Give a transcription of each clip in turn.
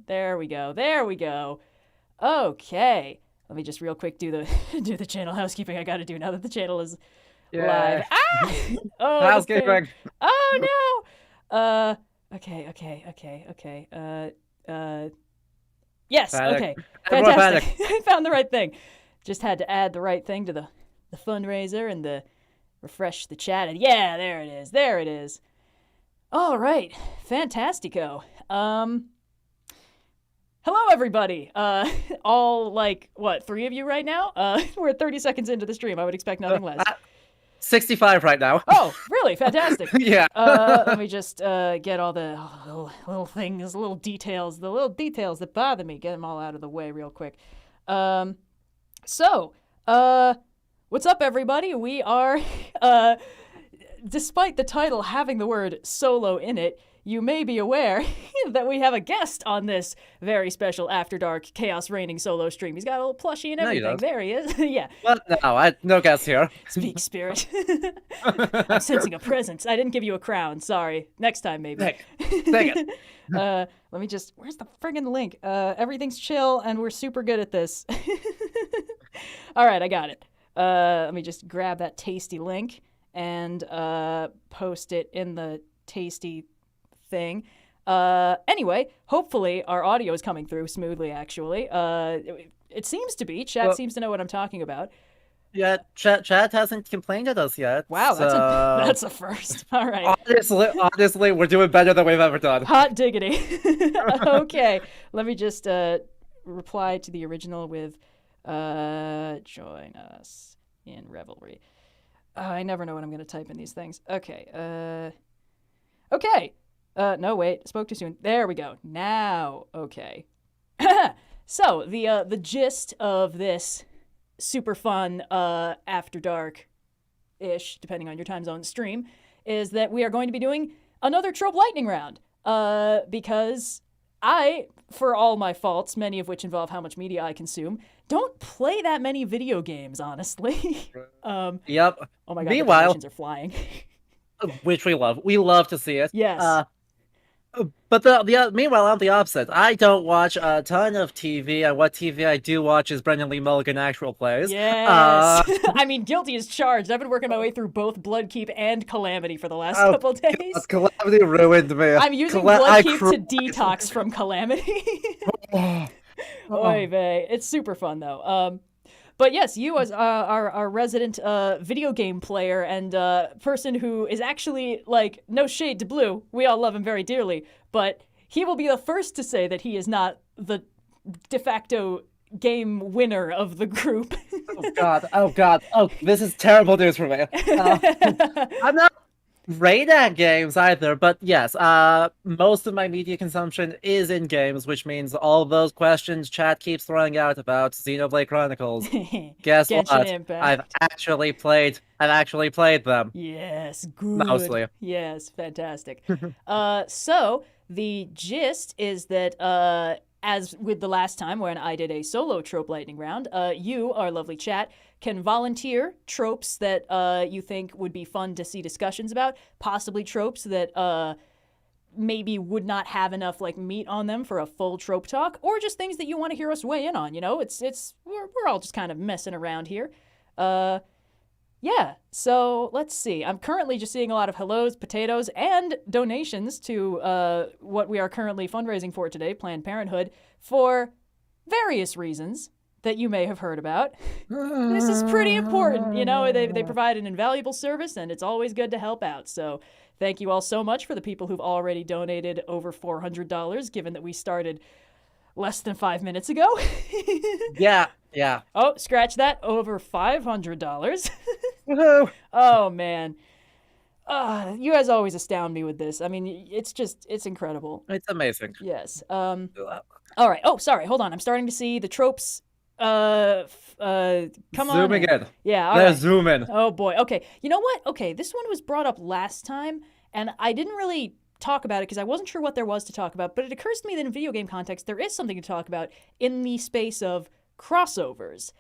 There we go. There we go. Okay. Let me just real quick do the channel housekeeping I gotta do now that the channel is live. Ah! Oh, Housekeeping. Oh no! Okay. Yes, Panic. okay. Everyone Fantastic. I found the right thing. Just had to add the right thing to the fundraiser and the refresh the chat. And yeah, there it is. There it is. All right. Fantastico. Hello, everybody. All, like, what, 3 of you right now? We're 30 seconds into the stream. I would expect nothing less. 65 right now. Oh, really? Fantastic. Yeah. Let me just get all the little things, little details that bother me. Get them all out of the way real quick. What's up, everybody? We are, despite the title having the word solo in it, you may be aware that we have a guest on this very special After Dark Chaos Reigning solo stream. He's got a little plushie and everything. No, there he is. Yeah. What? No guest here. Speak, spirit. I'm sensing a presence. I didn't give you a crown. Sorry. Next time, maybe. Take it. Let me just... Where's the friggin' link? Everything's chill, and we're super good at this. All right, I got it. Let me just grab that tasty link and post it in the tasty thing. Anyway, hopefully our audio is coming through smoothly, actually. It seems to be. Chat seems to know what I'm talking about. Yeah, chat hasn't complained at us yet. Wow, so... that's a first. All right. Honestly, we're doing better than we've ever done. Hot diggity. Okay, let me just reply to the original with join us in Revelry. I never know what I'm going to type in these things. Okay. Okay. No, wait. Spoke too soon. There we go. Now, okay. So, the gist of this super fun After Dark-ish, depending on your time zone stream, is that we are going to be doing another Trope Lightning Round. Because I, for all my faults, many of which involve how much media I consume, don't play that many video games, honestly. Yep. Oh my god, Meanwhile, the are flying. which we love. We love to see it. Yes. But meanwhile, I'm the opposite. I don't watch a ton of TV, and what TV I do watch is Brendan Lee Mulligan actual plays. Yes. I mean, guilty as charged. I've been working my way through both Bloodkeep and Calamity for the last couple days. God, Calamity ruined me. I'm using Bloodkeep to detox from Calamity. Oy vey. It's super fun, though. But yes, you as our resident video game player and person who is actually, like, no shade to Blue. We all love him very dearly. But he will be the first to say that he is not the de facto game winner of the group. Oh, God. Oh, this is terrible news for me. I'm not great at games either, but yes, most of my media consumption is in games, which means all those questions chat keeps throwing out about Xenoblade Chronicles. Guess what? Impact. I've actually played them. Yes, good. Mostly. Yes, fantastic. So the gist is that as with the last time when I did a solo Trope Lightning Round, you, our lovely chat, can volunteer tropes that you think would be fun to see discussions about, possibly tropes that maybe would not have enough like meat on them for a full trope talk, or just things that you want to hear us weigh in on. You know, we're all just kind of messing around here. Yeah, so let's see. I'm currently just seeing a lot of hellos, potatoes, and donations to what we are currently fundraising for today, Planned Parenthood, for various reasons that you may have heard about. This is pretty important. You know, they provide an invaluable service, and it's always good to help out. So thank you all so much for the people who've already donated over $400, given that we started less than 5 minutes ago. Yeah. Oh, scratch that. Over $500. Woohoo! Oh, man. You guys always astound me with this. I mean, it's incredible. It's amazing. Yes. All right. Oh, sorry. Hold on. I'm starting to see the tropes. Come on. Zooming in. Yeah. All They're right. zooming. Oh, boy. Okay. You know what? Okay. This one was brought up last time, and I didn't really talk about it because I wasn't sure what there was to talk about, but it occurs to me that in video game context, there is something to talk about in the space of crossovers.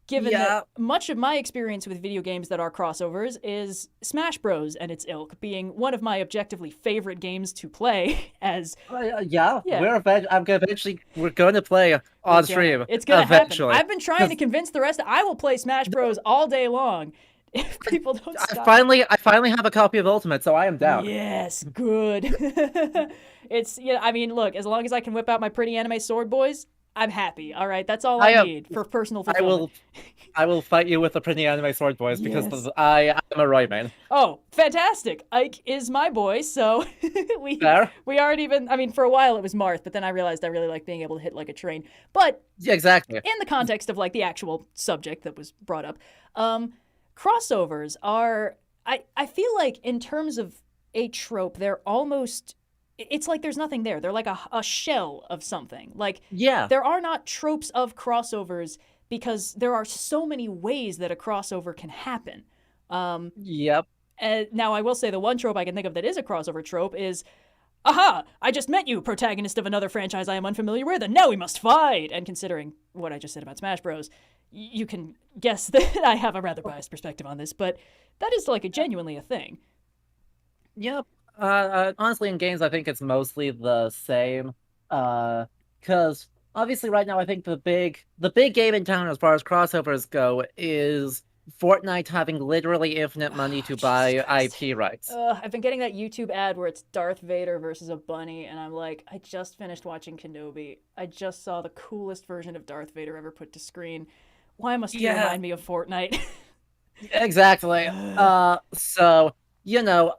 given that Yeah, much of my experience with video games that are crossovers is Smash Bros. And its ilk being one of my objectively favorite games to play. As yeah, yeah, we're going to play on stream it's gonna happen. eventually. I've been trying to 'Cause convince the rest. I will play Smash Bros. All day long if people don't stop. I finally have a copy of Ultimate, so I am down. Yes, good. It's yeah. I mean, look, as long as I can whip out my pretty anime sword boys, I'm happy. All right, that's all I I am. need for personal I fulfillment. I will fight you with the pretty anime sword boys because Yes. I am a Roy man. Oh, fantastic! Ike is my boy, so we Fair. we aren't even. I mean, for a while it was Marth, but then I realized I really like being able to hit like a train. But Yeah, exactly. in the context of like the actual subject that was brought up, crossovers are. I feel like in terms of a trope, they're almost. It's like there's nothing there. They're like a shell of something. Like Yeah. there are not tropes of crossovers because there are so many ways that a crossover can happen. Yep. And now, I will say the one trope I can think of that is a crossover trope is, aha, I just met you, protagonist of another franchise I am unfamiliar with, and now we must fight. And considering what I just said about Smash Bros., you can guess that I have a rather biased perspective on this, but that is like genuinely a thing. Yep. Honestly, in games, I think it's mostly the same. Because obviously, right now, I think the big game in town as far as crossovers go is Fortnite having literally infinite money to buy IP rights. I've been getting that YouTube ad where it's Darth Vader versus a bunny, and I'm like, I just finished watching Kenobi. I just saw the coolest version of Darth Vader ever put to screen. Why must you remind me of Fortnite? Exactly. So,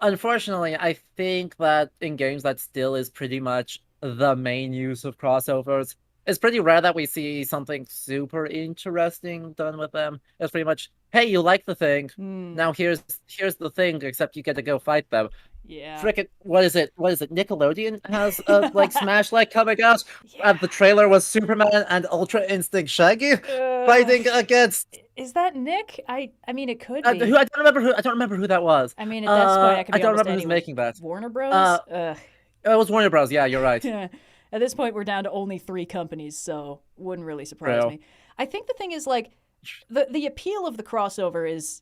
unfortunately, I think that in games that still is pretty much the main use of crossovers. It's pretty rare that we see something super interesting done with them. It's pretty much, hey, you like the thing. Now here's the thing, except you get to go fight them. Yeah. Frickin', what is it? Nickelodeon has like Smash like coming out. Yeah. The trailer was Superman and Ultra Instinct Shaggy fighting against. Is that Nick? I mean, it could be. I don't remember who that was. I mean, at that point, I could be I don't almost remember who's anyone. making that. Warner Bros. It was Warner Bros. Yeah, you're right. Yeah. At this point, we're down to only 3 companies, so wouldn't really surprise me. I think the thing is like the appeal of the crossover is.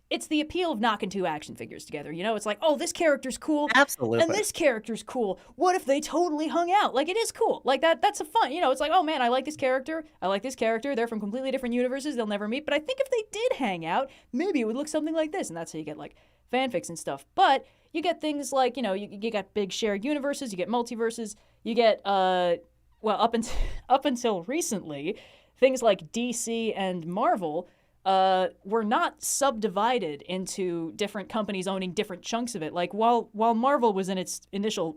It's the appeal of knocking 2 action figures together. It's like, oh, this character's cool. Absolutely. And this character's cool. What if they totally hung out? Like, it is cool. Like, that's a fun, it's like, oh, man, I like this character. I like this character. They're from completely different universes. They'll never meet. But I think if they did hang out, maybe it would look something like this. And that's how you get, like, fanfics and stuff. But you get things like, you got big shared universes. You get multiverses. You get, up until recently, things like DC and Marvel were not subdivided into different companies owning different chunks of it. Like while Marvel was in its initial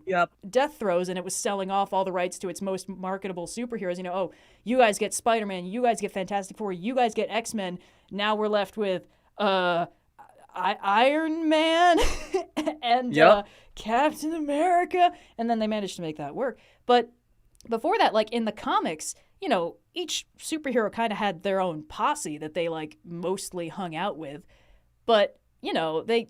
death throes and it was selling off all the rights to its most marketable superheroes, oh, you guys get Spider-Man, you guys get Fantastic Four, you guys get X-Men. Now we're left with Iron Man and Captain America, and then they managed to make that work. But before that, like in the comics, each superhero kind of had their own posse that they like mostly hung out with. But, they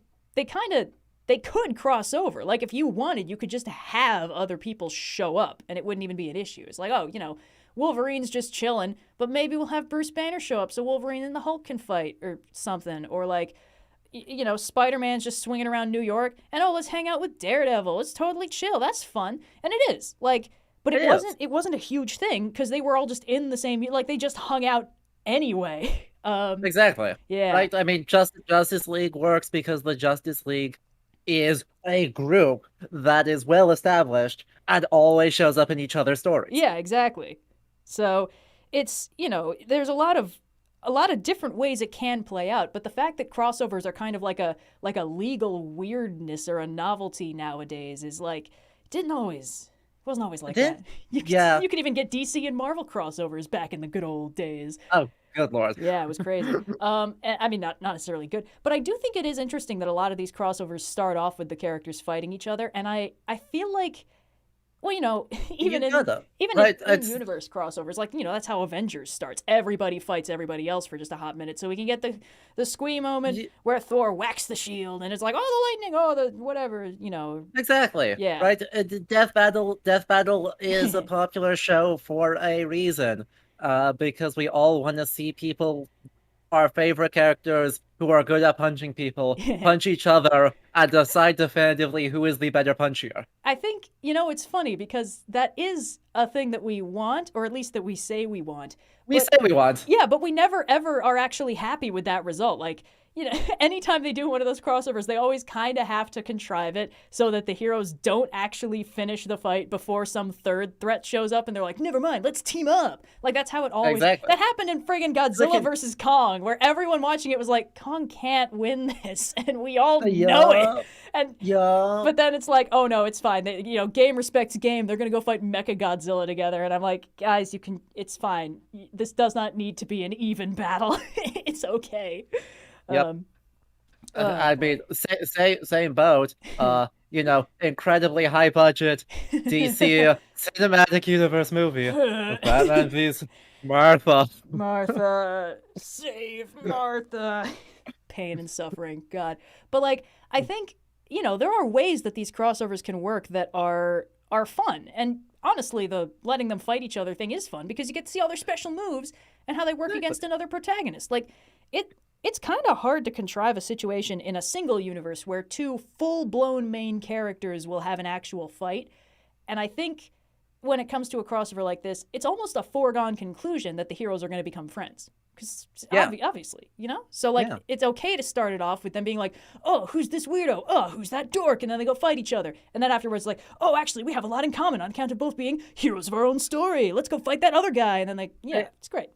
could cross over. Like if you wanted, you could just have other people show up and it wouldn't even be an issue. It's like, oh, Wolverine's just chilling, but maybe we'll have Bruce Banner show up so Wolverine and the Hulk can fight or something. Or like, Spider-Man's just swinging around New York and, oh, let's hang out with Daredevil. It's totally chill. That's fun. And it is. Like, but it wasn't a huge thing because they were all just in the same, like they just hung out anyway. Exactly. Yeah. Right. I mean, Justice League works because the Justice League is a group that is well established and always shows up in each other's stories. Yeah, exactly. So it's, there's a lot of different ways it can play out, but the fact that crossovers are kind of like a legal weirdness or a novelty nowadays is like wasn't always like that. You could even get DC and Marvel crossovers back in the good old days. Oh, good lord. Yeah, it was crazy. I mean, not necessarily good, but I do think it is interesting that a lot of these crossovers start off with the characters fighting each other, and I feel like, well, even in universe crossovers, like, that's how Avengers starts. Everybody fights everybody else for just a hot minute, so we can get the squee moment where Thor whacks the shield, and it's like, oh, the lightning, oh, the whatever, Exactly. Yeah. Right. Death Battle is a popular show for a reason. because we all want to see people, our favorite characters who are good at punching people, punch each other and decide definitively who is the better punchier. I think, it's funny because that is a thing that we want, or at least that we say we want. We say we want. Yeah, but we never ever are actually happy with that result. Like, anytime they do one of those crossovers, they always kind of have to contrive it so that the heroes don't actually finish the fight before some third threat shows up and they're like, never mind, let's team up. Like, that's how it always... Exactly. That happened in friggin' Godzilla versus Kong, where everyone watching it was like, Kong can't win this, and we all know it. And But then it's like, oh no, it's fine. Game respects game. They're going to go fight Mecha Godzilla together. And I'm like, guys, it's fine. This does not need to be an even battle. It's okay. Yep. I mean, same boat. Incredibly high budget DC cinematic universe movie. Batman vs Martha. Martha, save Martha. Pain and suffering, God. But I think there are ways that these crossovers can work that are fun. And honestly, the letting them fight each other thing is fun because you get to see all their special moves and how they work against another protagonist. It's kind of hard to contrive a situation in a single universe where two full-blown main characters will have an actual fight. And I think when it comes to a crossover like this, it's almost a foregone conclusion that the heroes are going to become friends. Because obviously, So, It's okay to start it off with them being like, oh, who's this weirdo? Oh, who's that dork? And then they go fight each other. And then afterwards, like, oh, actually, we have a lot in common on account of both being heroes of our own story. Let's go fight that other guy. And then, it's great.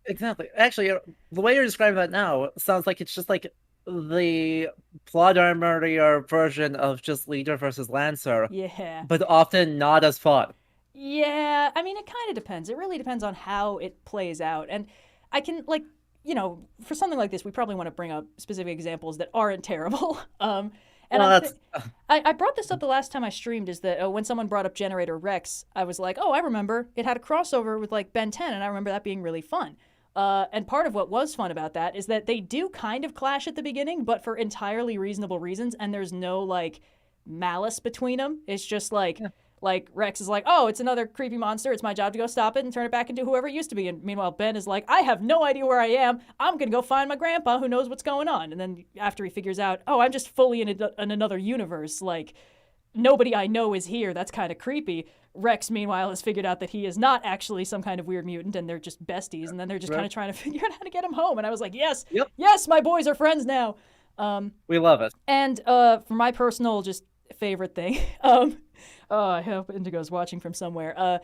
Exactly. Actually, the way you're describing that now sounds like it's just like the plot armor version of just Leader versus Lancer. Yeah. But often not as fun. Yeah. I mean, it kind of depends. It really depends on how it plays out. And I can, for something like this, we probably want to bring up specific examples that aren't terrible. I brought this up the last time I streamed, is that when someone brought up Generator Rex, I was like, oh, I remember. It had a crossover with, Ben 10, and I remember that being really fun. And part of what was fun about that is that they do kind of clash at the beginning, but for entirely reasonable reasons, and there's no, malice between them. It's just, Rex is like, oh, it's another creepy monster. It's my job to go stop it and turn it back into whoever it used to be. And meanwhile, Ben is like, I have no idea where I am. I'm going to go find my grandpa who knows what's going on. And then after he figures out, oh, I'm just fully in another universe. Nobody I know is here. That's kind of creepy. Rex, meanwhile, has figured out that he is not actually some kind of weird mutant and they're just besties. And then they're just kind of trying to figure out how to get him home. And I was like, yes, yes, my boys are friends now. We love it. And for my personal just favorite thing, I hope Indigo's watching from somewhere.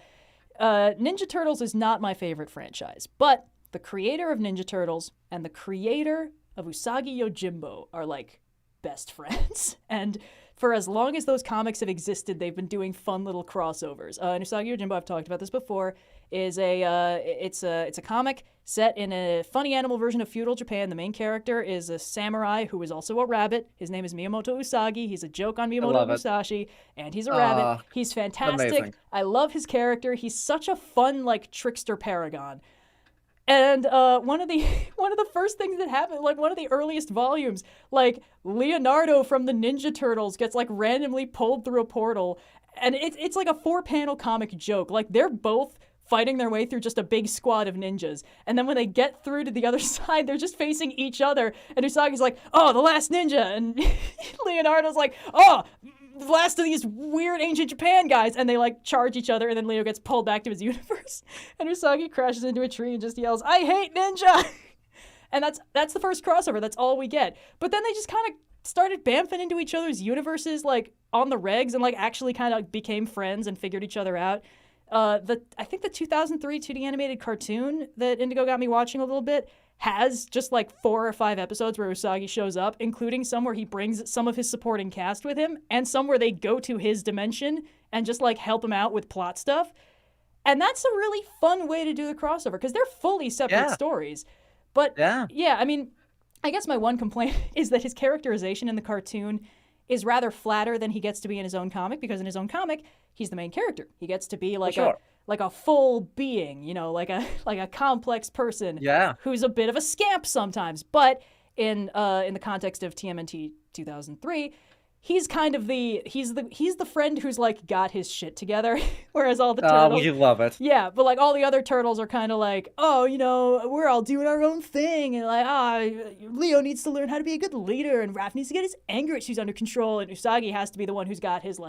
Ninja Turtles is not my favorite franchise, but the creator of Ninja Turtles and the creator of Usagi Yojimbo are best friends. And for as long as those comics have existed, they've been doing fun little crossovers. And Usagi Yojimbo, I've talked about this before, is it's a comic set in a funny animal version of feudal Japan. The main character is a samurai who is also a rabbit. His name is Miyamoto Usagi. He's a joke on Miyamoto Musashi, and he's a rabbit. He's fantastic. Amazing. I love his character. He's such a fun trickster paragon. And one of the first things that happened, one of the earliest volumes, Leonardo from the Ninja Turtles gets randomly pulled through a portal, and it's a 4-panel comic joke. They're both fighting their way through just a big squad of ninjas. And then when they get through to the other side, they're just facing each other. And Usagi's like, oh, the last ninja. And Leonardo's like, oh, the last of these weird ancient Japan guys. And they charge each other. And then Leo gets pulled back to his universe. And Usagi crashes into a tree and just yells, I hate ninja. And that's the first crossover. That's all we get. But then they just kind of started bamfing into each other's universes on the regs and actually kind of became friends and figured each other out. I think the 2003 2D animated cartoon that Indigo got me watching a little bit has just 4 or 5 episodes where Usagi shows up, including some where he brings some of his supporting cast with him, and some where they go to his dimension and just help him out with plot stuff. And that's a really fun way to do the crossover because they're fully separate stories. But yeah, I mean, I guess my one complaint is that his characterization in the cartoon is rather flatter than he gets to be in his own comic, because in his own comic, he's the main character. He gets to be a full being, like a complex person who's a bit of a scamp sometimes. But in the context of TMNT 2003, he's kind of he's the friend who's like got his shit together, whereas all the turtles. You love it. Yeah, but like all the other turtles are kind of like, oh, we're all doing our own thing, and like, Leo needs to learn how to be a good leader, and Raph needs to get his anger issues under control, and Usagi has to be the one who's got his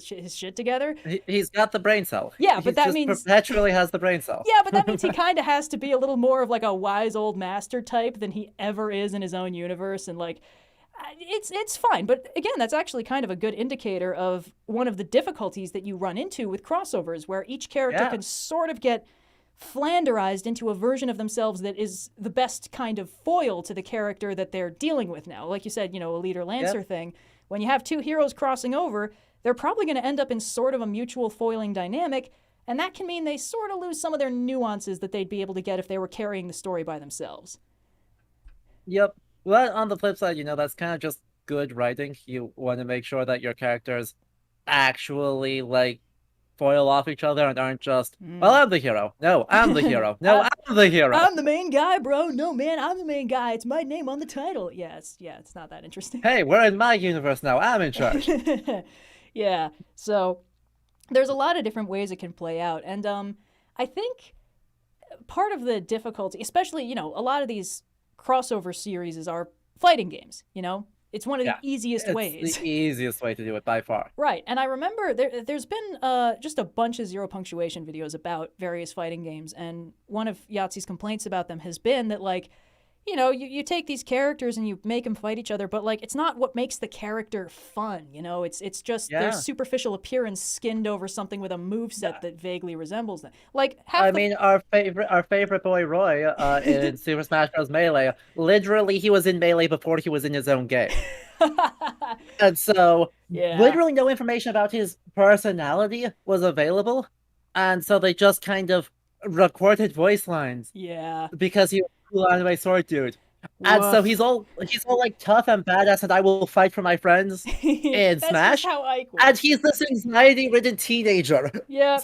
shit together. He's got the brain cell. Yeah, but that means perpetually has the brain cell. Yeah, but that means he kind of has to be a little more of like a wise old master type than he ever is in his own universe, and like. It's fine, but again, that's actually kind of a good indicator of one of the difficulties that you run into with crossovers, where each character can sort of get flanderized into a version of themselves that is the best kind of foil to the character that they're dealing with now. Like you said, a leader lancer thing. When you have two heroes crossing over, they're probably going to end up in sort of a mutual foiling dynamic, and that can mean they sort of lose some of their nuances that they'd be able to get if they were carrying the story by themselves. Yep. Well, on the flip side, that's kind of just good writing. You want to make sure that your characters actually, like, foil off each other and aren't just, well, I'm the hero. No, I'm the hero. No, I'm the hero. I'm the main guy, bro. No, man, I'm the main guy. It's my name on the title. Yeah, it's not that interesting. Hey, we're in my universe now. I'm in charge. Yeah, so there's a lot of different ways it can play out. And I think part of the difficulty, especially, a lot of these crossover series are fighting games, It's one of the easiest ways. It's the easiest way to do it by far. Right, and I remember there's been just a bunch of zero punctuation videos about various fighting games, and one of Yahtzee's complaints about them has been that, like, you take these characters and you make them fight each other, but, like, it's not what makes the character fun, It's just their superficial appearance skinned over something with a moveset that vaguely resembles them. Like, our favorite boy Roy in Super Smash Bros. Melee, literally he was in Melee before he was in his own game. And so, literally no information about his personality was available, and so they just kind of recorded voice lines. Yeah. Because he was a cool anime sword dude. And so he's all like tough and badass, and I will fight for my friends in Smash. That's how Ike was. And he's this anxiety-ridden teenager. Yeah.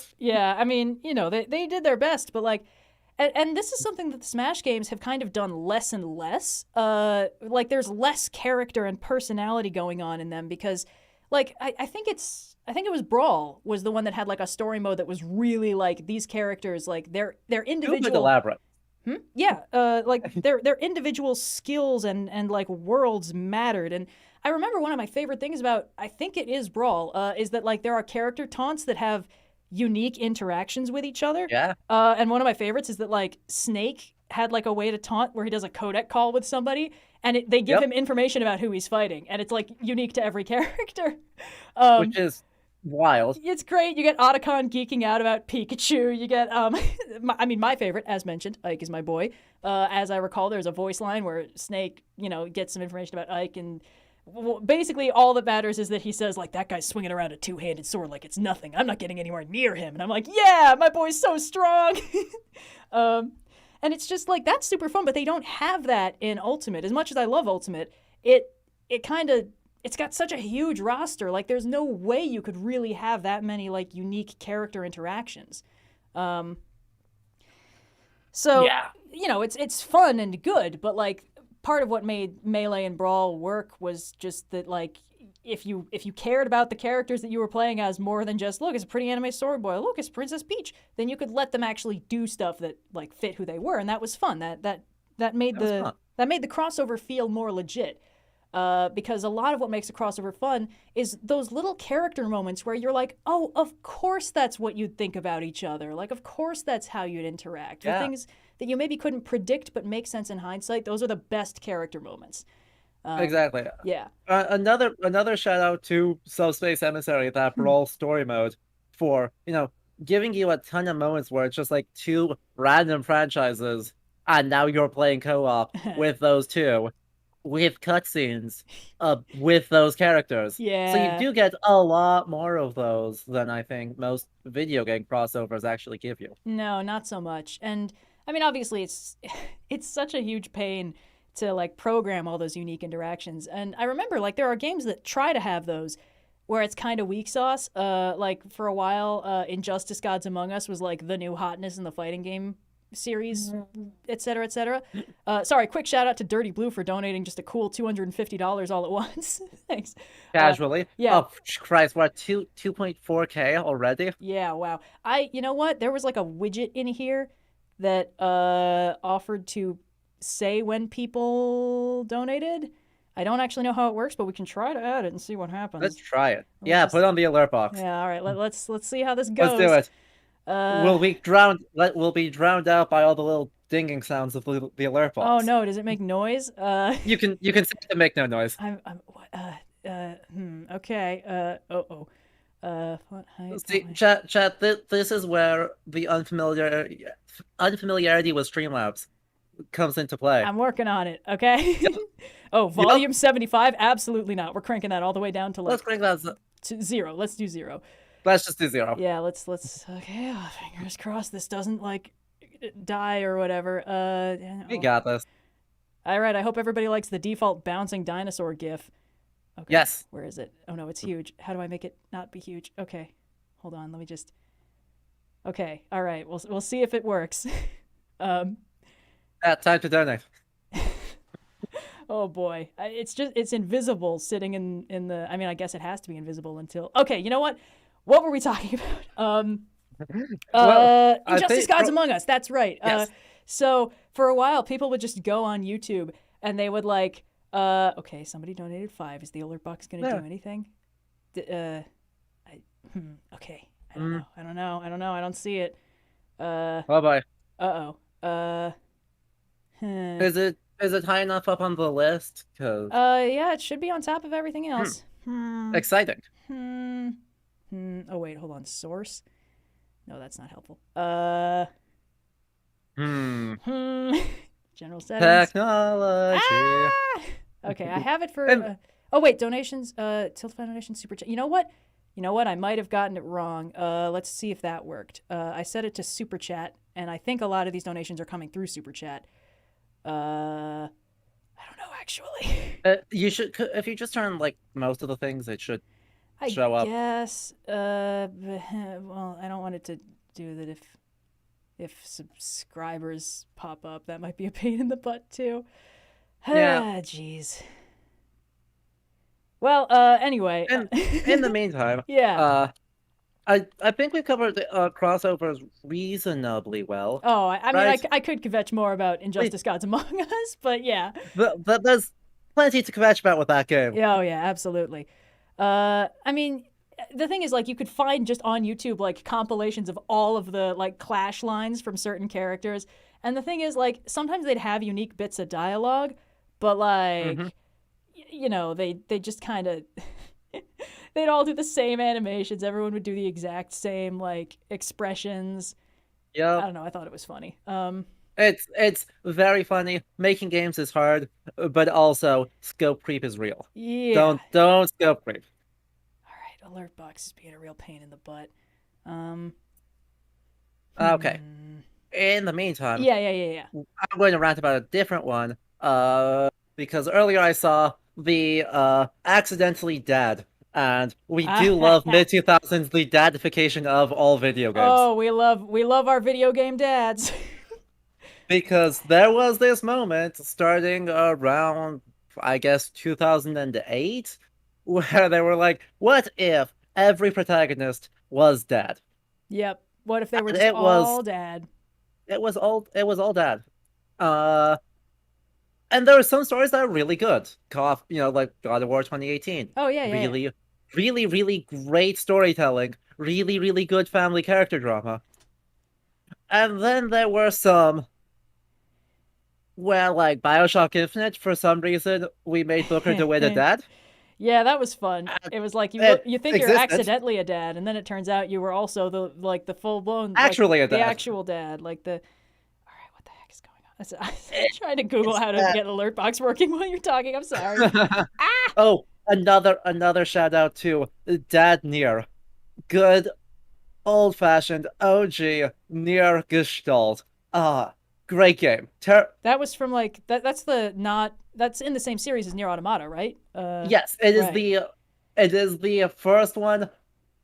I mean, they did their best, but like, and this is something that the Smash games have kind of done less and less. Like, there's less character and personality going on in them because, like, I think it was Brawl was the one that had like a story mode that was really like these characters, like they're individual. Elaborate. Yeah, like their individual skills and like worlds mattered. And I remember one of my favorite things about, I think it is Brawl, is that like there are character taunts that have unique interactions with each other. Yeah. And one of my favorites is that like Snake had like a way to taunt where he does a codec call with somebody, and they give him information about who he's fighting, and it's like unique to every character. Which is wild. It's great. You get Otacon geeking out about Pikachu. You get, my favorite, as mentioned, Ike is my boy. As I recall, there's a voice line where Snake, gets some information about Ike, and basically all that matters is that he says, like, that guy's swinging around a two-handed sword like it's nothing. I'm not getting anywhere near him. And I'm like, yeah, my boy's so strong. And it's just like, that's super fun, but they don't have that in Ultimate. As much as I love Ultimate, it's got such a huge roster. Like, there's no way you could really have that many, like, unique character interactions. It's fun and good, but, like, part of what made Melee and Brawl work was just that, like, if you cared about the characters that you were playing as more than just, look, it's a pretty anime sword boy, look, it's Princess Peach, then you could let them actually do stuff that, like, fit who they were, and that was fun. That made the crossover feel more legit. Because a lot of what makes a crossover fun is those little character moments where you're like, oh, of course that's what you'd think about each other. Like, of course that's how you'd interact. The things that you maybe couldn't predict but make sense in hindsight, those are the best character moments. Exactly. Yeah. Another shout out to Subspace Emissary, that Brawl story mode, for, giving you a ton of moments where it's just like two random franchises, and now you're playing co-op with those two. With cutscenes, with those characters. Yeah. So you do get a lot more of those than I think most video game crossovers actually give you. No, not so much. And I mean, obviously, it's such a huge pain to like program all those unique interactions. And I remember, like, there are games that try to have those where it's kind of weak sauce. Like, for a while, Injustice: Gods Among Us was like the new hotness in the fighting game series, etc., etc. Sorry, quick shout out to Dirty Blue for donating just a cool $250 all at once. Thanks. Casually. Yeah. Oh Christ, we're at 2.4K already. Yeah, wow. You know what? There was like a widget in here that offered to say when people donated. I don't actually know how it works, but we can try to add it and see what happens. Let's try it. Yeah, put it on the alert box. Yeah, all right. Let's see how this goes. Let's do it. We'll be drowned out by all the little dinging sounds of the alert box. Oh no, does it make noise? You can set it to make no noise. Okay. What height? See, chat. This is where the unfamiliarity with Streamlabs comes into play. I'm working on it. Okay. Yep. Oh, volume 75? Absolutely not. We're cranking that all the way down to Let's crank that to 0. Let's do 0. Let's just do 0. Yeah. Let's. Okay. Fingers crossed. This doesn't like die or whatever. We got this. All right. I hope everybody likes the default bouncing dinosaur GIF. Okay. Yes. Where is it? Oh no, it's huge. How do I make it not be huge? Okay. Hold on. Let me just. Okay. All right. We'll see if it works. Time to donate. Oh boy, it's invisible sitting in the. I mean, I guess it has to be invisible until. Okay, you know what? What were we talking about? Injustice Gods Among Us. That's right. Yes. So for a while, people would just go on YouTube and they would like, okay, somebody donated 5. Is the alert box gonna do anything? Okay, I don't know. I don't see it. Bye bye. Is it high enough up on the list? Cause yeah, it should be on top of everything else. Exciting. Oh wait, hold on. Source? No, that's not helpful. General settings. Technology. Okay, I have it for. Oh wait, donations. Tiltify donations, super chat. You know what? I might have gotten it wrong. Let's see if that worked. I set it to super chat, and I think a lot of these donations are coming through super chat. I don't know actually. You should, if you just turn like most of the things, it should show up. Yes. Well, I don't want it to do that if subscribers pop up. That might be a pain in the butt too. Yeah. Jeez. Well, anyway. In the meantime, yeah. I think we covered crossovers reasonably well. Oh, I right? mean, I could kvetch more about Injustice Gods Among Us, but yeah. But there's plenty to kvetch about with that game. Oh, yeah, absolutely. I mean, the thing is, like, you could find just on YouTube, like, compilations of all of the, like, clash lines from certain characters. And the thing is, like, sometimes they'd have unique bits of dialogue, but, like, you know, they just kind of... They'd all do the same animations. Everyone would do the exact same like expressions. Yeah. I don't know. I thought it was funny. It's very funny. Making games is hard, but also scope creep is real. Yeah. Don't scope creep. All right. Alert box is being a real pain in the butt. Okay. In the meantime. Yeah. I'm going to rant about a different one. Because earlier I saw the Accidentally Dad. And we do love mid-2000s the dadification of all video games. Oh, we love our video game dads. Because there was this moment starting around, I guess, 2008, where they were like, what if every protagonist was dad? Yep. What if they were just all dad? It was all dad. And there were some stories that are really good. Like God of War 2018. Oh, yeah. Really great storytelling. Really good family character drama. And then there were some where, like, BioShock Infinite, for some reason, we made Booker DeWitt a dad. Yeah, that was fun. It was like you think you're accidentally a dad, and then it turns out you were also the full blown actually a dad. The actual dad, like the. All right, what the heck is going on? I'm trying to Google how to get alert box working while you're talking. I'm sorry. Oh, another shout out to Dad Nier. Good old fashioned OG Nier Gestalt. Great game. That was from like that's in the same series as Nier Automata, right? Yes, it is the first one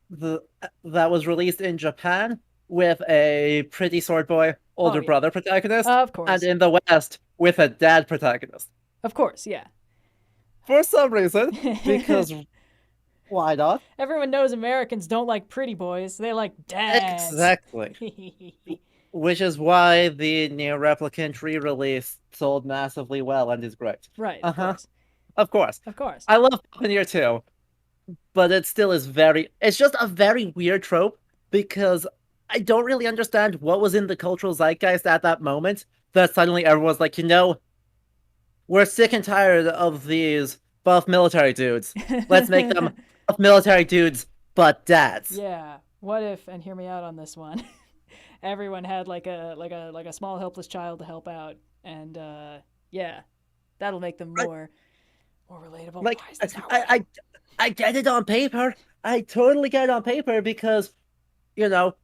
that was released in Japan with a pretty sword boy Oh older yeah. brother protagonist, Of and course. in the West with a dad protagonist. Of course, yeah. For some reason, because why not? Everyone knows Americans don't like pretty boys. They like dads. Exactly. Which is why the Near Replicant re-release sold massively well and is great. Right, of Uh-huh. course. Of course. Of course. I love Pioneer too, but it still is it's just a very weird trope because I don't really understand what was in the cultural zeitgeist at that moment that suddenly everyone's like, we're sick and tired of these buff military dudes. Let's make them buff military dudes, but dads. Yeah. What if, and hear me out on this one, everyone had like a small helpless child to help out, and yeah, that'll make them Right. more relatable. Like Why is this not I, working? I get it on paper. I totally get it on paper because, you know,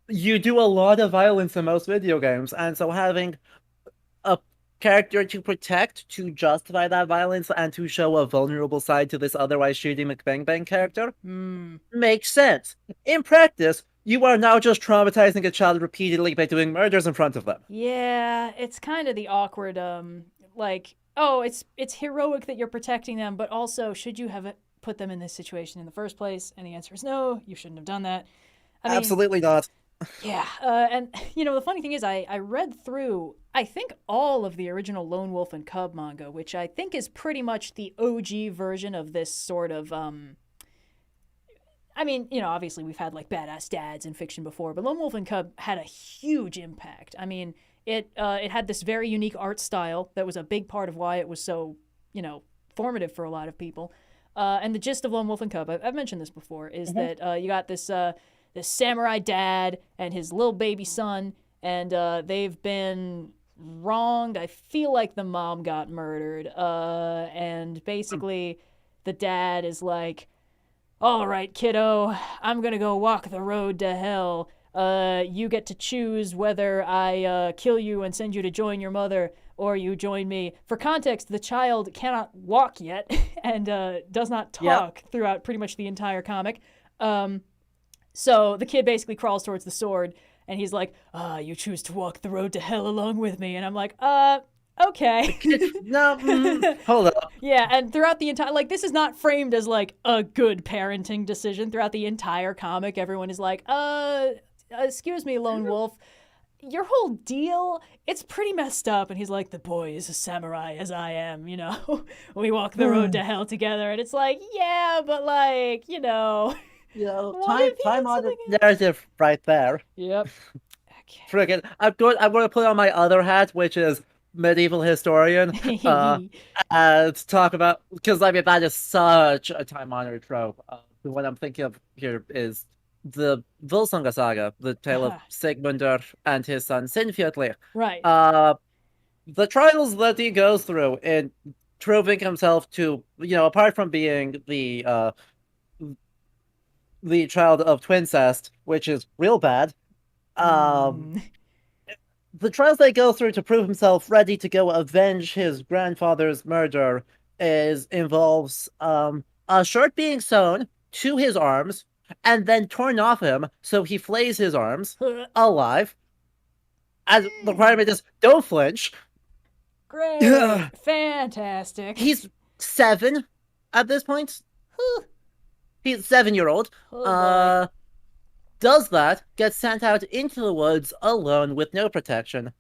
you do a lot of violence in most video games, and so having a character to protect to justify that violence and to show a vulnerable side to this otherwise shooty McBang character Hmm. makes sense. In practice, you are now just traumatizing a child repeatedly by doing murders in front of them. Yeah, it's kind of the awkward like, oh, it's heroic that you're protecting them, but also should you have put them in this situation in the first place? And the answer is no, you shouldn't have done that. I mean, Absolutely not. yeah, and the funny thing is, I read through, I think, all of the original Lone Wolf and Cub manga, which I think is pretty much the OG version of this sort of I mean, obviously we've had like badass dads in fiction before, but Lone Wolf and Cub had a huge impact. I mean, it had this very unique art style that was a big part of why it was so formative for a lot of people. And the gist of Lone Wolf and Cub, I've mentioned this before, is that you got this samurai dad and his little baby son, and they've been wronged. I feel like the mom got murdered, and basically the dad is like, all right, kiddo, I'm gonna go walk the road to hell. You get to choose whether I kill you and send you to join your mother or you join me. For context, the child cannot walk yet and does not Yep. talk throughout pretty much the entire comic. So the kid basically crawls towards the sword and he's like, you choose to walk the road to hell along with me. And I'm like, okay. No, hold up. Yeah, and throughout the entire, like, this is not framed as like a good parenting decision. Throughout the entire comic, everyone is like, excuse me, Lone Wolf, your whole deal, it's pretty messed up. And he's like, the boy is a samurai as I am, we walk the road to hell together. And it's like, yeah, but like, what if he Time did on something the narrative right there. Yep. Okay. Friggin', I'm going to put on my other hat, which is medieval historian, and talk about, because I mean that is such a time-honored trope. What I'm thinking of here is the Volsunga saga, the tale of Sigmundur and his son Sinfjotli. Right. The trials that he goes through in proving himself to, apart from being the child of twincest, which is real bad. The trials they go through to prove himself ready to go avenge his grandfather's murder involves a shirt being sewn to his arms and then torn off him, so he flays his arms alive. As the requirement is, don't flinch. Great. Fantastic. He's 7 at this point. He's 7-year-old. Oh, Does that, gets sent out into the woods alone with no protection,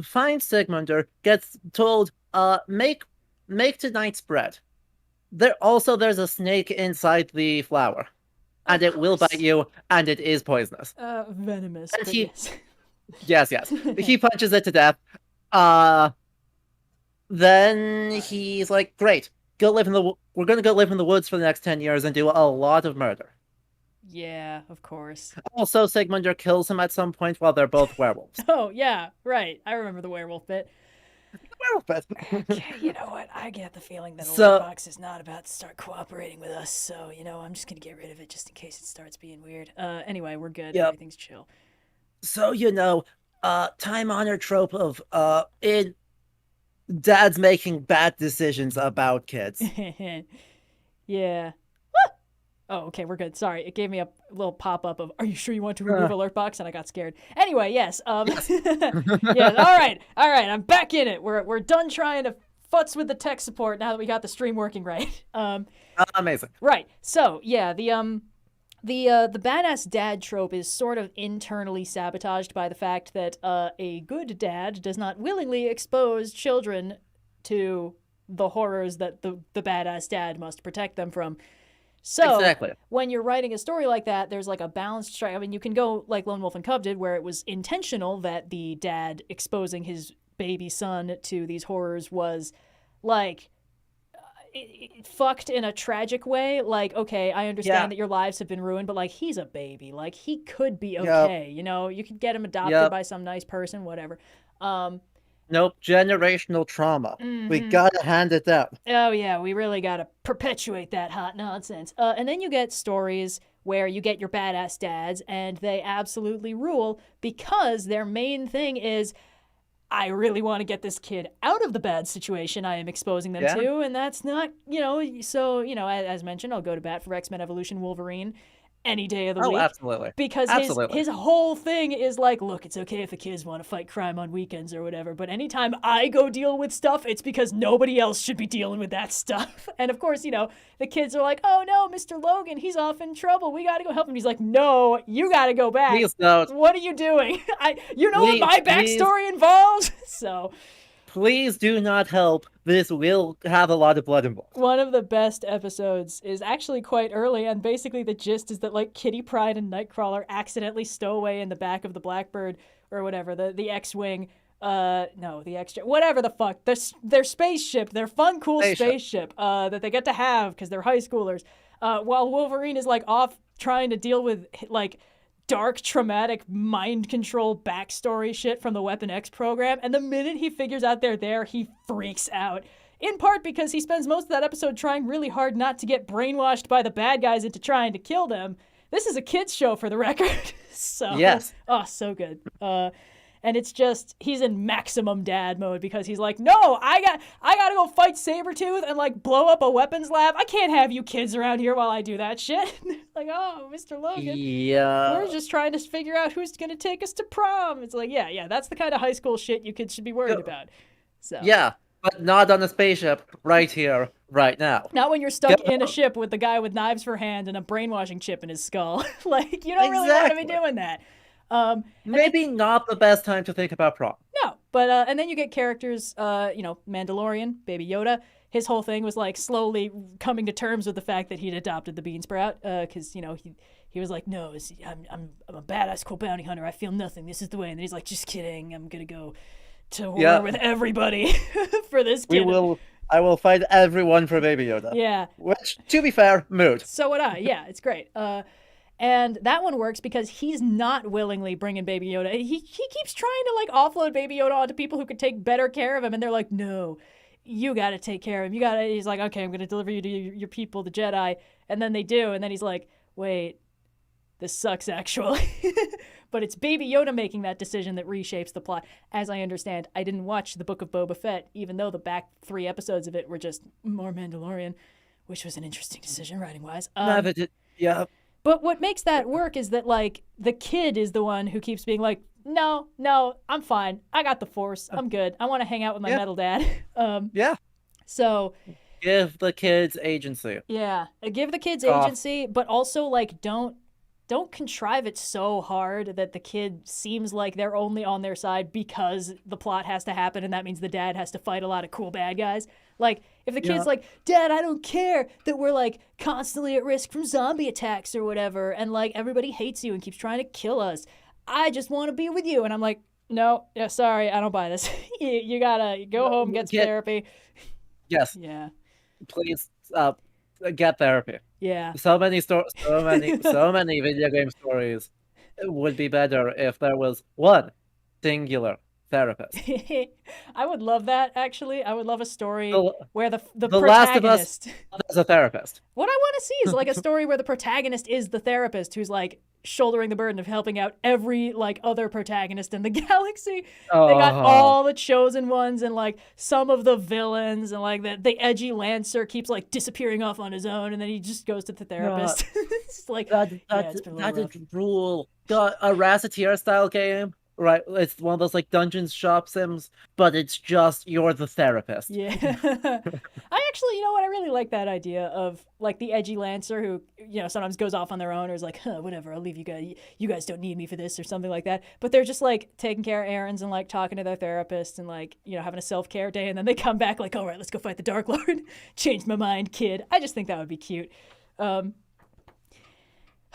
finds Sigmundur, gets told, make tonight's bread. There's a snake inside the flour, and it will bite you, and it is poisonous. Venomous. And he, yes. yes, he punches it to death. Then he's like, great, we're gonna go live in the woods for the next 10 years and do a lot of murder. Yeah, of course. Also, Sigmundur kills him at some point while they're both werewolves. Oh, yeah, right. I remember the werewolf bit. Werewolf bit. Okay, you know what? I get the feeling that Box is not about to start cooperating with us, so, I'm just gonna get rid of it just in case it starts being weird. Anyway, we're good. Yep. Everything's chill. So, time-honored trope of, dads making bad decisions about kids. Yeah. Oh, okay, we're good. Sorry, it gave me a little pop-up of, "Are you sure you want to remove alert box?" And I got scared. Anyway, yes. Yes. Yeah. All right. I'm back in it. We're done trying to futz with the tech support now that we got the stream working right. Amazing. Right. So yeah, the badass dad trope is sort of internally sabotaged by the fact that a good dad does not willingly expose children to the horrors that the badass dad must protect them from. So Exactly. when you're writing a story like that, there's like a balanced strike. I mean, you can go like Lone Wolf and Cub did, where it was intentional that the dad exposing his baby son to these horrors was like fucked in a tragic way. Like, okay, I understand that your lives have been ruined, but like he's a baby. Like he could be okay. You know, you could get him adopted by some nice person, whatever. Nope, generational trauma. We gotta hand it down. Oh yeah, we really gotta perpetuate that hot nonsense. And then you get stories where you get your badass dads, and they absolutely rule because their main thing is, I really want to get this kid out of the bad situation I am exposing them to, and that's not, so, as mentioned, I'll go to bat for X-Men Evolution Wolverine any day of the week. Absolutely. Because his whole thing is like, look, it's okay if the kids want to fight crime on weekends or whatever, but anytime I go deal with stuff, it's because nobody else should be dealing with that stuff. And of course, the kids are like, oh no, Mr. Logan, he's off in trouble. We got to go help him. He's like, no, you got to go back. Please don't. What are you doing? What my backstory involves? So... Please do not help. This will have a lot of blood involved. One of the best episodes is actually quite early, and basically the gist is that like Kitty Pryde and Nightcrawler accidentally stow away in the back of the Blackbird or whatever, the X-Wing, the extra, whatever the fuck, their spaceship, their fun, cool spaceship that they get to have because they're high schoolers, while Wolverine is like off trying to deal with like dark, traumatic, mind control backstory shit from the Weapon X program, and the minute he figures out they're there, he freaks out. In part because he spends most of that episode trying really hard not to get brainwashed by the bad guys into trying to kill them. This is a kid's show, for the record. So, yes. Oh, so good. And it's just, he's in maximum dad mode because he's like, no, I gotta go fight Sabretooth and like blow up a weapons lab. I can't have you kids around here while I do that shit. Like, oh, Mr. Logan. Yeah. We're just trying to figure out who's gonna take us to prom. It's like, yeah, that's the kind of high school shit you kids should be worried about. So. Yeah, but not on a spaceship right here, right now. Not when you're stuck in a ship with the guy with knives for hand and a brainwashing chip in his skull. Like, you don't really want to be doing that. Maybe not the best time to think about prom. No, but and then you get characters, Mandalorian, Baby Yoda. His whole thing was like slowly coming to terms with the fact that he'd adopted the Bean Sprout, because he was like, no, I'm a badass cool bounty hunter. I feel nothing. This is the way. And then he's like, just kidding. I'm gonna go to war with everybody for this kid. I will fight everyone for Baby Yoda. Yeah. Which, to be fair, mood. So would I. Yeah, it's great. And that one works because he's not willingly bringing Baby Yoda. He keeps trying to like offload Baby Yoda onto people who could take better care of him, and they're like, no, you got to take care of him. He's like, okay, I'm going to deliver you to your people, the Jedi. And then they do, and then he's like, wait, this sucks actually. But it's Baby Yoda making that decision that reshapes the plot. As I understand, I didn't watch the Book of Boba Fett, even though the back 3 episodes of it were just more Mandalorian, which was an interesting decision writing-wise. Yeah. But what makes that work is that, like, the kid is the one who keeps being like, no, I'm fine. I got the Force. I'm good. I want to hang out with my metal dad. So... give the kids agency. Yeah. Give the kids agency, but also, like, don't contrive it so hard that the kid seems like they're only on their side because the plot has to happen, and that means the dad has to fight a lot of cool bad guys. Like, if the kid's like, Dad, I don't care that we're, like, constantly at risk from zombie attacks or whatever, and, like, everybody hates you and keeps trying to kill us. I just want to be with you. And I'm like, no, sorry, I don't buy this. you gotta go home, get some therapy. Yes. Yeah. Please, get therapy. Yeah. So many video game stories. It would be better if there was one singular therapist. I would love that, actually. I would love a story The, where the the Last of Us protagonist. is a therapist. What I want to see is like a story where the protagonist is the therapist who's like shouldering the burden of helping out every like other protagonist in the galaxy. They got Oh, all the chosen ones and like some of the villains, and like the edgy Lancer keeps like disappearing off on his own, and then he just goes to the no, therapist. It's like, that yeah, that it's been a that little is rough. rule. Got a Raceteer style game, right? It's one of those like dungeons shop sims, but it's just you're the therapist. Yeah. I actually, you know what? I really like that idea of like the edgy Lancer who, you know, sometimes goes off on their own or is like, huh, whatever, I'll leave you guys. You guys don't need me for this or something like that. But they're just like taking care of errands and like talking to their therapist and like, you know, having a self care day. And then they come back like, all right, let's go fight the Dark Lord. Changed my mind, kid. I just think that would be cute. Um,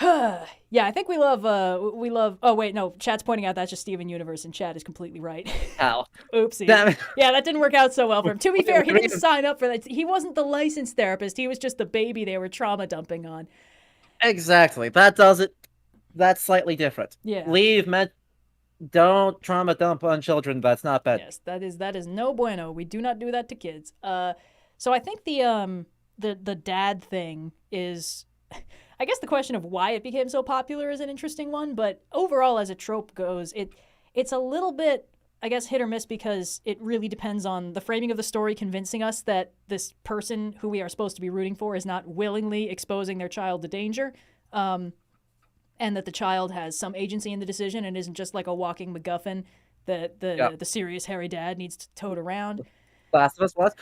yeah, I think we love. Oh wait, no. Chat's pointing out that's just Steven Universe, and Chat is completely right. How? Oopsie. Damn it. Yeah, that didn't work out so well for him. To be fair, he didn't Agreed. sign up for that. He wasn't the licensed therapist. He was just the baby they were trauma dumping on. Exactly. That does it. That's slightly different. Yeah. Leave, don't trauma dump on children. That's not bad. Yes, that is no bueno. We do not do that to kids. So I think the dad thing is, I guess the question of why it became so popular is an interesting one, but overall as a trope goes, it's a little bit, I guess, hit or miss because it really depends on the framing of the story convincing us that this person who we are supposed to be rooting for is not willingly exposing their child to danger, and that the child has some agency in the decision and isn't just like a walking MacGuffin that Yeah. the serious hairy dad needs to tote around. Last of Us what?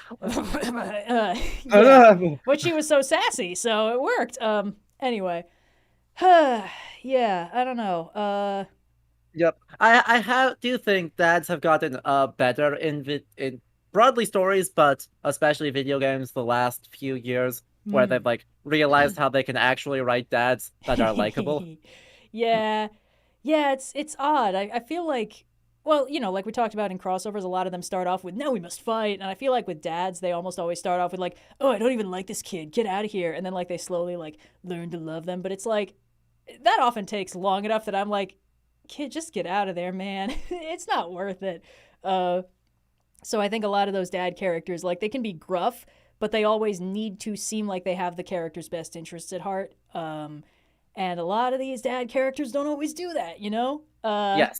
Yeah, but she was so sassy, so it worked. Anyway, yeah, I don't know. Yep. I do think dads have gotten better in broadly stories, but especially video games the last few years, where Hmm. they've like realized how they can actually write dads that are likable. Yeah, yeah, it's odd. I feel like, well, you know, like we talked about in crossovers, a lot of them start off with "now we must fight," and I feel like with dads, they almost always start off with like, "oh, I don't even like this kid, get out of here," and then like they slowly like learn to love them. But it's like that often takes long enough that I'm like, kid, just get out of there, man. It's not worth it. Uh, so I think a lot of those dad characters, like they can be gruff, but they always need to seem like they have the character's best interests at heart. And a lot of these dad characters don't always do that, you know? Yes,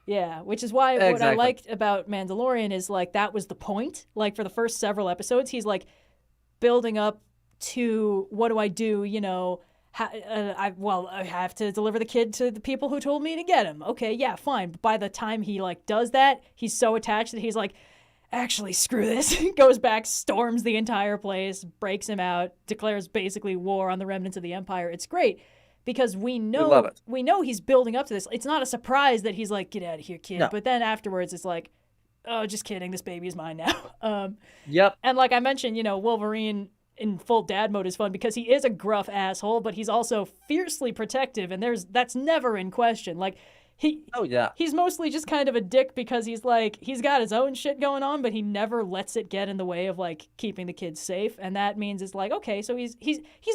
Yeah, which is why what I exactly. liked about Mandalorian is like that was the point. Like for the first several episodes, he's like building up to what do I do, you know? I have to deliver the kid to the people who told me to get him. Okay, yeah, fine. But by the time he like does that, he's so attached that he's like, actually, screw this. Goes back, storms the entire place, breaks him out, declares basically war on the remnants of the Empire. It's great because we We love know it. we know he's building up to this. It's not a surprise that he's like, get out of here, kid. No. But then afterwards, it's like, oh, just kidding. This baby is mine now. Yep. And like I mentioned, you know, Wolverine in full dad mode is fun because he is a gruff asshole, but he's also fiercely protective, and that's never in question. Like Oh yeah. he's mostly just kind of a dick because he's like he's got his own shit going on, but he never lets it get in the way of like keeping the kids safe. And that means it's like, okay, so he's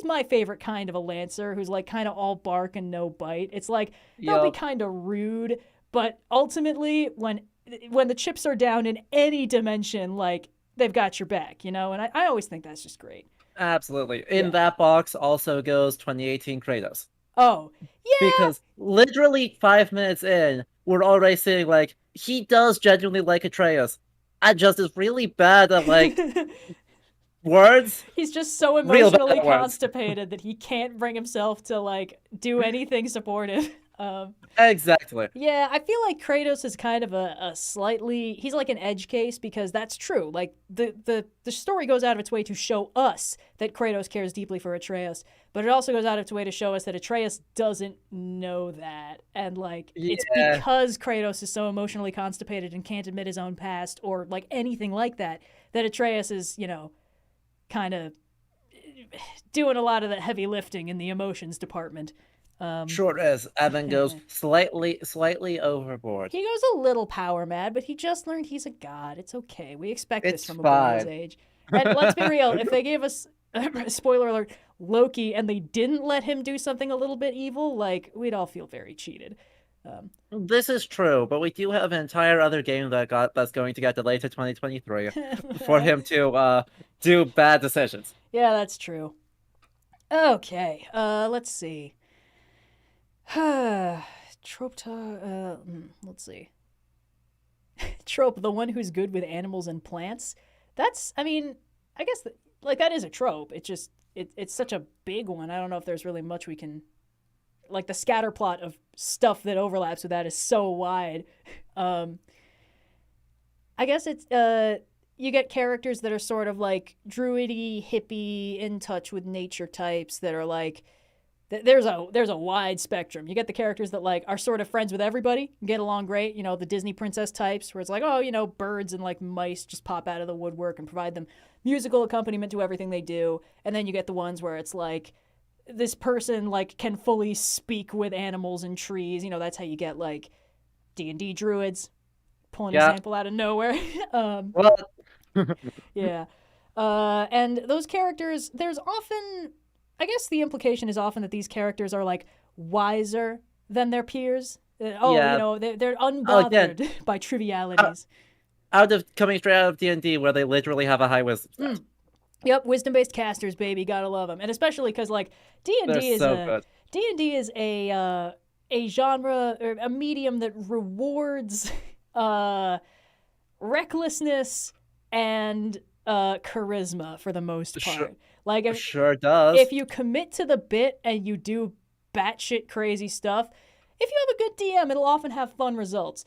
my favorite kind of a Lancer who's like kind of all bark and no bite. It's like they'll be Yep. kind of rude, but ultimately when the chips are down in any dimension, like they've got your back, you know? And I always think that's just great. Absolutely. In Yeah. that box also goes 2018 Kratos. Oh, yeah. Because literally 5 minutes in, we're already seeing like he does genuinely like Atreus. I just is really bad at like words. He's just so Real bad emotionally at words. constipated that he can't bring himself to like do anything supportive. Exactly. Yeah, I feel like Kratos is kind of a slightly he's like an edge case because that's true. Like the story goes out of its way to show us that Kratos cares deeply for Atreus, but it also goes out of its way to show us that Atreus doesn't know that. And like it's Yeah. because Kratos is so emotionally constipated and can't admit his own past or like anything like that that Atreus is, you know, kind of doing a lot of the heavy lifting in the emotions department. Sure is. And then goes slightly overboard. He goes a little power mad, but he just learned he's a god. It's okay. We expect this It's from a boy his fine. age. And let's be real, if they gave us spoiler alert Loki and they didn't let him do something a little bit evil, like we'd all feel very cheated. This is true, but we do have an entire other game that's going to get delayed to 2023 for him to do bad decisions. Yeah, that's true. Okay, let's see. Trope, let's see. Trope, the one who's good with animals and plants. That's, I mean, I guess, like, that is a trope. It's such a big one. I don't know if there's really much we can, like, the scatter plot of stuff that overlaps with that is so wide. I guess it's, you get characters that are sort of like druidy, hippie, in touch with nature types that are like, there's a wide spectrum. You get the characters that like are sort of friends with everybody, get along great. You know, the Disney princess types, where it's like, oh, you know, birds and like mice just pop out of the woodwork and provide them musical accompaniment to everything they do. And then you get the ones where it's like this person like can fully speak with animals and trees. You know, that's how you get like D&D druids. Pull an example out of nowhere. Well, yeah. And those characters, there's often, I guess the implication is often that these characters are like wiser than their peers. You know, they're unbothered by trivialities. Coming straight out of D&D, where they literally have a high wisdom stat. Yep, wisdom-based casters, baby, gotta love them, and especially because like D&D is a genre or a medium that rewards recklessness and charisma for the most part. Like, Sure does. If you commit to the bit and you do batshit crazy stuff, if you have a good DM, it'll often have fun results.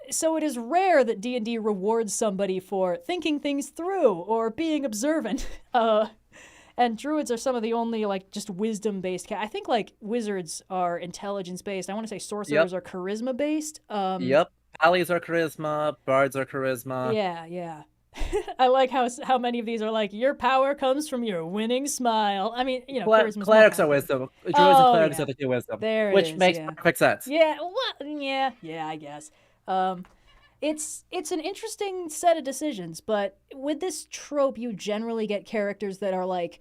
So it is rare that D&D rewards somebody for thinking things through or being observant. And druids are some of the only like just wisdom-based. I think like wizards are intelligence-based. I want to say sorcerers are charisma-based. Allies are charisma. Bards are charisma. Yeah. I like how many of these are like, your power comes from your winning smile. I mean, you know, charisma's clerics are wisdom. Druids and clerics are the two wisdom. Which makes perfect sense. Yeah, I guess. It's an interesting set of decisions, but with this trope, you generally get characters that are like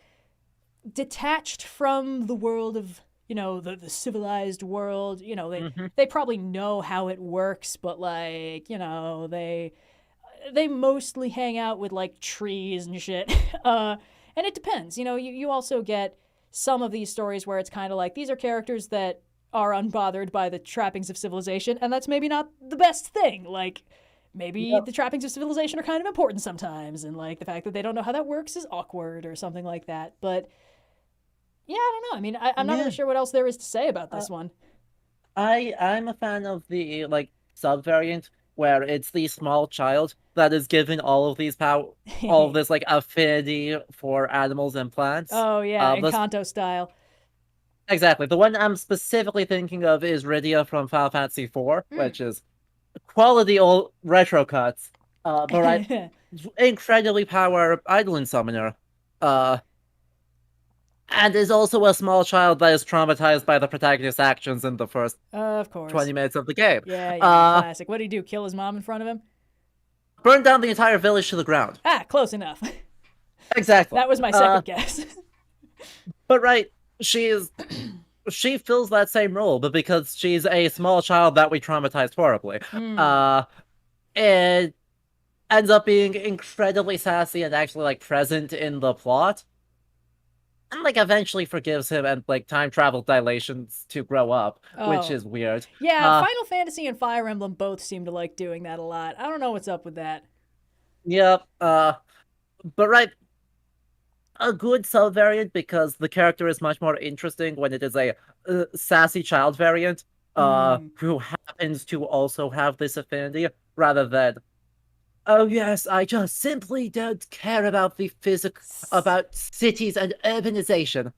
detached from the world of, you know, the civilized world. You know, they probably know how it works, but like, you know, they mostly hang out with like trees and shit. And it depends. You know, you also get some of these stories where it's kind of like these are characters that are unbothered by the trappings of civilization, and that's maybe not the best thing. Like, maybe the trappings of civilization are kind of important sometimes, and like the fact that they don't know how that works is awkward or something like that. But yeah, I don't know. I mean, I'm not really sure what else there is to say about this one. I'm a fan of the like sub-variant where it's the small child that is given all of these all of this like affinity for animals and plants. Oh yeah, Encanto style. Exactly. The one I'm specifically thinking of is Rydia from Final Fantasy IV, which is quality old retro cuts. But right, incredibly power Eidolon summoner. And is also a small child that is traumatized by the protagonist's actions in the first of course 20 minutes of the game. Yeah, classic. What did he do? Kill his mom in front of him? Burn down the entire village to the ground. Close enough. Exactly. That was my second guess. But right, she fills that same role, but because she's a small child that we traumatized horribly, it ends up being incredibly sassy and actually like present in the plot. And like eventually forgives him and like time travel dilations to grow up, which is weird. Yeah, Final Fantasy and Fire Emblem both seem to like doing that a lot. I don't know what's up with that. Yep. But right, a good sub variant because the character is much more interesting when it is a sassy child variant who happens to also have this affinity rather than, oh yes, I just simply don't care about the about cities and urbanization.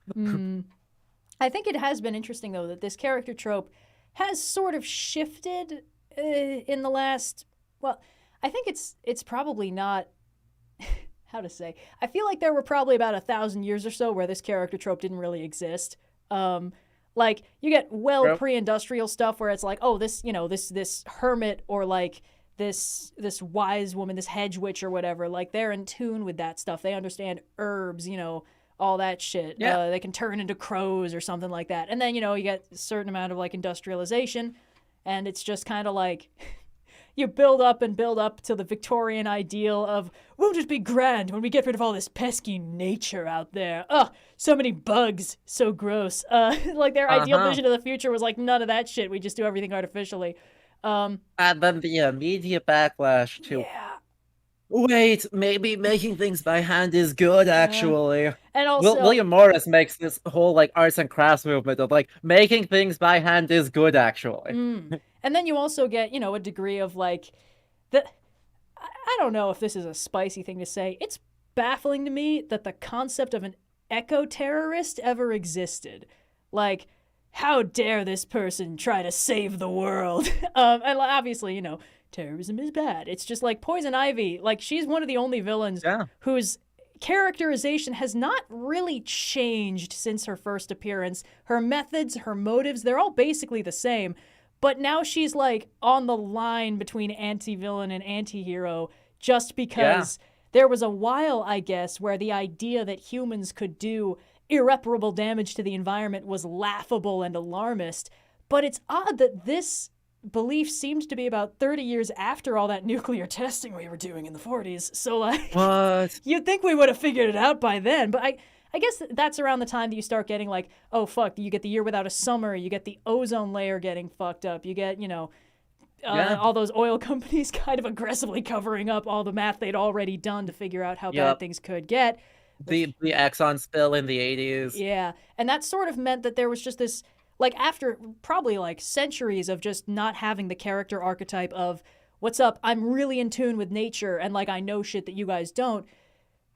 I think it has been interesting though that this character trope has sort of shifted in the last. Well, I think it's probably not. How to say? I feel like there were probably about 1,000 years or so where this character trope didn't really exist. Like you get pre-industrial stuff where it's like, oh, this this hermit or like this wise woman, this hedge witch or whatever, like they're in tune with that stuff. They understand herbs, you know, all that shit. They can turn into crows or something like that. And then, you know, you get a certain amount of like industrialization And it's just kind of like you build up to the Victorian ideal of, won't it be grand when we get rid of all this pesky nature out there? Ugh, so many bugs, so gross. Like their ideal vision of the future was like, none of that shit. We just do everything artificially. And then the immediate backlash to, Yeah. wait, maybe making things by hand is good, actually. And also, William Morris makes this whole like arts and crafts movement of like making things by hand is good, actually. And then you also get, you know, a degree of like I don't know if this is a spicy thing to say. It's baffling to me that the concept of an eco-terrorist ever existed. Like, how dare this person try to save the world? And obviously, you know, terrorism is bad. It's just like Poison Ivy. Like, she's one of the only villains whose characterization has not really changed since her first appearance. Her methods, her motives, they're all basically the same. But now she's like on the line between anti-villain and anti-hero just because there was a while, I guess, where the idea that humans could do irreparable damage to the environment was laughable and alarmist. But it's odd that this belief seemed to be about 30 years after all that nuclear testing we were doing in the 40s. So, like, what? You'd think we would have figured it out by then. But I guess that's around the time that you start getting like, oh, fuck, you get the year without a summer, you get the ozone layer getting fucked up, you get, you know, all those oil companies kind of aggressively covering up all the math they'd already done to figure out how bad things could get. The Exxon spill in the 80s. Yeah, and that sort of meant that there was just this, like, after probably like centuries of just not having the character archetype of, what's up, I'm really in tune with nature and like I know shit that you guys don't,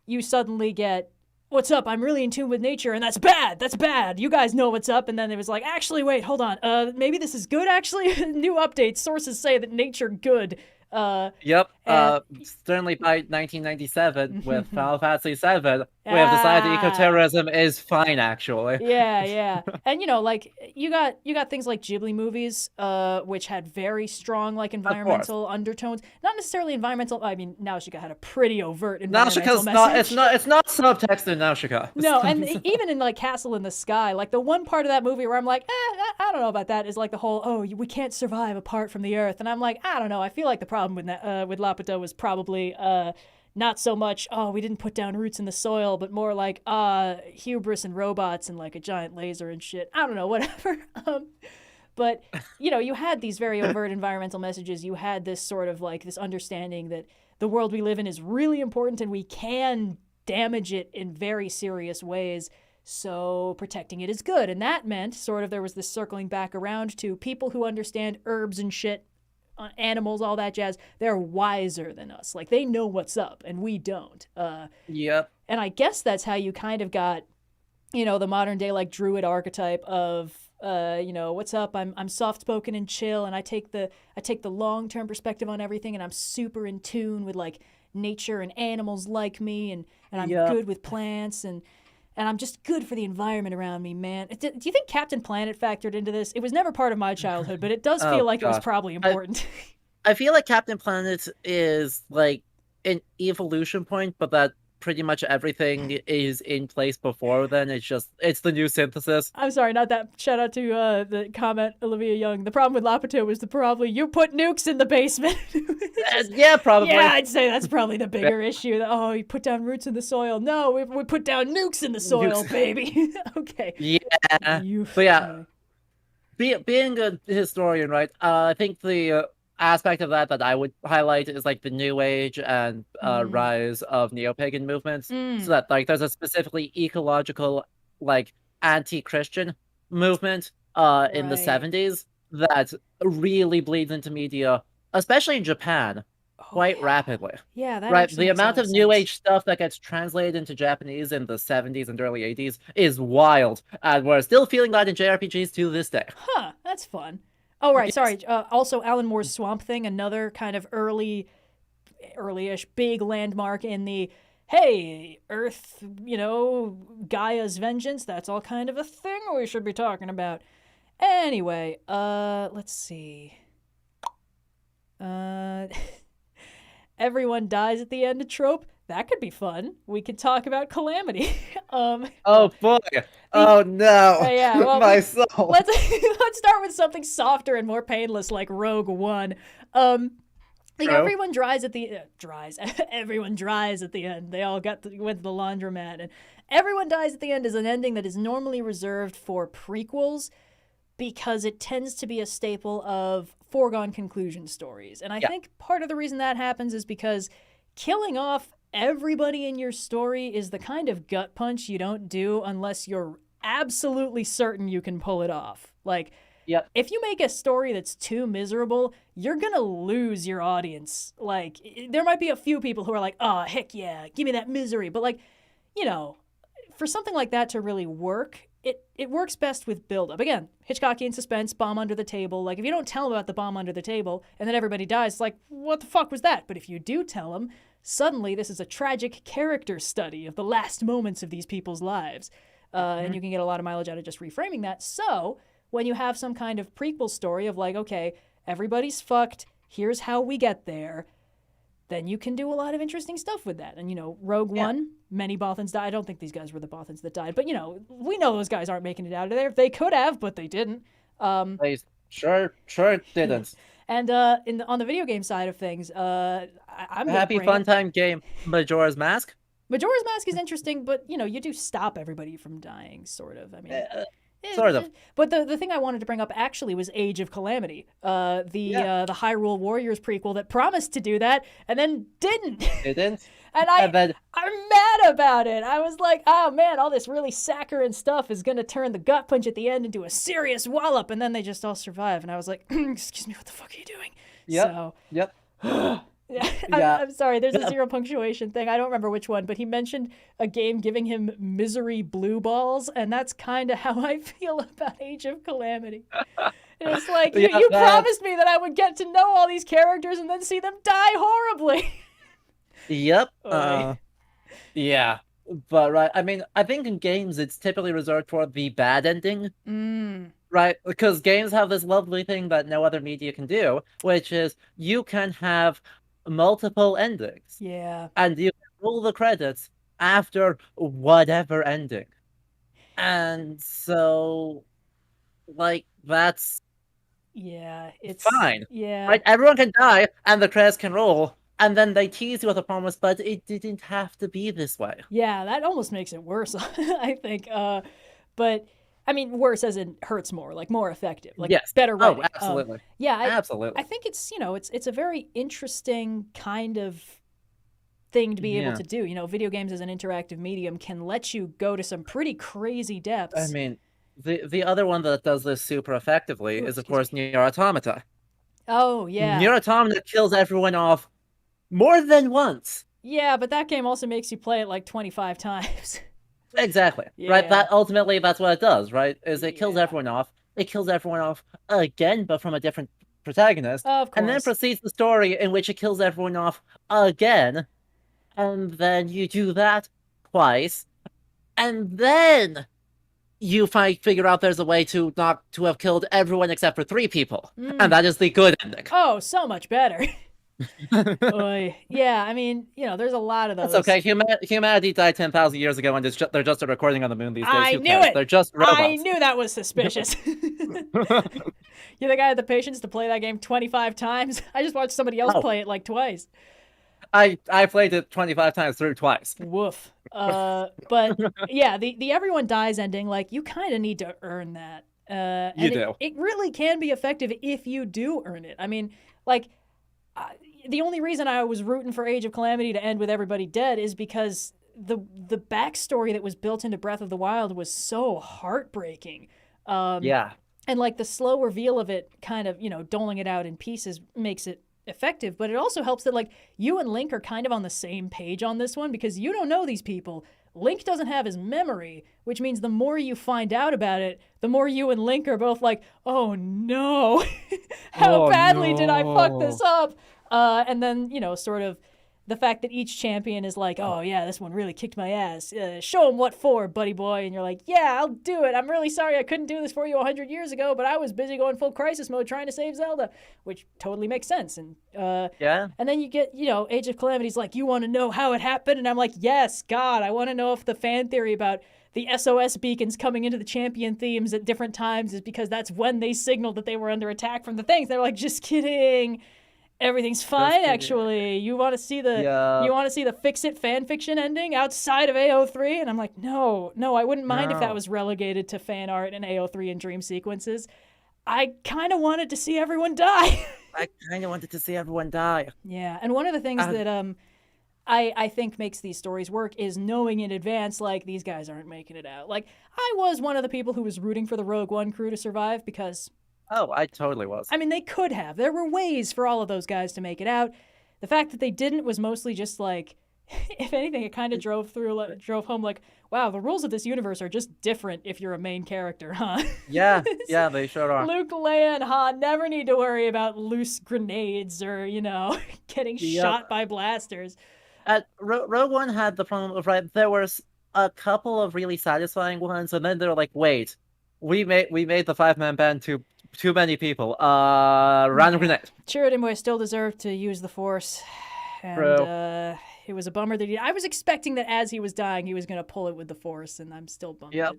you suddenly get, what's up, I'm really in tune with nature and that's bad, you guys know what's up. And then it was like, actually, wait, hold on, maybe this is good, actually. New updates, sources say that nature good. Certainly by 1997 with Final Fantasy VII, we have decided eco-terrorism is fine, actually. Yeah. And, you know, like, you got things like Ghibli movies, which had very strong, like, environmental undertones. Not necessarily environmental, I mean, Nausicaa had a pretty overt environmental message. It's not subtext in Nausicaa. No, and even in, like, Castle in the Sky, like, the one part of that movie where I'm like, I don't know about that, is, like, the whole, oh, we can't survive apart from the Earth. And I'm like, I don't know, I feel like the problem with that, with Laputa was probably not so much, oh, we didn't put down roots in the soil, but more like hubris and robots and like a giant laser and shit. I don't know, whatever. But, you know, you had these very overt environmental messages. You had this sort of like this understanding that the world we live in is really important and we can damage it in very serious ways. So protecting it is good. And that meant sort of there was this circling back around to people who understand herbs and shit, animals, all that jazz. They're wiser than us. Like, they know what's up and we don't. Yep. And I guess that's how you kind of got, you know, the modern day like druid archetype of you know, what's up, I'm soft spoken and chill, and I take the long-term perspective on everything, and I'm super in tune with like nature and animals like me, and I'm good with plants, and I'm just good for the environment around me, man. Do you think Captain Planet factored into this? It was never part of my childhood, but it does feel like it was probably important. I feel like Captain Planet is like an evolution point, but that pretty much everything is in place before then. It's the new synthesis. I'm sorry, not that. Shout out to the comment, Olivia Young. The problem with Laputa was you put nukes in the basement. Yeah, probably. Yeah, I'd say that's probably the bigger issue. Oh, you put down roots in the soil. No, we put down nukes in the soil, baby. Okay. Yeah. But yeah, being a historian, right? I think the aspect of that I would highlight is like the New Age and rise of neo-pagan movements. So that like there's a specifically ecological, like anti-Christian movement in the 70s that really bleeds into media, especially in Japan, quite rapidly. Yeah, that right. The amount of New Age stuff that gets translated into Japanese in the 70s and early 80s is wild, and we're still feeling that in JRPGs to this day. Huh, that's fun. Oh, right, sorry. Also, Alan Moore's Swamp Thing, another kind of early-ish big landmark in the, hey, Earth, you know, Gaia's vengeance, that's all kind of a thing we should be talking about. Anyway, let's see. everyone dies at the end of Trope, that could be fun. We could talk about Calamity. Oh boy. Oh no. Yeah, well, My soul. let's start with something softer and more painless like Rogue One. Like everyone dries at the everyone dries at the end. They all went to the laundromat, and everyone dies at the end is an ending that is normally reserved for prequels because it tends to be a staple of foregone conclusion stories. And I think part of the reason that happens is because killing off everybody in your story is the kind of gut punch you don't do unless you're absolutely certain you can pull it off. Like, if you make a story that's too miserable, you're gonna lose your audience. Like, there might be a few people who are like, oh, heck yeah, give me that misery. But, like, you know, for something like that to really work, it works best with build-up. Again, Hitchcockian suspense, bomb under the table. Like, if you don't tell them about the bomb under the table and then everybody dies, it's like, what the fuck was that? But if you do tell them, suddenly this is a tragic character study of the last moments of these people's lives. And you can get a lot of mileage out of just reframing that. So when you have some kind of prequel story of like, okay, everybody's fucked, here's how we get there, then you can do a lot of interesting stuff with that. And, you know, Rogue One, many Bothans died. I don't think these guys were the Bothans that died. But, you know, we know those guys aren't making it out of there. They could have, but they didn't. They sure didn't. And on the video game side of things, I'm happy fun time game, Majora's Mask. Majora's Mask is interesting, but, you know, you do stop everybody from dying, sort of. I mean... Sort of. But the thing I wanted to bring up actually was Age of Calamity, the Hyrule Warriors prequel that promised to do that and then didn't. Didn't. And I'm mad about it. I was like, oh man, all this really saccharine stuff is going to turn the gut punch at the end into a serious wallop, and then they just all survive. And I was like, excuse me, what the fuck are you doing? Yep. I'm sorry, there's a zero punctuation thing. I don't remember which one, but he mentioned a game giving him misery blue balls, and that's kind of how I feel about Age of Calamity. It's like, you promised me that I would get to know all these characters and then see them die horribly. Yep. Yeah. But, right, I mean, I think in games it's typically reserved for the bad ending. Right? Because games have this lovely thing that no other media can do, which is you can have multiple endings. Yeah. And you can roll the credits after whatever ending. And so, like, that's... Yeah, it's... fine. Yeah. Right? Everyone can die, and the credits can roll, and then they tease you with a promise, but it didn't have to be this way. Yeah, that almost makes it worse, I think. But... I mean, worse as in hurts more, like more effective, like better writing. Oh, absolutely. Absolutely. I think it's, you know, it's a very interesting kind of thing to be able to do. You know, video games as an interactive medium can let you go to some pretty crazy depths. I mean, the other one that does this super effectively is, of course, Nier Automata. Oh, yeah. Nier Automata kills everyone off more than once. Yeah, but that game also makes you play it like 25 times. Exactly. Right? That's what it does, right? Is it kills everyone off. It kills everyone off again, but from a different protagonist. Of course. And then proceeds the story in which it kills everyone off again. And then you do that twice. And then you figure out there's a way to have killed everyone except for 3 people. And that is the good ending. Oh, so much better. Yeah, I mean, you know, there's a lot of those. That's okay. Humanity died 10,000 years ago, and they're just a recording on the moon these days. I knew it. They're just robots. I knew that was suspicious. You think I had the patience to play that game 25 times? I just watched somebody else play it like twice. I played it 25 times through twice. Woof. But yeah, the everyone dies ending, like, you kind of need to earn that. You do. It really can be effective if you do earn it. I mean, like, the only reason I was rooting for Age of Calamity to end with everybody dead is because the backstory that was built into Breath of the Wild was so heartbreaking. Yeah. And, like, the slow reveal of it, kind of, you know, doling it out in pieces makes it effective. But it also helps that, like, you and Link are kind of on the same page on this one because you don't know these people. Link doesn't have his memory, which means the more you find out about it, the more you and Link are both like, oh no, how badly did I fuck this up? And then, you know, sort of the fact that each champion is like, oh yeah, this one really kicked my ass. Show him what for, buddy boy. And you're like, yeah, I'll do it. I'm really sorry I couldn't do this for you 100 years ago, but I was busy going full crisis mode trying to save Zelda, which totally makes sense. And Yeah. and then you get, Age of Calamity's like, you want to know how it happened? And I'm like, yes, God, I want to know if the fan theory about the SOS beacons coming into the champion themes at different times is because that's when they signaled that they were under attack from the things. They're like, just kidding. Everything's fine, actually. You want to see the fix-it fanfiction ending outside of AO3? And I'm like, no, I wouldn't mind if that was relegated to fan art and AO3 and dream sequences. I kind of wanted to see everyone die. Yeah, and one of the things that I think makes these stories work is knowing in advance, like, these guys aren't making it out. Like, I was one of the people who was rooting for the Rogue One crew to survive because... Oh, I totally was. I mean, they could have. There were ways for all of those guys to make it out. The fact that they didn't was mostly just like, if anything, it kind of drove home like, wow, the rules of this universe are just different if you're a main character, huh? Yeah, they sure are. Luke, Leia, and Han never need to worry about loose grenades or, getting shot by blasters. Rogue One had the problem of, right, there was a couple of really satisfying ones, and then they were like, wait, we made the 5-man band too many people. Random grenade. Chirrut Imwe still deserved to use the Force. And it was a bummer that I was expecting that as he was dying, he was going to pull it with the Force, and I'm still bummed. Yep.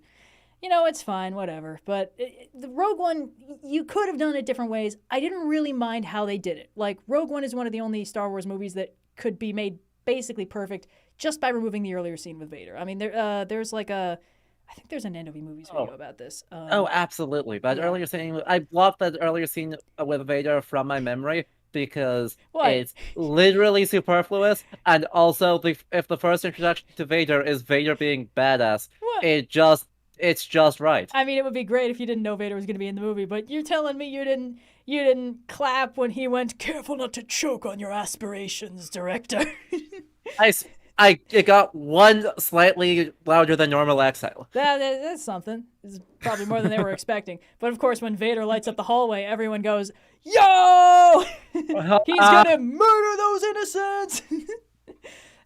It's fine, whatever. But the Rogue One, you could have done it different ways. I didn't really mind how they did it. Like, Rogue One is one of the only Star Wars movies that could be made basically perfect just by removing the earlier scene with Vader. I mean, there's like I think there's an Endovi Movies video about this. Absolutely. But earlier scene, I blocked that earlier scene with Vader from my memory because it's literally superfluous. And also, if the first introduction to Vader is Vader being badass, it's just right. I mean, it would be great if you didn't know Vader was going to be in the movie, but you're telling me you didn't clap when he went, "Careful not to choke on your aspirations, director." It got one slightly louder than normal exhale. That's something. It's probably more than they were expecting. But of course, when Vader lights up the hallway, everyone goes, "Yo! He's gonna murder those innocents!"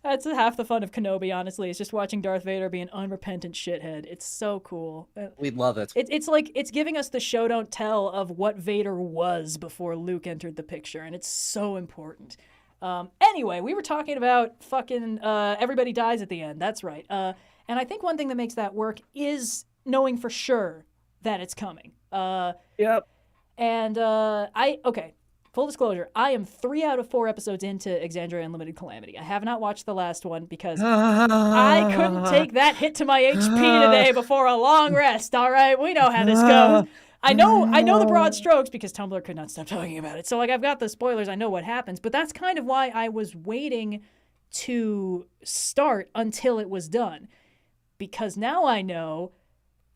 That's half the fun of Kenobi, honestly. It's just watching Darth Vader be an unrepentant shithead. It's so cool. We love it. It's like, it's giving us the show don't tell of what Vader was before Luke entered the picture, and it's so important. Anyway, we were talking about fucking everybody dies at the end. That's right. And I think one thing that makes that work is knowing for sure that it's coming. Yep. And full disclosure, I am 3 out of 4 episodes into Exandria Unlimited Calamity. I have not watched the last one because I couldn't take that hit to my HP today before a long rest. All right, we know how this goes. I know the broad strokes because Tumblr could not stop talking about it. So I've got the spoilers. I know what happens, but that's kind of why I was waiting to start until it was done, because now I know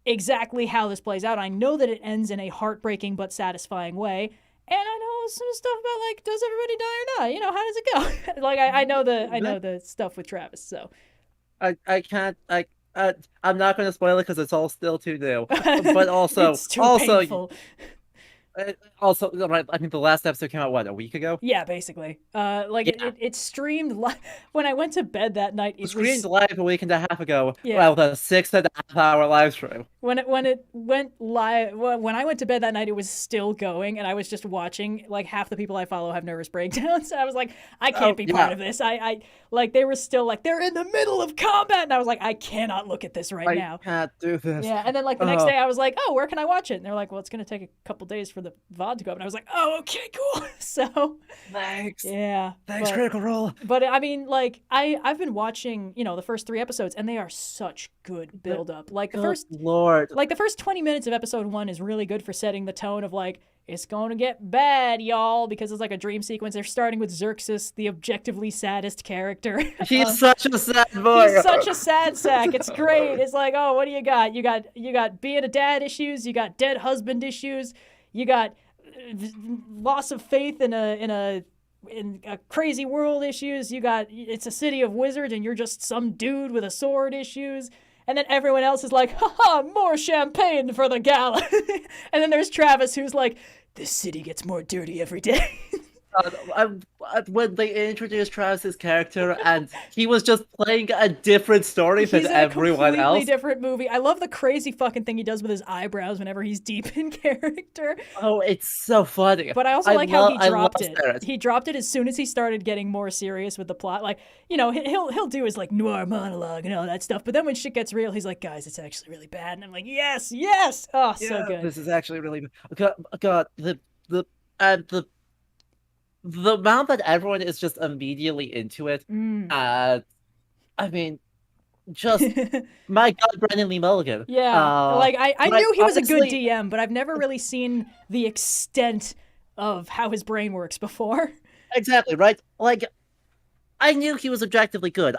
exactly how this plays out. I know that it ends in a heartbreaking but satisfying way, and I know some stuff about, like, does everybody die or not? How does it go? Like, I know the stuff with Travis. So I can't. I'm not going to spoil it because it's all still too new. But also, it's too painful. Also, right, I mean, the last episode came out, a week ago? Yeah, basically. It streamed live. When I went to bed that night, it streamed live a week and a half ago. Yeah. Well, the 6.5-hour live stream. When it went live, when I went to bed that night, it was still going, and I was just watching. Like, half the people I follow have nervous breakdowns. I was like, I can't be part of this. I like, they were still like, they're in the middle of combat, and I was like, I cannot look at this now. I can't do this. Yeah, and then, like, the next day, I was like, oh, where can I watch it? And they're like, well, it's going to take a couple days for the VOD to go up. And I was like, oh, okay, cool. So thanks. Yeah. Thanks, Critical Role. But I mean, like, I've been watching, the first 3 episodes, and they are such good build up. Like, the first 20 minutes of episode 1 is really good for setting the tone of, like, it's going to get bad, y'all, because it's like a dream sequence. They're starting with Xerxes, the objectively saddest character. He's such a sad boy. He's such a sad sack. It's great. It's like, oh, what do you got? You got being a dad issues. You got dead husband issues. You got loss of faith in a crazy world issues. You got, it's a city of wizards and you're just some dude with a sword issues. And then everyone else is like, haha, more champagne for the gala. And then there's Travis, who's like, this city gets more dirty every day. When they introduced Travis's character and he was just playing a different story than He's in a everyone completely else. different movie. I love the crazy fucking thing he does with his eyebrows whenever he's deep in character. Oh, it's so funny. But I also like how he I love dropped it. Sarah. He dropped it as soon as he started getting more serious with the plot. Like, you know, he'll do his like noir monologue and all that stuff. But then when shit gets real, he's like, guys, it's actually really bad. And I'm like, yes, yes. Oh, so good. This is actually really God, and the amount that everyone is just immediately into it. I mean, just my God, Brendan Lee Mulligan. Yeah, like I knew he was a good honestly, DM, but I've never really seen the extent of how his brain works before. exactly right. Like I knew he was objectively good.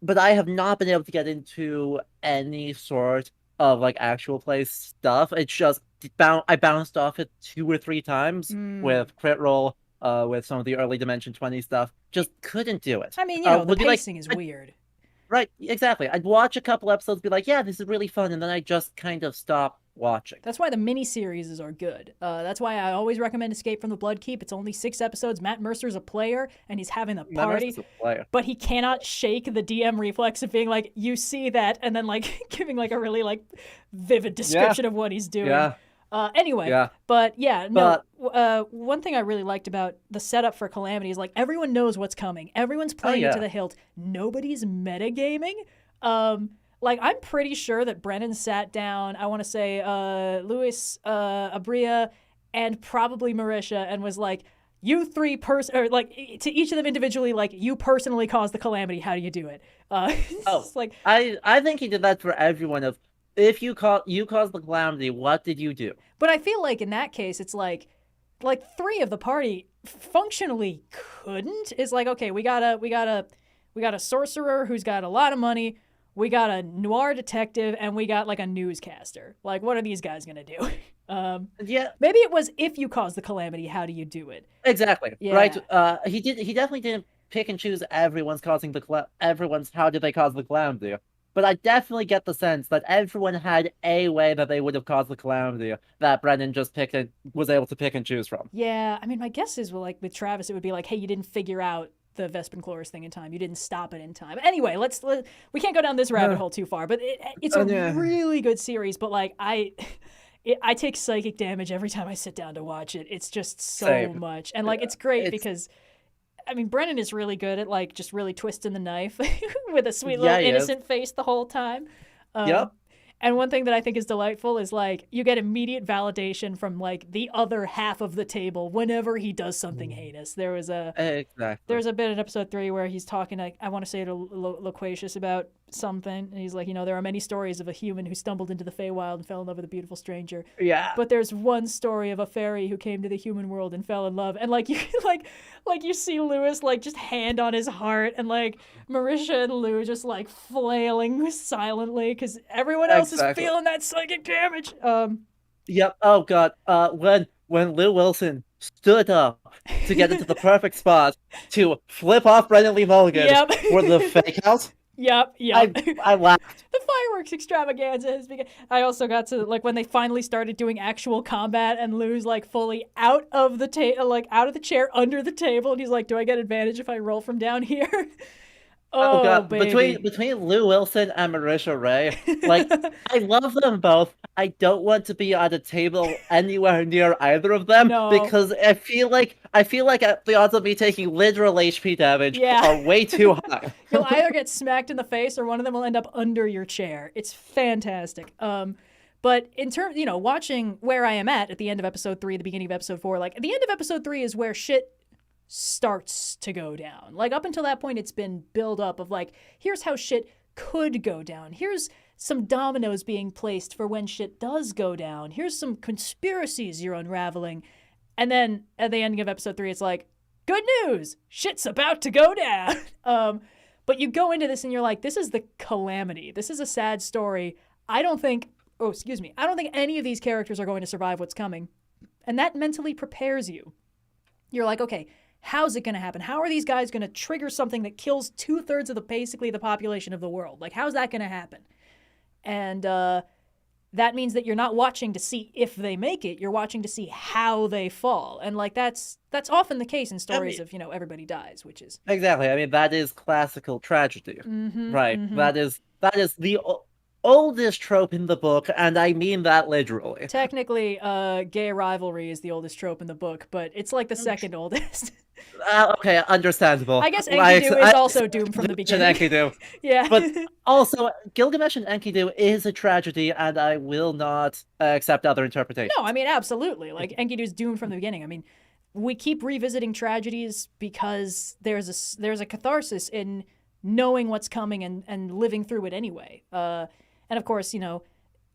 But I have not been able to get into any sort of like actual play stuff. It's just I bounced off it 2 or 3 times with crit roll, with some of the early Dimension 20 stuff. Just couldn't do it. I mean, you know, the Would be like, pacing is weird. right, exactly. I'd watch a couple episodes, be like, yeah, this is really fun, and then I just kind of stop watching. That's why the miniseries are good. That's why I always recommend Escape from the Bloodkeep. It's only 6 episodes. Matt Mercer's a player, and he's having a party. But he cannot shake the DM reflex of being like, you see that, and then like giving like a really like vivid description of what he's doing. Yeah. But yeah, no. One thing I really liked about the setup for Calamity is like everyone knows what's coming. Everyone's playing it to the hilt. Nobody's metagaming. Like I'm pretty sure that Brennan sat down. I want to say Louis, Abria, and probably Marisha, and was like, "You three or like to each of them individually, like you personally caused the calamity. How do you do it?" Like I think he did that for everyone. Of if you caused the calamity, what did you do? But I feel like in that case, it's like 3 of the party functionally couldn't. It's like, okay, we got a sorcerer who's got a lot of money. We got a noir detective, and we got like a newscaster. Like, what are these guys gonna do? Maybe it was if you cause the calamity, how do you do it? Exactly. Yeah. Right. He definitely didn't pick and choose everyone's how did they cause the calamity. But I definitely get the sense that everyone had a way that they would have caused the calamity that Brendan just was able to pick and choose from. Yeah, I mean, my guess is like with Travis, it would be like, hey, you didn't figure out the Vespin Chloris thing in time. You didn't stop it in time. Anyway, we can't go down this rabbit hole too far, but it's a really good series. But like I take psychic damage every time I sit down to watch it. It's just so much, and like it's great because. I mean, Brennan is really good at like just really twisting the knife with a sweet little innocent face the whole time. And one thing that I think is delightful is like you get immediate validation from like the other half of the table whenever he does something heinous. There's a bit in episode 3 where he's talking, like, I want to say to Loquacious about something, and he's like, you know, there are many stories of a human who stumbled into the Feywild and fell in love with a beautiful stranger. Yeah. But there's one story of a fairy who came to the human world and fell in love, and like you like you see Lewis like just hand on his heart, and like Marisha and Lou just like flailing silently because everyone else is feeling that psychic damage. Yep. Oh God. When Lou Wilson stood up to get into the perfect spot to flip off Brendan Lee Mulligan for the fake out. Yep. I laughed. The fireworks extravaganza has begun. I also got to like when they finally started doing actual combat and Lou's like fully out of the chair under the table, and he's like, "Do I get advantage if I roll from down here?" Oh God! Baby. Between Lou Wilson and Marisha Ray, like I love them both. I don't want to be at a table anywhere near either of them because I feel like the odds of me taking literal HP damage are way too high. You'll either get smacked in the face or one of them will end up under your chair. It's fantastic. But in terms, you know, watching where I am at the end of episode 3, the beginning of episode 4, like the end of episode 3 is where shit starts to go down. Like up until that point, it's been build up of like, here's how shit could go down. Here's some dominoes being placed for when shit does go down. Here's some conspiracies you're unraveling. And then at the ending of episode 3, it's like, good news, shit's about to go down. But you go into this and you're like, this is the calamity. This is a sad story. I don't think any of these characters are going to survive what's coming. And that mentally prepares you. You're like, okay, how's it going to happen? How are these guys going to trigger something that kills 2/3 of basically the population of the world? Like, how's that going to happen? And that means that you're not watching to see if they make it, you're watching to see how they fall. And like that's often the case in stories of, everybody dies, which is Exactly. I mean, that is classical tragedy, right? mm-hmm. That is the oldest trope in the book, and I mean that literally. Technically, gay rivalry is the oldest trope in the book, but it's like the second oldest. Okay, understandable. I guess Enkidu is also doomed from the beginning. Enkidu. Yeah. But also, Gilgamesh and Enkidu is a tragedy, and I will not accept other interpretations. No, I mean, absolutely. Like, Enkidu's doomed from the beginning. I mean, we keep revisiting tragedies because there's a catharsis in knowing what's coming and living through it anyway. And of course,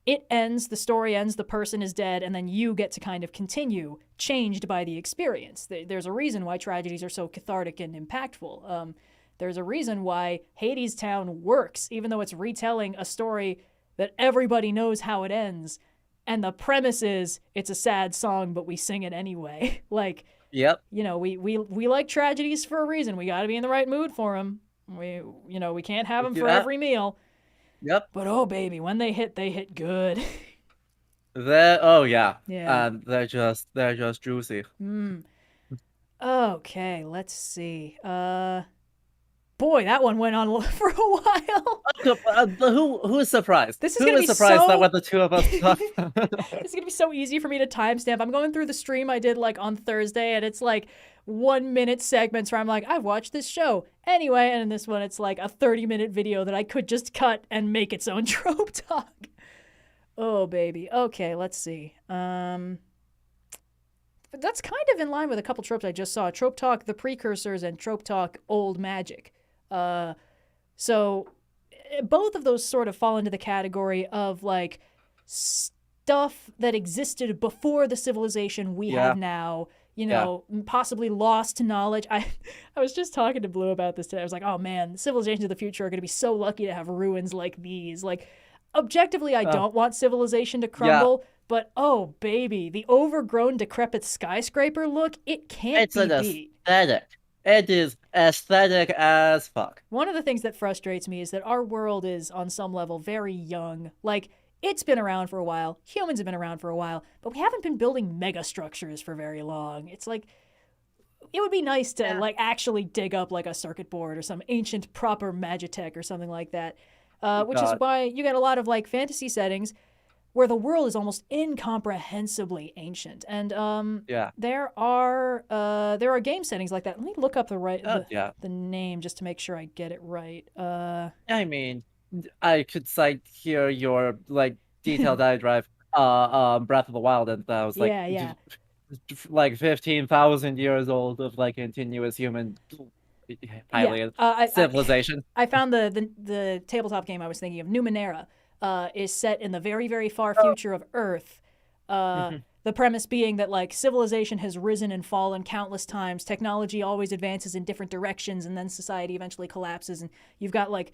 it ends, the story ends, the person is dead, and then you get to kind of continue, changed by the experience. There's a reason why tragedies are so cathartic and impactful. There's a reason why Hades Town works, even though it's retelling a story that everybody knows how it ends. And the premise is it's a sad song, but we sing it anyway. Like, yep. We like tragedies for a reason. We got to be in the right mood for them. We can't have them for every meal. Yep. But oh baby, when they hit good. Yeah. Yeah. And they're just juicy. Okay, let's see. Boy, that one went on for a while. Who is surprised? This is who gonna is be surprised that what the two of us talked It's gonna be so easy for me to timestamp. I'm going through the stream I did like on Thursday, and it's like 1 minute segments where I'm like, I've watched this show anyway, and in this one it's like a 30-minute video that I could just cut and make its own trope talk. Oh baby. Okay, let's see. But that's kind of in line with a couple tropes I just saw. Trope talk, the precursors, and trope talk, old magic. So both of those sort of fall into the category of like stuff that existed before the civilization we have now, possibly lost knowledge. I was just talking to Blue about this today. I was like, oh man, the civilizations of the future are going to be so lucky to have ruins like these. Like, objectively, I don't want civilization to crumble, but oh baby, the overgrown, decrepit skyscraper look, it can't be beat. Aesthetic. It is aesthetic as fuck. One of the things that frustrates me is that our world is, on some level, very young. Like, it's been around for a while. Humans have been around for a while. But we haven't been building mega structures for very long. It's like, it would be nice to, like, actually dig up, like, a circuit board or some ancient proper magitech or something like that. Which is why you get a lot of, like, fantasy settings where the world is almost incomprehensibly ancient. And there are game settings like that. Let me look up the name just to make sure I get it right. I mean, I could cite here your like detailed diatribe, Breath of the Wild, and that was like like 15,000 years old of like continuous human civilization. I found the tabletop game I was thinking of, Numenera. Is set in the very, very far future of Earth. The premise being that like civilization has risen and fallen countless times. Technology always advances in different directions, and then society eventually collapses. And you've got like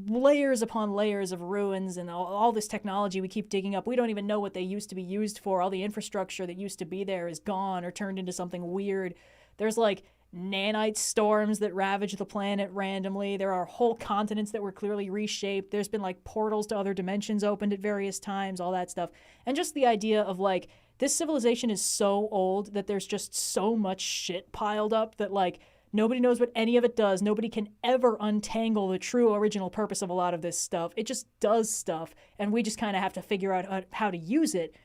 layers upon layers of ruins and all this technology we keep digging up. We don't even know what they used to be used for. All the infrastructure that used to be there is gone or turned into something weird. There's like nanite storms that ravage the planet randomly. There are whole continents that were clearly reshaped. There's been like portals to other dimensions opened at various times, all that stuff. And just the idea of like, this civilization is so old that there's just so much shit piled up that like nobody knows what any of it does. Nobody can ever untangle the true original purpose of a lot of this stuff. It just does stuff, and we just kind of have to figure out how to use it.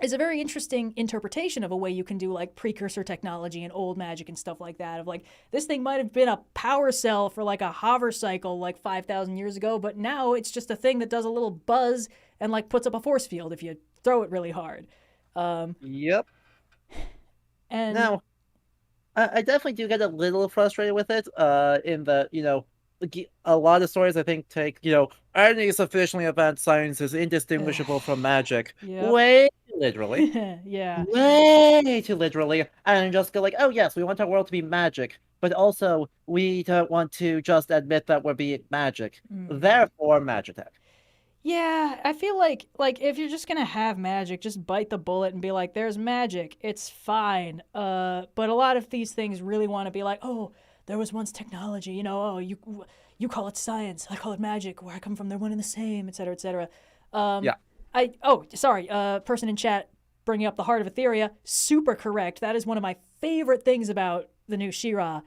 Is a very interesting interpretation of a way you can do like precursor technology and old magic and stuff like that. Of like, this thing might have been a power cell for like a hover cycle like 5,000 years ago, but now it's just a thing that does a little buzz and like puts up a force field if you throw it really hard. Yep. And now, I definitely do get a little frustrated with it. In the a lot of stories I think take any sufficiently advanced science is indistinguishable from magic. Yep. Way too literally. Yeah. Way too literally, and just go like, oh yes, we want our world to be magic, but also we don't want to just admit that we're being magic. Therefore, magitech. Yeah, I feel like if you're just gonna have magic, just bite the bullet and be like, there's magic, it's fine. But a lot of these things really want to be like, oh, there was once technology, you call it science, I call it magic, where I come from, they're one and the same, etc., etc. Sorry, person in chat bringing up the Heart of Etheria, super correct. That is one of my favorite things about the new She-Ra,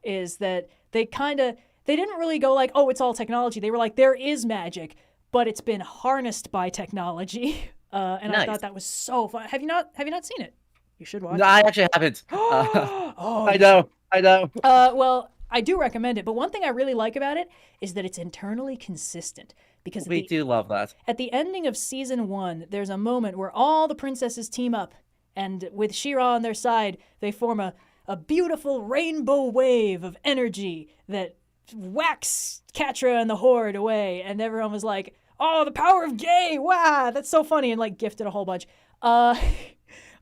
is that they didn't really go like, oh, it's all technology. They were like, there is magic, but it's been harnessed by technology. And Nice. I thought that was so fun. Have you not seen it? You should watch No, it. I actually haven't. Oh, I know. well, I do recommend it, but one thing I really like about it is that it's internally consistent. Because We do love that. at the ending of season 1, there's a moment where all the princesses team up, and with She-Ra on their side, they form a beautiful rainbow wave of energy that whacks Catra and the Horde away, and everyone was like, oh, the power of gay, wow, that's so funny, and like gifted a whole bunch.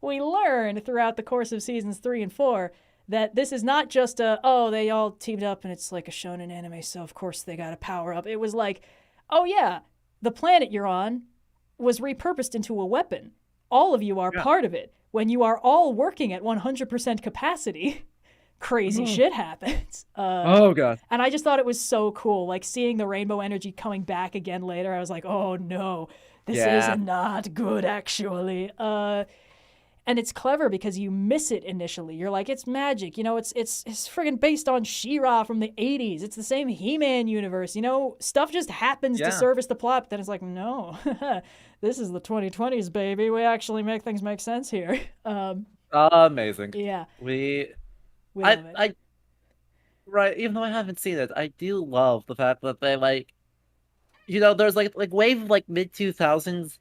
We learn throughout the course of seasons 3 and 4 that this is not just they all teamed up and it's like a shonen anime, so of course they got to power up. It was like, oh yeah, the planet you're on was repurposed into a weapon. All of you are part of it. When you are all working at 100% capacity, crazy shit happens. Oh god. And I just thought it was so cool. Like seeing the rainbow energy coming back again later, I was like, oh no, this is not good actually. And it's clever because you miss it initially. You're like, it's magic, you know. It's friggin' based on She-Ra from the '80s. It's the same He-Man universe, you know. Stuff just happens to service the plot. But then it's like, no, this is the 2020s, baby. We actually make things make sense here. Amazing. Yeah, We love it. Right. Even though I haven't seen it, I do love the fact that they like, there's like wave of like mid-2000s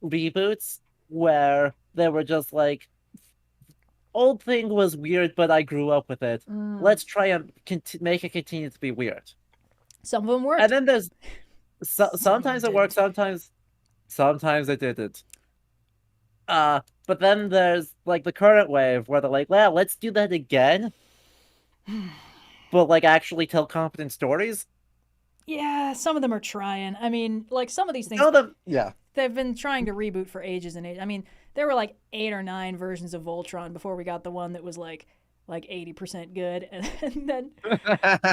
reboots where they were just like, old thing was weird, but I grew up with it. Let's try and make it continue to be weird. Some of them worked. And then there's sometimes it works, sometimes it didn't. But then there's like the current wave where they're like, well, let's do that again, but like actually tell competent stories. Yeah, some of them are trying. I mean, like some of these things. Some of them, yeah. They've been trying to reboot for ages and ages. I mean, there were like 8 or 9 versions of Voltron before we got the one that was like 80% good and then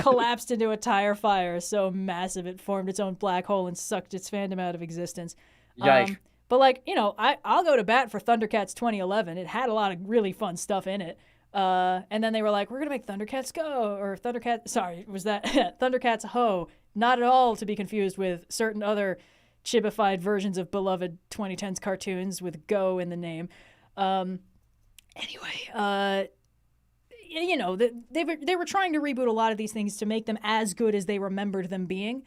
collapsed into a tire fire so massive it formed its own black hole and sucked its fandom out of existence. Yikes. But like, I'll go to bat for Thundercats 2011. It had a lot of really fun stuff in it. And then they were like, we're going to make Thundercats Go, or was that Thundercats Ho? Not at all to be confused with certain other chibified versions of beloved 2010s cartoons with Go in the name. Anyway, they were trying to reboot a lot of these things to make them as good as they remembered them being.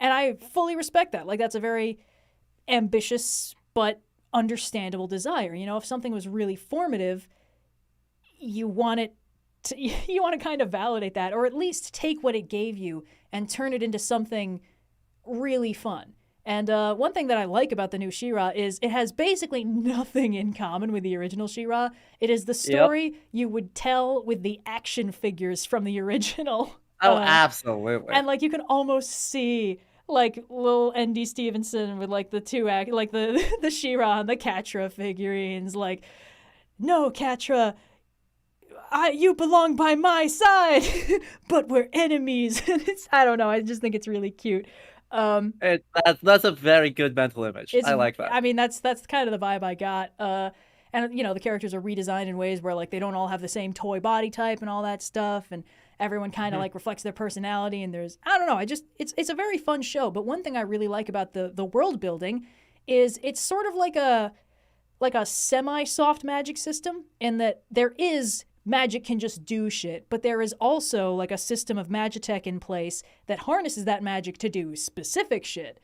And I fully respect that. Like, that's a very ambitious but understandable desire. You know, if something was really formative, you want to kind of validate that, or at least take what it gave you and turn it into something really fun. And one thing that I like about the new She-Ra is it has basically nothing in common with the original She-Ra. It is the story you would tell with the action figures from the original. Oh, absolutely. And like you can almost see like little N.D. Stevenson with like the the She-Ra and the Catra figurines. Like, no, Catra, you belong by my side, but we're enemies. I don't know. I just think it's really cute. That's a very good mental image. I like that. I mean, that's kind of the vibe I got. And the characters are redesigned in ways where like they don't all have the same toy body type and all that stuff, and everyone kind of like reflects their personality. And I don't know. It's a very fun show. But one thing I really like about the world building is it's sort of like a semi-soft magic system in that there is magic can just do shit, but there is also like a system of magitech in place that harnesses that magic to do specific shit.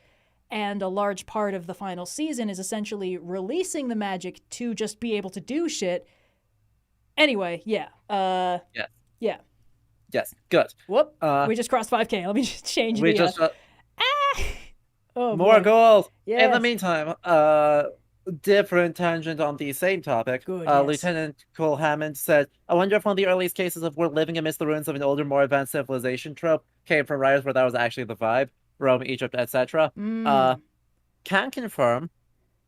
And a large part of the final season is essentially releasing the magic to just be able to do shit. Anyway, yeah. Yeah. Yes, good. Whoop. We just crossed 5K. Let me just change Oh, more boy. gold. Yes. In the meantime, different tangent on the same topic. Good, yes. Lieutenant Cole Hammond said, I wonder if one of the earliest cases of we're living amidst the ruins of an older, more advanced civilization trope came from writers where that was actually the vibe. Rome, Egypt, etc. Can confirm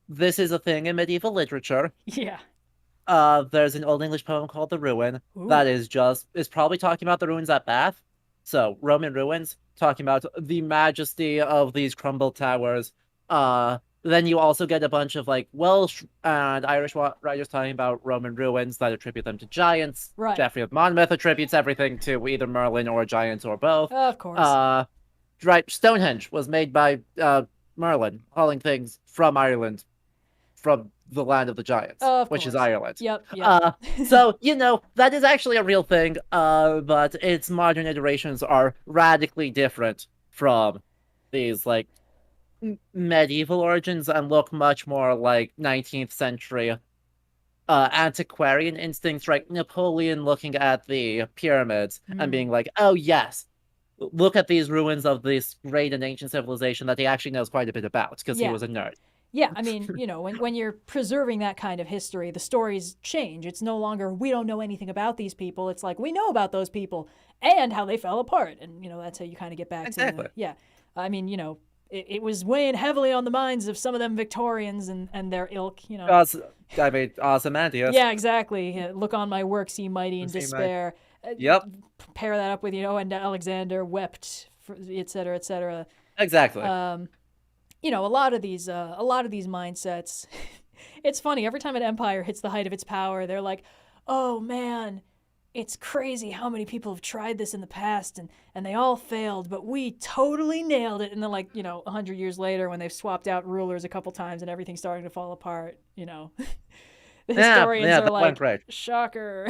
this is a thing in medieval literature. Yeah. There's an Old English poem called The Ruin. Ooh. That is probably talking about the ruins at Bath. So, Roman ruins, talking about the majesty of these crumbled towers, Then you also get a bunch of like Welsh and Irish writers talking about Roman ruins that attribute them to giants. Right. Geoffrey of Monmouth attributes everything to either Merlin or giants or both. Of course. Right, Stonehenge was made by Merlin, hauling things from Ireland, from the land of the giants, which is Ireland. Yep. So, that is actually a real thing, but its modern iterations are radically different from these, like, medieval origins and look much more like 19th century antiquarian instincts, right? Napoleon looking at the pyramids and being like, oh, yes, look at these ruins of this great and ancient civilization that he actually knows quite a bit about because he was a nerd. Yeah, I mean, when you're preserving that kind of history, the stories change. It's no longer, we don't know anything about these people. It's like, we know about those people and how they fell apart. And, that's how you kind of get back exactly. to yeah. I mean, it was weighing heavily on the minds of some of them Victorians and their ilk, Ozymandias. Yeah, exactly. Look on my works, ye mighty, in despair. Yep. Pair that up with, and Alexander wept, et cetera, et cetera. Exactly. A lot of these mindsets. It's funny. Every time an empire hits the height of its power, they're like, "Oh man, it's crazy how many people have tried this in the past and they all failed, but we totally nailed it." And then 100 years later, when they've swapped out rulers a couple times and everything's starting to fall apart, the historians are like, "Shocker."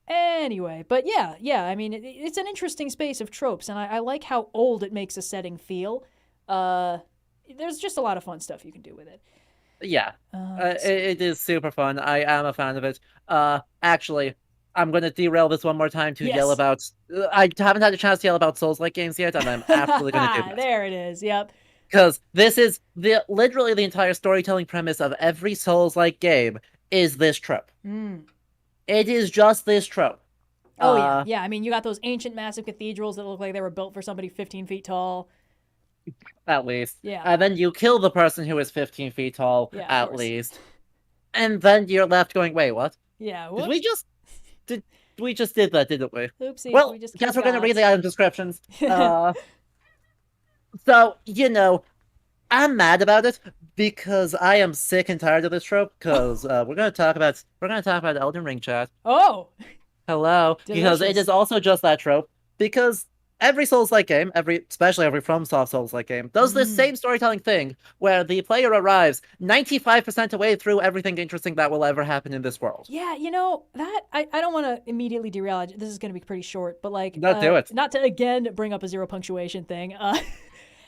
Anyway, but yeah. I mean, it's an interesting space of tropes, and I like how old it makes a setting feel. There's just a lot of fun stuff you can do with it. Yeah, it is super fun. I am a fan of it. Actually, I'm going to derail this one more time to yell about... I haven't had a chance to yell about Souls-like games yet, and I'm absolutely going to do that. There it is, yep. Because this is literally the entire storytelling premise of every Souls-like game is this trope. It is just this trope. Oh, yeah. I mean, you got those ancient massive cathedrals that look like they were built for somebody 15 feet tall. At least. Yeah. And then you kill the person who is 15 feet tall, at least. And then you're left going, wait, what? Yeah, whoops. We just did that, didn't we? Oopsie. Well, guess we're going to read the item descriptions. So, I'm mad about it because I am sick and tired of this trope because we're going to talk about Elden Ring chat. Oh. Hello. Delicious. Because it is also just that trope because every Souls-like game, especially every FromSoft Souls-like game, does this same storytelling thing where the player arrives 95% away through everything interesting that will ever happen in this world. Yeah, that I don't want to immediately derail. This is going to be pretty short, but do it. Not to again bring up a zero punctuation thing.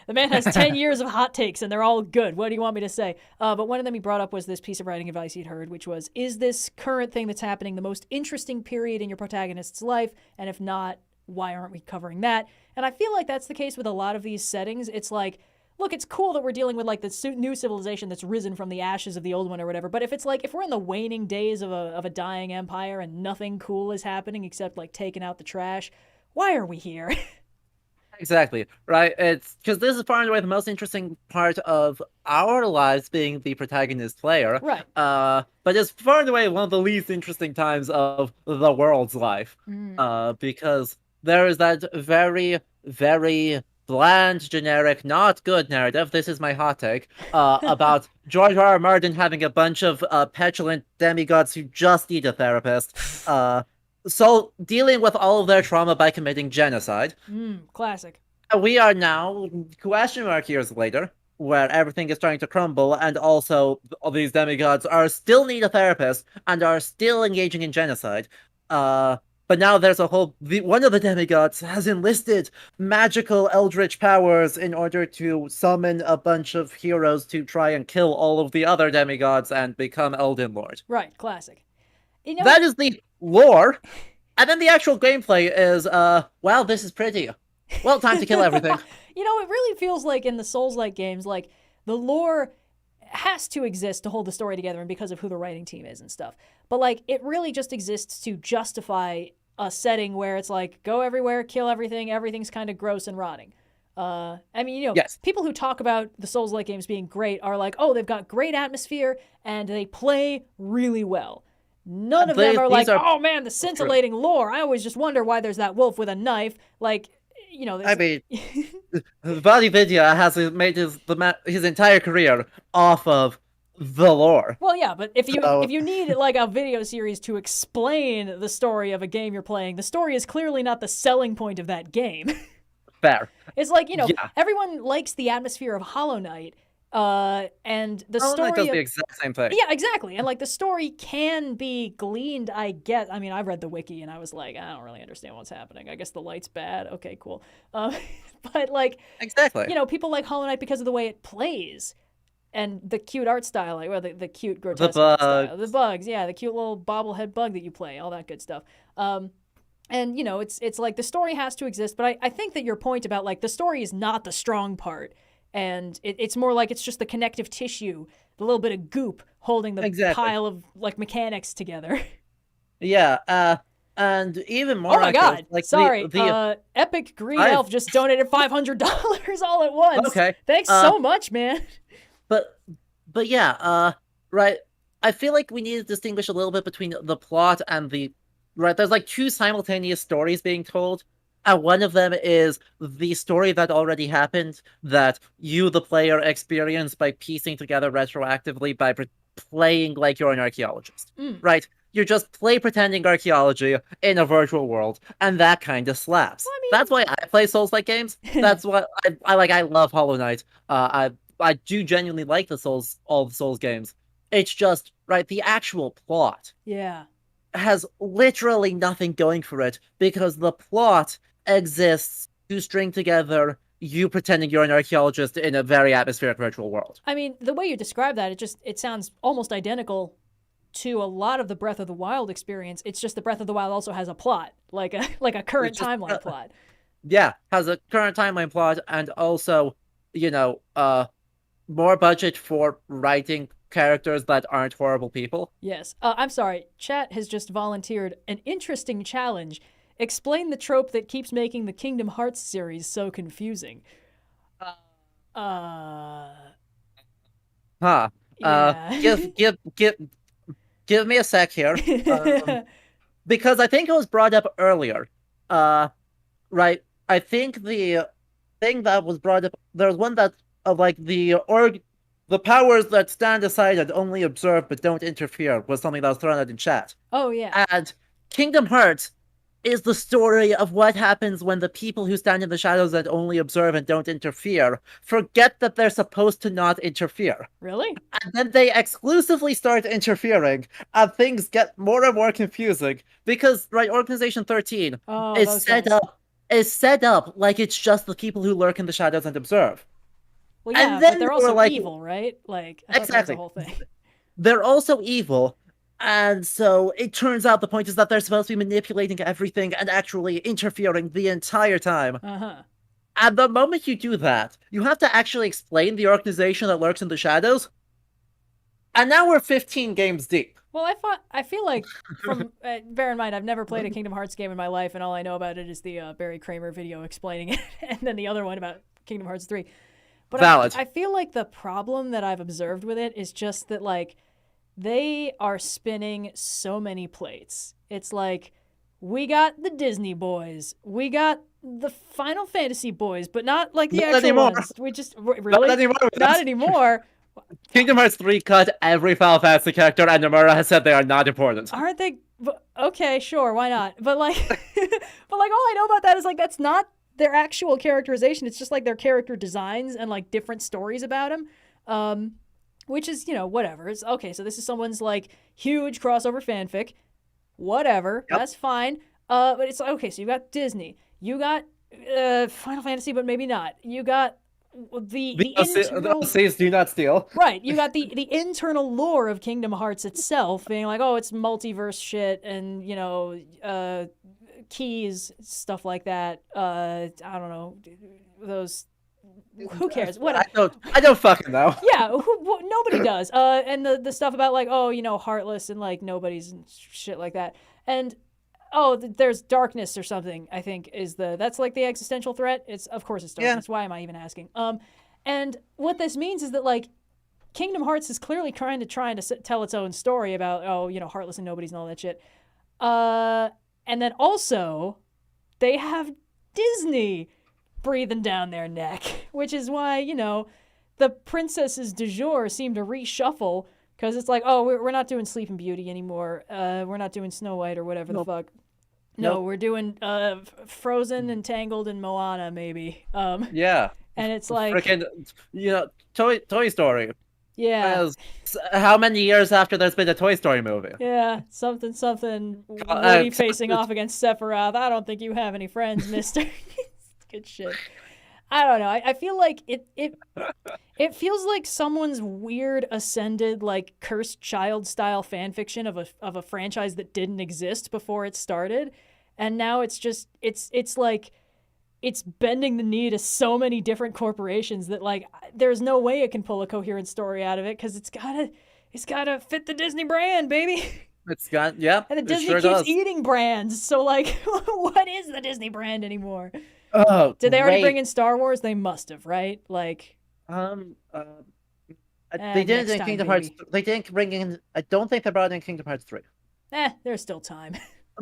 The man has 10 years of hot takes, and they're all good. What do you want me to say? But one of them he brought up was this piece of writing advice he'd heard, which was, is this current thing that's happening the most interesting period in your protagonist's life? And if not, why aren't we covering that? And I feel like that's the case with a lot of these settings. It's like, look, it's cool that we're dealing with this new civilization that's risen from the ashes of the old one or whatever. But if we're in the waning days of a dying empire and nothing cool is happening except taking out the trash, why are we here? Exactly, right? It's because this is far and away the most interesting part of our lives being the protagonist player. Right. But it's far and away one of the least interesting times of the world's life. Because there is that very, very bland, generic, not good narrative, this is my hot take, about George R. R. Martin having a bunch of petulant demigods who just need a therapist. So, dealing with all of their trauma by committing genocide. Classic. We are now, question mark years later, where everything is starting to crumble, and also all these demigods still need a therapist, and are still engaging in genocide. But now there's one of the demigods has enlisted magical eldritch powers in order to summon a bunch of heroes to try and kill all of the other demigods and become Elden Lord. Right, classic. That is the lore, and then the actual gameplay is, wow, this is pretty. Well, time to kill everything. It really feels like in the Souls-like games, the lore has to exist to hold the story together and because of who the writing team is and stuff. But, it really just exists to justify a setting where it's go everywhere, kill everything, everything's kind of gross and rotting. Yes. People who talk about the Souls-like games being great are oh, they've got great atmosphere and they play really well. None of them are oh man, the scintillating lore. I always just wonder why there's that wolf with a knife. I there's mean, Body Vidya has made his entire career off of the lore. well, yeah, but if So you need like a video series to explain the story of a game you're playing, the story is clearly not the selling point of that game. fair. It's like, Yeah. everyone likes the atmosphere of Hollow Knight, and the Hollow Knight story does of the exact same thing. yeah, exactly. And like the story can be gleaned, I guess. I mean, I read the wiki and I was like, I don't really understand what's happening. I guess the light's bad. Okay, cool. But like, Exactly. people like Hollow Knight because of the way it plays and the cute art style, like, or the cute The grotesque art style, the bugs. bugs, yeah, the cute little bobblehead bug that you play, all that good stuff. And it's like the story has to exist, but I think that your point about like the story is not the strong part, and it's more like it's just the connective tissue, the little bit of goop holding the Exactly. pile of like mechanics together. Yeah. And even Oh more my accurate, god, like sorry. the Epic Green I Elf just donated $500 all at once. okay. Thanks so much, man. But yeah, right. I feel like we need to distinguish a little bit between the plot and the right. There's like two simultaneous stories being told. And one of them is the story that already happened that you, the player, experience by piecing together retroactively by playing like you're an archaeologist. Mm. Right? You just play pretending archaeology in a virtual world, and that kind of slaps. Well, I That's why I play Souls-like games. That's what I like. I love Hollow Knight. I do genuinely like all the Souls games. It's just right. The actual plot yeah. has literally nothing going for it because the plot exists to string together you pretending you're an archaeologist in a very atmospheric virtual world. I mean, the way you describe that, it sounds almost identical to a lot of the Breath of the Wild experience. It's just the Breath of the Wild also has a plot, like a current timeline plot. Yeah, has a current timeline plot and also, more budget for writing characters that aren't horrible people. Yes. I'm sorry. Chat has just volunteered an interesting challenge. Explain the trope that keeps making the Kingdom Hearts series so confusing. Huh. Yeah. Give me a sec here. Because I think it was brought up earlier. Right. I think the thing that was brought up, there was one that like the powers that stand aside and only observe but don't interfere was something that was thrown out in chat. Oh, yeah. And Kingdom Hearts is the story of what happens when the people who stand in the shadows and only observe and don't interfere forget that they're supposed to not interfere. Really? And then they exclusively start interfering, and things get more and more confusing because right, Organization 13 is set up like it's just the people who lurk in the shadows and observe. Well, yeah, and then but they're also evil, right? Like, I thought that was the whole thing. They're also evil, and so it turns out the point is that they're supposed to be manipulating everything and actually interfering the entire time. Uh-huh. And the moment you do that, you have to actually explain the organization that lurks in the shadows. And now we're 15 games deep. Well, I feel like, from bear in mind, I've never played a Kingdom Hearts game in my life, and all I know about it is the Barry Kramer video explaining it, and then the other one about Kingdom Hearts 3. But Valid. I feel like the problem that I've observed with it is just that, like, they are spinning so many plates. It's like, we got the Disney boys, we got the Final Fantasy boys, but not like the actual ones. We just really not anymore. Kingdom Hearts 3 cut every Final Fantasy character, and Nomura has said they are not important. Aren't they? Okay, sure, why not? But like, all I know about that is like that's not their actual characterization. It's just like their character designs and like different stories about them. Which is, whatever. It's okay. So this is someone's like huge crossover fanfic. Whatever. Yep. That's fine. But it's okay. So you got Disney. You got Final Fantasy, but maybe not. You got the internal... OCs do not steal. Right. You got the internal lore of Kingdom Hearts itself being like, oh, it's multiverse shit and, keys, stuff like that. I don't know. Those... Who cares? What I don't fucking know. Yeah, nobody does. And the stuff about like, oh, heartless and like nobody's and shit like that. And there's darkness or something. I think that's like the existential threat. Of course it's darkness. Yeah. Why am I even asking? And what this means is that like Kingdom Hearts is clearly trying to tell its own story about heartless and nobody's and all that shit. And then also they have Disney. breathing down their neck, which is why, the princesses du jour seem to reshuffle, because it's like, oh, we're not doing Sleeping Beauty anymore. We're not doing Snow White or whatever the fuck. No, we're doing Frozen and Tangled and Moana, maybe. Yeah. And it's like... Freaking, Toy Story. Yeah. How many years after there's been a Toy Story movie? Yeah, something. Woody facing off against Sephiroth. I don't think you have any friends, mister. Good shit. I don't know. I feel like it feels like someone's weird ascended, like, cursed child style fan fiction of a franchise that didn't exist before it started, and now it's just it's like it's bending the knee to so many different corporations that, like, there's no way it can pull a coherent story out of it, because it's gotta fit the Disney brand, baby. It's got, yeah. And the Disney sure keeps does. eating brands, so, like, what is the Disney brand anymore? Oh, did they already bring in Star Wars? They must have, right? Like, they didn't in Kingdom Hearts. They didn't bring in. I don't think they brought in Kingdom Hearts 3. There's still time.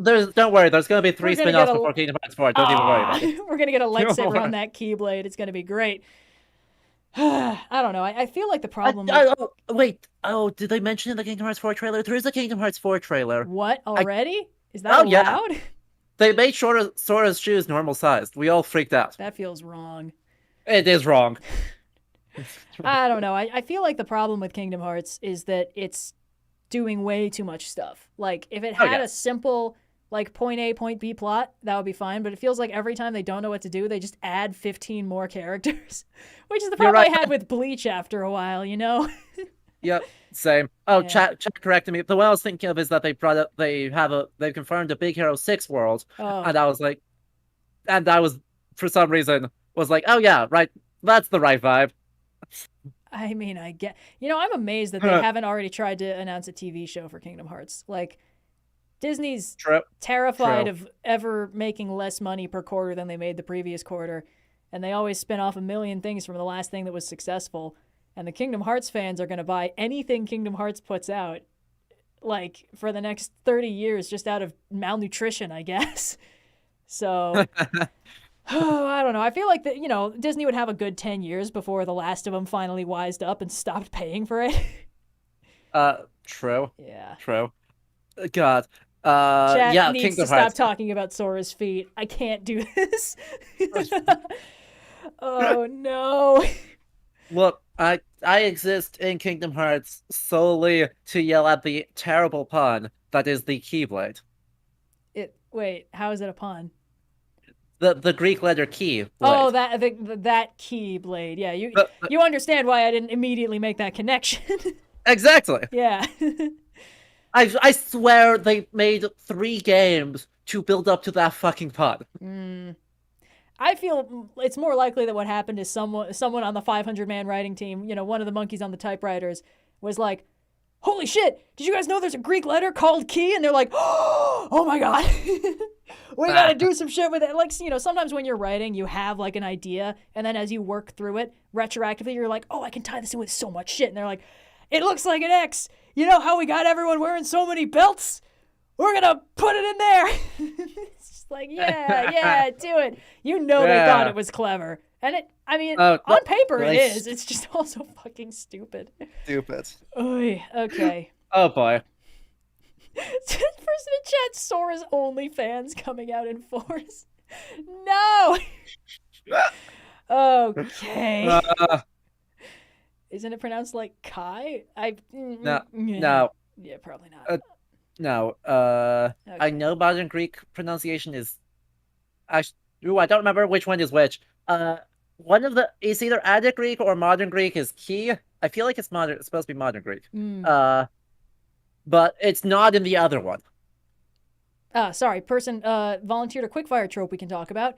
Don't worry. There's gonna be 3 spin-offs before Kingdom Hearts 4. Don't even worry about it. We're gonna get a lightsaber on that Keyblade. It's gonna be great. I don't know. I feel like the problem. Wait. Oh, did they mention in the Kingdom Hearts 4 trailer? There is a Kingdom Hearts 4 trailer. What already? Is that allowed? Yeah. They made Sora's shoes normal sized. We all freaked out. That feels wrong. It is wrong. I don't know. I feel like the problem with Kingdom Hearts is that it's doing way too much stuff. Like, if it had a simple, like, point A, point B plot, that would be fine. But it feels like every time they don't know what to do, they just add 15 more characters, which is the problem I had with Bleach after a while, Yep, same. Oh, yeah. Chat corrected me. The one I was thinking of is that they've confirmed a Big Hero 6 world, and I was like, and I was, for some reason, was like, oh yeah, right, that's the right vibe. I mean, I get, I'm amazed that they haven't already tried to announce a TV show for Kingdom Hearts. Like, Disney's terrified of ever making less money per quarter than they made the previous quarter, and they always spin off a million things from the last thing that was successful. And the Kingdom Hearts fans are going to buy anything Kingdom Hearts puts out, like, for the next 30 years, just out of malnutrition, I guess. So, I don't know. I feel like that, Disney would have a good 10 years before the last of them finally wised up and stopped paying for it. True. Yeah. True. God. Chat needs to stop talking about Sora's feet. I can't do this. Oh, no. Look, I exist in Kingdom Hearts solely to yell at the terrible pun that is the Keyblade. Wait, how is it a pun? The Greek letter key. Oh, that Keyblade. Yeah, you understand why I didn't immediately make that connection. Exactly. Yeah. I swear they made 3 games to build up to that fucking pun. I feel it's more likely that what happened is someone on the 500-man writing team, one of the monkeys on the typewriters, was like, holy shit, did you guys know there's a Greek letter called key? And they're like, oh my god, we gotta do some shit with it. Like, sometimes when you're writing, you have, like, an idea, and then as you work through it, retroactively, you're like, oh, I can tie this in with so much shit. And they're like, it looks like an X. You know how we got everyone wearing so many belts? We're gonna put it in there. It's just like, yeah, do it. They thought it was clever. And on paper it is. It's just also fucking stupid. Stupid. Oy, okay. Oh boy. Person in chat, Sora's OnlyFans coming out in force. No! Okay. Isn't it pronounced like Kai? No. Yeah, probably not. No. Okay. I know modern Greek pronunciation is... I don't remember which one is which. One of it's either Attic Greek or modern Greek is key. I feel like it's supposed to be modern Greek. But it's not in the other one. Sorry, person volunteered a quickfire trope we can talk about.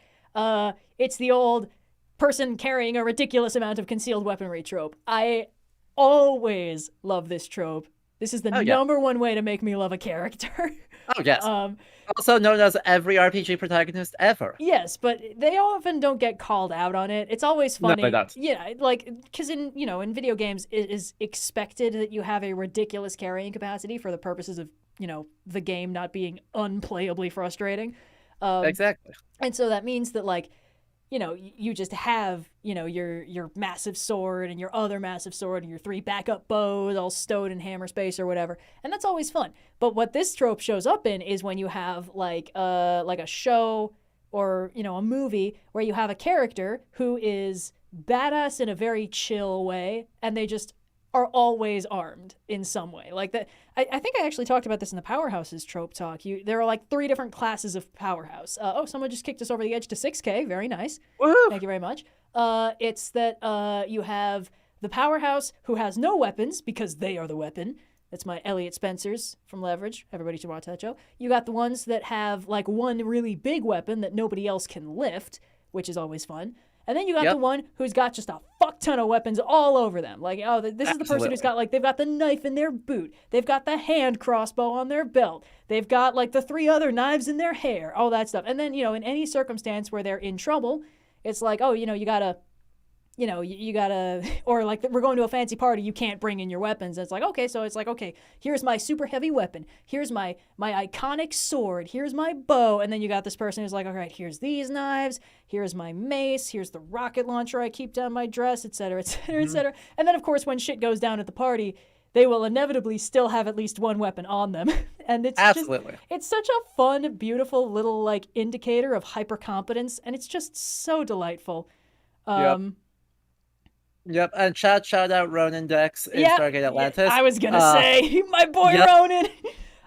It's the old person carrying a ridiculous amount of concealed weaponry trope. I always love this trope. This is the number one way to make me love a character. Oh, yes. Also known as every RPG protagonist ever. Yes, but they often don't get called out on it. It's always funny. No, they don't. Yeah, like, because in video games, it is expected that you have a ridiculous carrying capacity for the purposes of, the game not being unplayably frustrating. Exactly. And so that means that, like, you just have, your massive sword and your other massive sword and your 3 backup bows all stowed in hammer space or whatever. And that's always fun. But what this trope shows up in is when you have like a show or, a movie where you have a character who is badass in a very chill way and they just are always armed in some way. Like that, I think I actually talked about this in the Powerhouses trope talk. There are like 3 different classes of powerhouse. Someone just kicked us over the edge to 6K. Very nice. Woo! Thank you very much. It's that you have the powerhouse who has no weapons because they are the weapon. That's my Elliot Spencers from Leverage. Everybody should watch that show. You got the ones that have like one really big weapon that nobody else can lift, which is always fun. And then you got the one who's got just a fuck ton of weapons all over them. Like, this is the person who's got, like, they've got the knife in their boot. They've got the hand crossbow on their belt. They've got, like, the 3 other knives in their hair, all that stuff. And then, in any circumstance where they're in trouble, it's like, you gotta, you gotta, or like we're going to a fancy party, you can't bring in your weapons. And it's like, okay, so it's like, okay, here's my super heavy weapon. Here's my iconic sword. Here's my bow. And then you got this person who's like, all right, here's these knives. Here's my mace. Here's the rocket launcher I keep down my dress, et cetera, et cetera, et cetera. And then, of course, when shit goes down at the party, they will inevitably still have at least one weapon on them. And it's it's such a fun, beautiful little like indicator of hyper competence. And it's just so delightful. Yep, and shout out Ronan Dex in Stargate Atlantis. I was gonna say, my boy Ronan.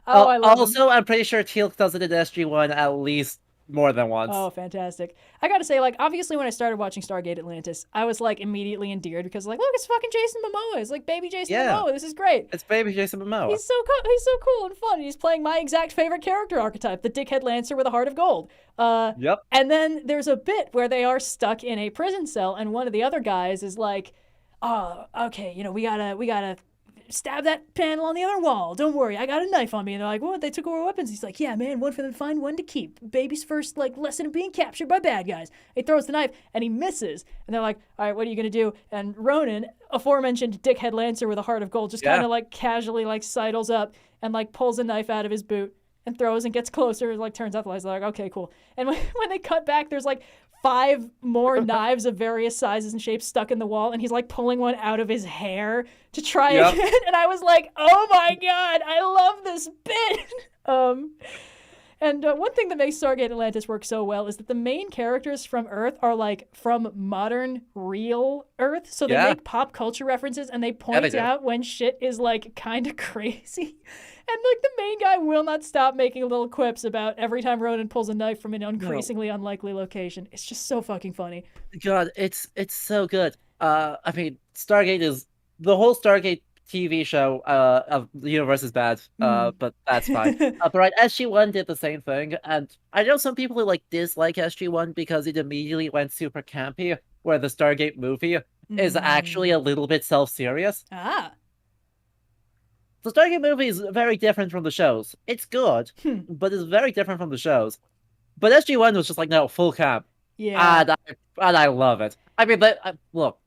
I love him. I'm pretty sure Teal'c does it in SG-1 at least more than once. Oh, fantastic. I gotta say, like, obviously when I started watching Stargate Atlantis, I was, like, immediately endeared because, like, look, it's fucking Jason Momoa. It's like baby Jason Momoa. This is great. It's baby Jason Momoa. He's so cool and fun. He's playing my exact favorite character archetype, the dickhead Lancer with a heart of gold. And then there's a bit where they are stuck in a prison cell, and one of the other guys is like, oh, okay, we gotta stab that panel on the other wall. Don't worry, I got a knife on me. And they're like, what? They took our weapons. He's like, yeah, man, one for them to find, one to keep. Baby's first, like, lesson of being captured by bad guys. He throws the knife, and he misses. And they're like, all right, what are you going to do? And Ronan, aforementioned dickhead Lancer with a heart of gold, just kind of, like, casually, like, sidles up and, like, pulls a knife out of his boot and throws and gets closer and, like, turns out the lights. They're like, okay, cool. And when they cut back, there's, like, 5 more knives of various sizes and shapes stuck in the wall, and he's like pulling one out of his hair to try again. And I was like, oh my god, I love this bit. And one thing that makes Stargate Atlantis work so well is that the main characters from Earth are like from modern real Earth, so they make pop culture references and they point out when shit is like kind of crazy. And like the main guy will not stop making little quips about every time Ronan pulls a knife from an increasingly unlikely location. It's just so fucking funny. God, it's so good. I mean, Stargate is the whole Stargate TV show of the universe is bad, but that's fine. But right, SG-1 did the same thing, and I know some people who like dislike SG-1 because it immediately went super campy, where the Stargate movie is actually a little bit self-serious. The Stargate movie is very different from the shows. It's good, but it's very different from the shows. But SG-1 was just like, no, full camp. Yeah. And I love it. I mean, look,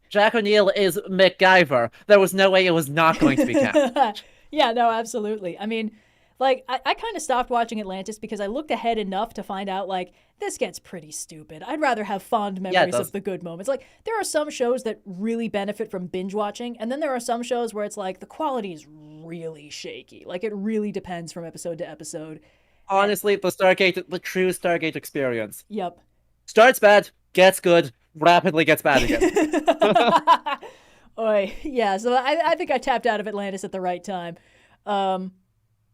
Jack O'Neill is MacGyver. There was no way it was not going to be camp. Yeah, no, absolutely. I mean, like, I kind of stopped watching Atlantis because I looked ahead enough to find out, like, this gets pretty stupid. I'd rather have fond memories of the good moments. Like, there are some shows that really benefit from binge watching, and then there are some shows where it's like the quality is really shaky. Like, it really depends from episode to episode. Honestly, the true Stargate experience. Yep. Starts bad, gets good, rapidly gets bad again. Yeah, so I think I tapped out of Atlantis at the right time.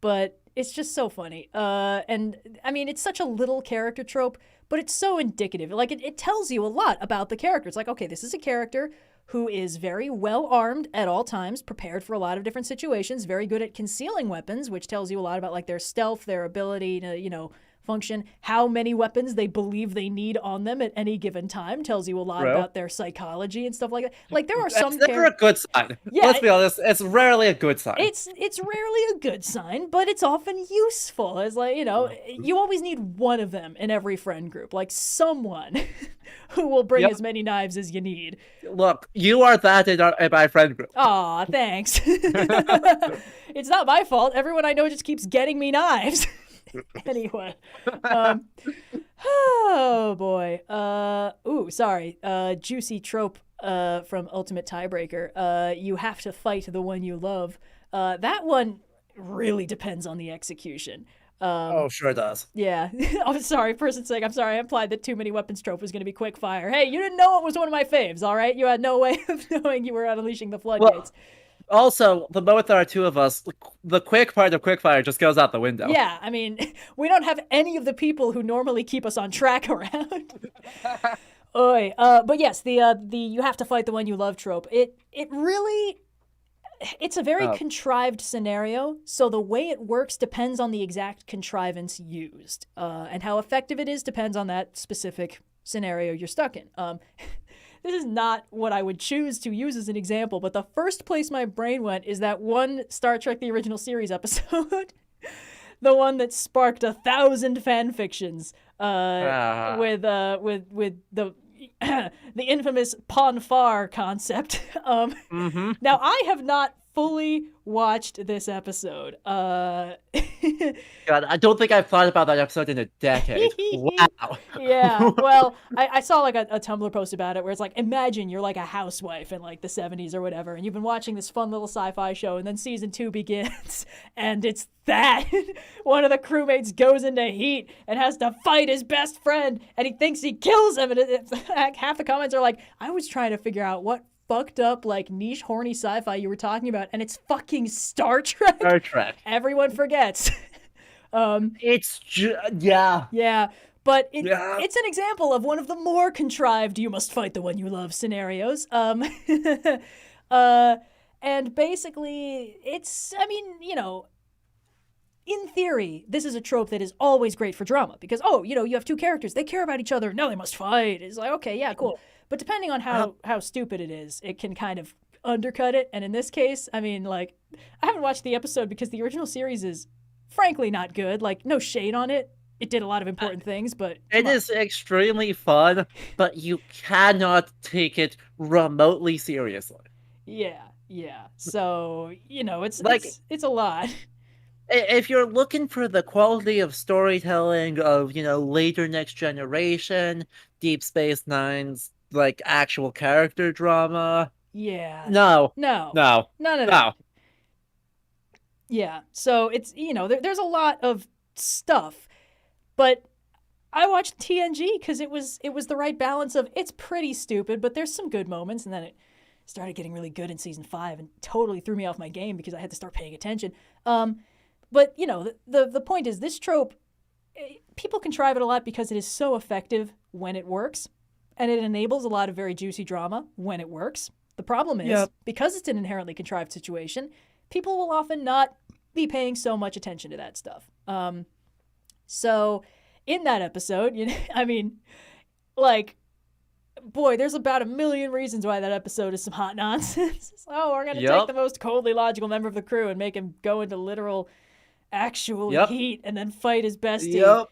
But it's just so funny. And I mean, it's such a little character trope, but it's so indicative. Like, it tells you a lot about the character. It's like, okay, this is a character who is very well armed at all times, prepared for a lot of different situations, very good at concealing weapons, which tells you a lot about like their stealth, their ability to, function. How many weapons they believe they need on them at any given time tells you a lot about their psychology and stuff like that. Like, there are some That's never a good sign. Yeah, let's be honest, it's rarely a good sign. It's rarely a good sign, but it's often useful. It's like, you always need one of them in every friend group, like someone who will bring as many knives as you need. Look, you are that in my friend group. Aw, thanks. It's not my fault. Everyone I know just keeps getting me knives. Anyway, Oh boy. Sorry. Juicy trope from Ultimate Tiebreaker. You have to fight the one you love. That one really depends on the execution. Oh, sure does. Yeah. I'm sorry, person saying, I'm sorry, I implied that too many weapons trope was going to be quick fire. Hey, you didn't know it was one of my faves, all right? You had no way of knowing you were unleashing the floodgates. Also, the moment there are two of us, the quick part of quickfire just goes out the window. Yeah, I mean, we don't have any of the people who normally keep us on track around. Oy. But yes, the you have to fight the one you love trope. It really, it's a very contrived scenario, so the way it works depends on the exact contrivance used, and how effective it is depends on that specific scenario you're stuck in. This is not what I would choose to use as an example, but the first place my brain went is that one Star Trek The Original Series episode. The one that sparked 1,000 fan fictions with the the infamous Ponfar concept. Now, I have not fully watched this episode. God, I don't think I've thought about that episode in a decade. Wow. Yeah, well, I saw like a Tumblr post about it where it's like, imagine you're like a housewife in like the 70s or whatever, and you've been watching this fun little sci-fi show, and then season 2 begins, and it's that. One of the crewmates goes into heat and has to fight his best friend, and he thinks he kills him, and half the comments are like, I was trying to figure out what fucked up, like, niche, horny sci-fi you were talking about, and it's fucking Star Trek. Star Trek. Everyone forgets. Yeah, but it's an example of one of the more contrived "you must fight the one you love" scenarios. And basically, it's, I mean, you know, in theory, this is a trope that is always great for drama because, you have two characters, they care about each other, now they must fight. It's like, okay, yeah, cool. But depending on how stupid it is, it can kind of undercut it. And in this case, I mean, like, I haven't watched the episode because the original series is frankly not good. Like, no shade on it. It did a lot of important things, but it is extremely fun, but you cannot take it remotely seriously. Yeah. So, it's a lot. If you're looking for the quality of storytelling of, later Next Generation, Deep Space Nine's, like, actual character drama. Yeah. No. None of that. No. Yeah. So it's, there's a lot of stuff, but I watched TNG because it was the right balance of, it's pretty stupid, but there's some good moments, and then it started getting really good in season 5 and totally threw me off my game because I had to start paying attention. But, the point is, this trope, people contrive it a lot because it is so effective when it works, and it enables a lot of very juicy drama when it works. The problem is, because it's an inherently contrived situation, people will often not be paying so much attention to that stuff. So, in that episode, there's about 1 million reasons why that episode is some hot nonsense. We're going to take the most coldly logical member of the crew and make him go into literal actual heat and then fight his bestie.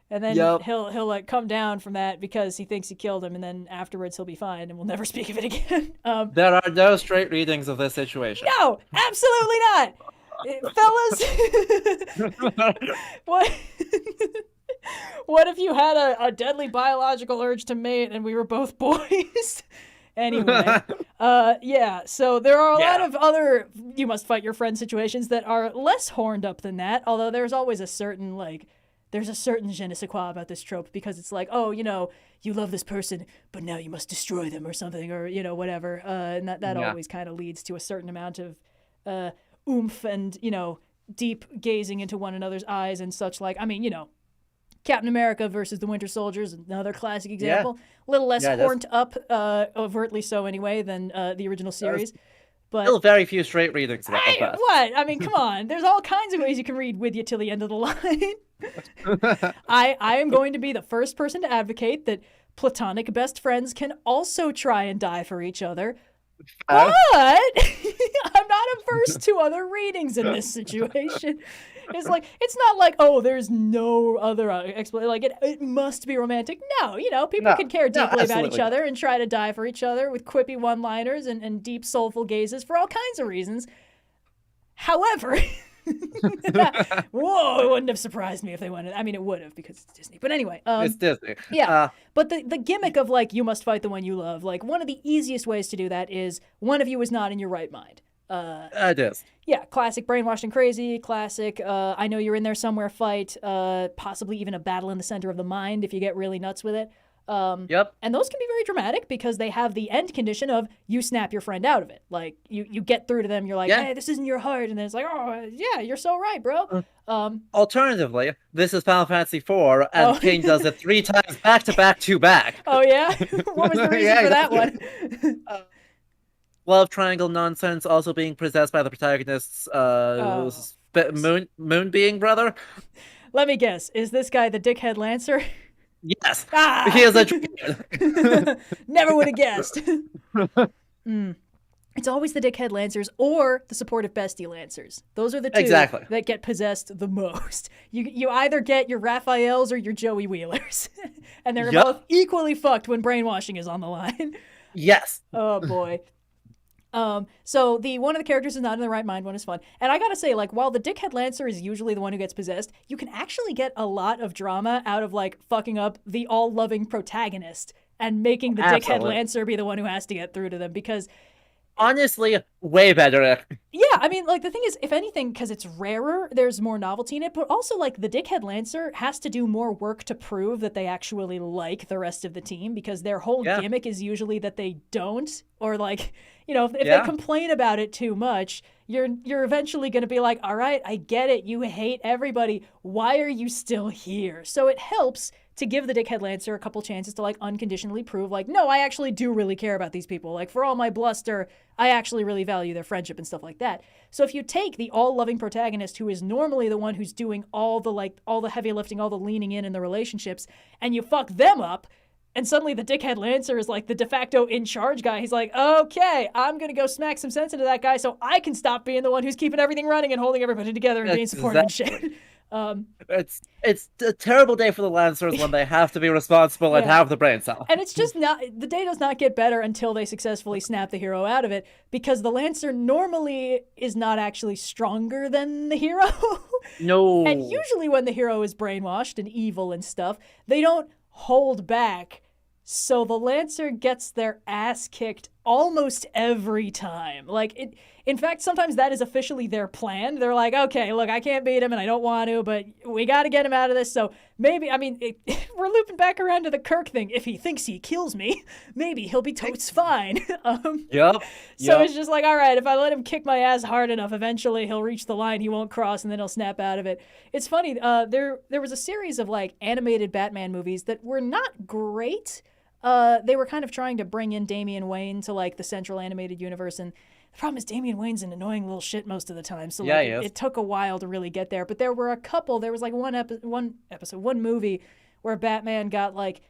And then he'll like come down from that because he thinks he killed him, and then afterwards he'll be fine and we'll never speak of it again. There are no straight readings of this situation. No, absolutely not. Fellas, what if you had a deadly biological urge to mate and we were both boys? Anyway, so there are a lot of other you must fight your friend situations that are less horned up than that, although there's always a certain, there's a certain je ne sais quoi about this trope because it's like, you love this person, but now you must destroy them or something, or, whatever. And that always kind of leads to a certain amount of oomph and, deep gazing into one another's eyes and such like. I mean, Captain America versus the Winter Soldiers, another classic example. A little less horned up, overtly so anyway, than the original series. But still very few straight readings about that. What? I mean, come on. There's all kinds of ways you can read with you till the end of the line. I am going to be the first person to advocate that platonic best friends can also try and die for each other. But I'm not averse to other readings in this situation. It's like, it's not like, there's no other explanation. Like, it must be romantic. No, people can care deeply about each other and try to die for each other with quippy one-liners and deep, soulful gazes for all kinds of reasons. However, Whoa, it wouldn't have surprised me if they went. I mean, it would have because it's Disney. But anyway, It's Disney. yeah. But the gimmick of like you must fight the one you love, like one of the easiest ways to do that is one of you is not in your right mind. It is. Yeah, classic brainwashed and crazy, classic I know you're in there somewhere fight, possibly even a battle in the center of the mind if you get really nuts with it. Yep. And those can be very dramatic because they have the end condition of you snap your friend out of it. Like you get through to them, you're like, hey, this isn't your heart, and then it's like, oh yeah, you're so right, bro. Alternatively, this is Final Fantasy IV, and King does it 3 times back to back to back. Oh yeah, what was the reason for that one? Love triangle nonsense, also being possessed by the protagonist's moon being brother. Let me guess, is this guy the dickhead Lancer? Yes, he is a Never would have guessed. It's always the dickhead Lancers or the supportive bestie Lancers. Those are the two that get possessed the most. You either get your Raphaels or your Joey Wheelers. And they're both equally fucked when brainwashing is on the line. Yes. Oh boy. So the one of the characters is not in the right mind one is fun. And I gotta say, like, while the dickhead Lancer is usually the one who gets possessed, you can actually get a lot of drama out of like fucking up the all-loving protagonist and making the dickhead Lancer be the one who has to get through to them because honestly, way better. Yeah, I mean, like, the thing is, if anything, because it's rarer, there's more novelty in it, but also, like, the dickhead Lancer has to do more work to prove that they actually like the rest of the team, because their whole gimmick is usually that they don't, or, like, you know, if they complain about it too much, you're eventually going to be like, all right, I get it, you hate everybody, why are you still here? So it helps to give the dickhead Lancer a couple chances to, like, unconditionally prove, like, no, I actually do really care about these people. Like, for all my bluster, I actually really value their friendship and stuff like that. So if you take the all-loving protagonist who is normally the one who's doing all the heavy lifting, all the leaning in the relationships, and you fuck them up, and suddenly the dickhead Lancer is, like, the de facto in-charge guy. He's like, okay, I'm going to go smack some sense into that guy so I can stop being the one who's keeping everything running and holding everybody together and being supportive and shit. It's a terrible day for the Lancers when they have to be responsible and have the brain cell. And it's just not, the day does not get better until they successfully snap the hero out of it, because the Lancer normally is not actually stronger than the hero. No. And usually when the hero is brainwashed and evil and stuff, they don't hold back. So the Lancer gets their ass kicked almost every time. Like, in fact, sometimes that is officially their plan. They're like, okay, look, I can't beat him and I don't want to, but we got to get him out of this. So maybe, I mean, we're looping back around to the Kirk thing. If he thinks he kills me, maybe he'll be totes fine. So it's just like, all right, if I let him kick my ass hard enough, eventually he'll reach the line he won't cross and then he'll snap out of it. It's funny. There was a series of, like, animated Batman movies that were not great. They were kind of trying to bring in Damian Wayne to, like, the central animated universe, and the problem is Damian Wayne's an annoying little shit most of the time, so like, it took a while to really get there. But there were a couple. There was like one movie where Batman got, like,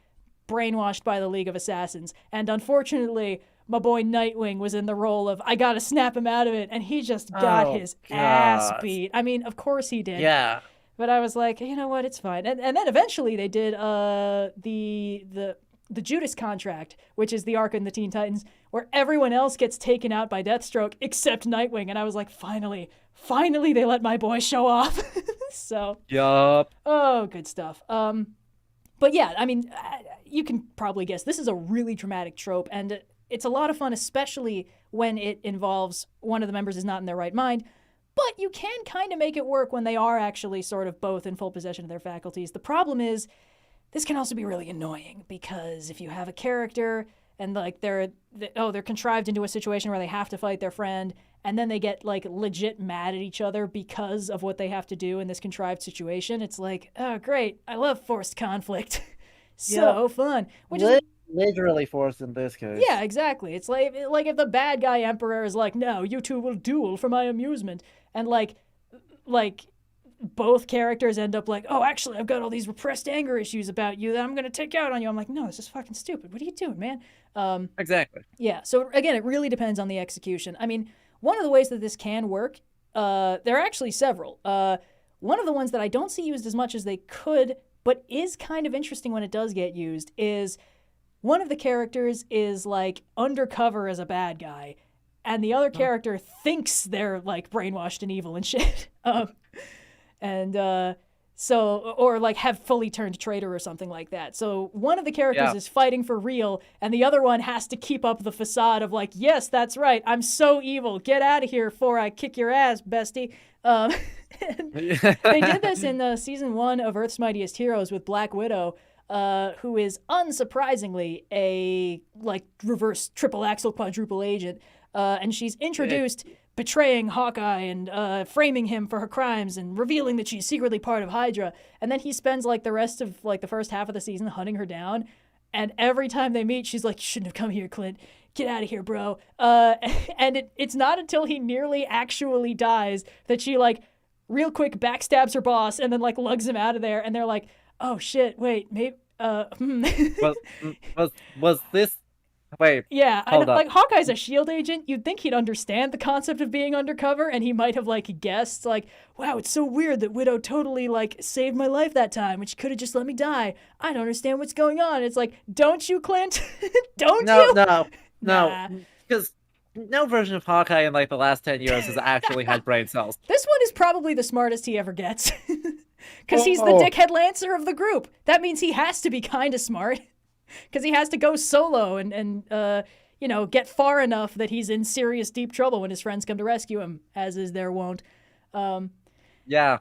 brainwashed by the League of Assassins, and unfortunately my boy Nightwing was in the role of I gotta snap him out of it, and he just got his ass beat. I mean, of course he did. Yeah. But I was like, you know what, it's fine. And then eventually they did the Judas Contract, which is the arc in the Teen Titans, where everyone else gets taken out by Deathstroke except Nightwing. And I was like, finally, they let my boy show off. So. Yup. Oh, good stuff. But yeah, I mean, you can probably guess this is a really dramatic trope, and it's a lot of fun, especially when it involves one of the members is not in their right mind. But you can kind of make it work when they are actually sort of both in full possession of their faculties. The problem is, this can also be really annoying, because if you have a character and, like, they're contrived into a situation where they have to fight their friend, and then they get, like, legit mad at each other because of what they have to do in this contrived situation, it's like, oh great, I love forced conflict. So fun. Which is literally forced in this case. Yeah, exactly. It's like if the bad guy emperor is like, no, you two will duel for my amusement, and like both characters end up like, oh, actually, I've got all these repressed anger issues about you that I'm going to take out on you. I'm like, no, this is fucking stupid. What are you doing, man? Exactly. Yeah, so again, it really depends on the execution. I mean, one of the ways that this can work, there are actually several. One of the ones that I don't see used as much as they could, but is kind of interesting when it does get used, is one of the characters is, like, undercover as a bad guy, and the other character thinks they're like brainwashed and evil and shit. So, or like have fully turned traitor or something like that. So one of the characters is fighting for real, and the other one has to keep up the facade of like, yes, that's right, I'm so evil. Get out of here before I kick your ass, bestie. They did this in season 1 of Earth's Mightiest Heroes with Black Widow, who is unsurprisingly a like reverse triple axle quadruple agent, and she's introduced betraying Hawkeye and framing him for her crimes and revealing that she's secretly part of Hydra. And then he spends like the rest of like the first half of the season hunting her down. And every time they meet, she's like, you shouldn't have come here, Clint. Get out of here, bro. And it's not until he nearly actually dies that she like real quick backstabs her boss and then like lugs him out of there. And they're like, oh shit, wait, maybe, was this... Wait. Yeah, and like Hawkeye's a SHIELD agent. You'd think he'd understand the concept of being undercover, and he might have like guessed, like, wow, it's so weird that Widow totally like saved my life that time when she could have just let me die. I don't understand what's going on. It's like, don't you, Clint? Don't you? No. Because no version of Hawkeye in like the last 10 years has actually had brain cells. This one is probably the smartest he ever gets. Because he's the dickhead Lancer of the group. That means he has to be kind of smart. Because he has to go solo and you know, get far enough that he's in serious deep trouble when his friends come to rescue him, as is their wont. Yeah,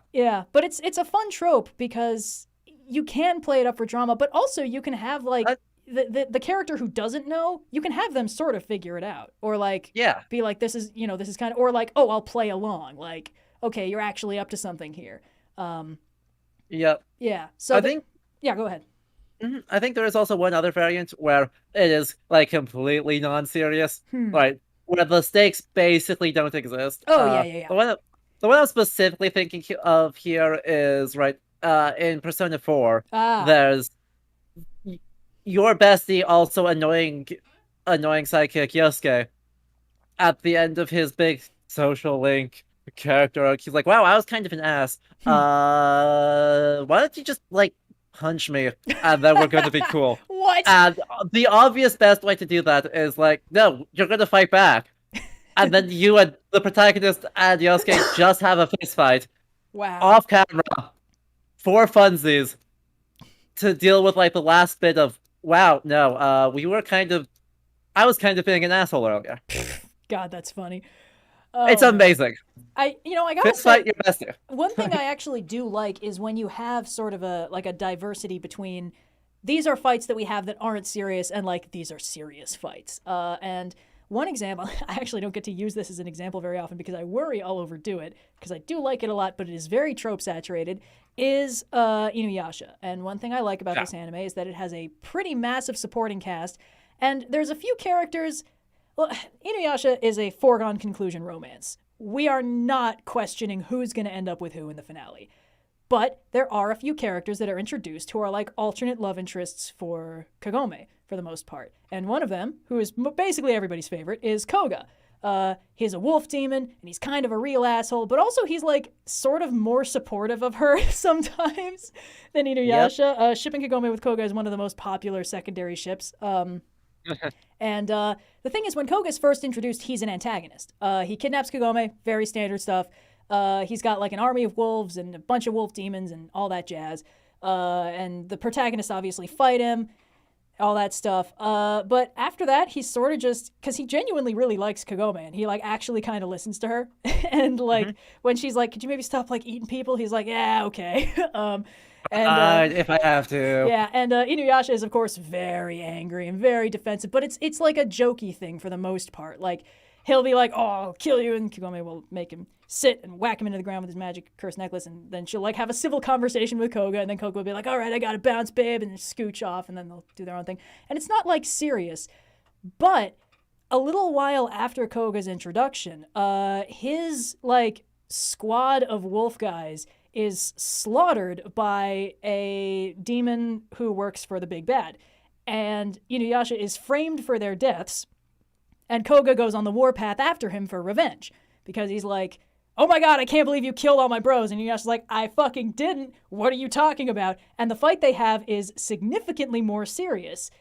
but it's a fun trope because you can play it up for drama, but also you can have like the character who doesn't know, you can have them sort of figure it out, or like be like, this is kind of, or like, oh, I'll play along, like, okay, you're actually up to something here. Yeah. So I think go ahead. I think there is also one other variant where it is like completely non-serious, right? Where the stakes basically don't exist. Yeah. The one I'm specifically thinking of here is in Persona 4. There's your bestie, also annoying sidekick Yosuke. At the end of his big social link character arc, he's like, "Wow, I was kind of an ass. Why don't you just like punch me, and then we're going to be cool." What? And the obvious best way to do that is like, no, you're going to fight back. And then you and the protagonist and Yosuke just have a fist fight. Wow. Off camera. For funsies. To deal with like the last bit of, wow, no, I was kind of being an asshole earlier. God, that's funny. It's amazing. I gotta say, fight your bestie. One thing I actually do like is when you have sort of a diversity between these are fights that we have that aren't serious and like these are serious fights. And one example, I actually don't get to use this as an example very often because I worry I'll overdo it because I do like it a lot, but it is very trope saturated, is Inuyasha. And one thing I like about this anime is that it has a pretty massive supporting cast, and there's a few characters. Well, Inuyasha is a foregone conclusion romance. We are not questioning who's going to end up with who in the finale. But there are a few characters that are introduced who are like alternate love interests for Kagome, for the most part. And one of them, who is basically everybody's favorite, is Koga. He's a wolf demon, and he's kind of a real asshole, but also he's like sort of more supportive of her sometimes than Inuyasha. Yep. Shipping Kagome with Koga is one of the most popular secondary ships. And the thing is, when Koga's first introduced, he's an antagonist. He kidnaps Kagome, very standard stuff. He's got like an army of wolves and a bunch of wolf demons and all that jazz. And the protagonists obviously fight him, all that stuff. But after that, he's sort of just, because he genuinely really likes Kagome, and he like actually kind of listens to her. And like when she's like, could you maybe stop like eating people? He's like, yeah, okay. And if I have to. Yeah, and Inuyasha is of course very angry and very defensive, but it's like a jokey thing for the most part. Like he'll be like, "Oh, I'll kill you," and Kagome will make him sit and whack him into the ground with his magic cursed necklace, and then she'll like have a civil conversation with Koga, and then Koga will be like, "All right, I gotta bounce, babe," and scooch off, and then they'll do their own thing. And it's not like serious, but a little while after Koga's introduction, his like squad of wolf guys is slaughtered by a demon who works for the big bad. And Inuyasha is framed for their deaths, and Koga goes on the warpath after him for revenge. Because he's like, oh my god, I can't believe you killed all my bros. And Inuyasha's like, I fucking didn't. What are you talking about? And the fight they have is significantly more serious.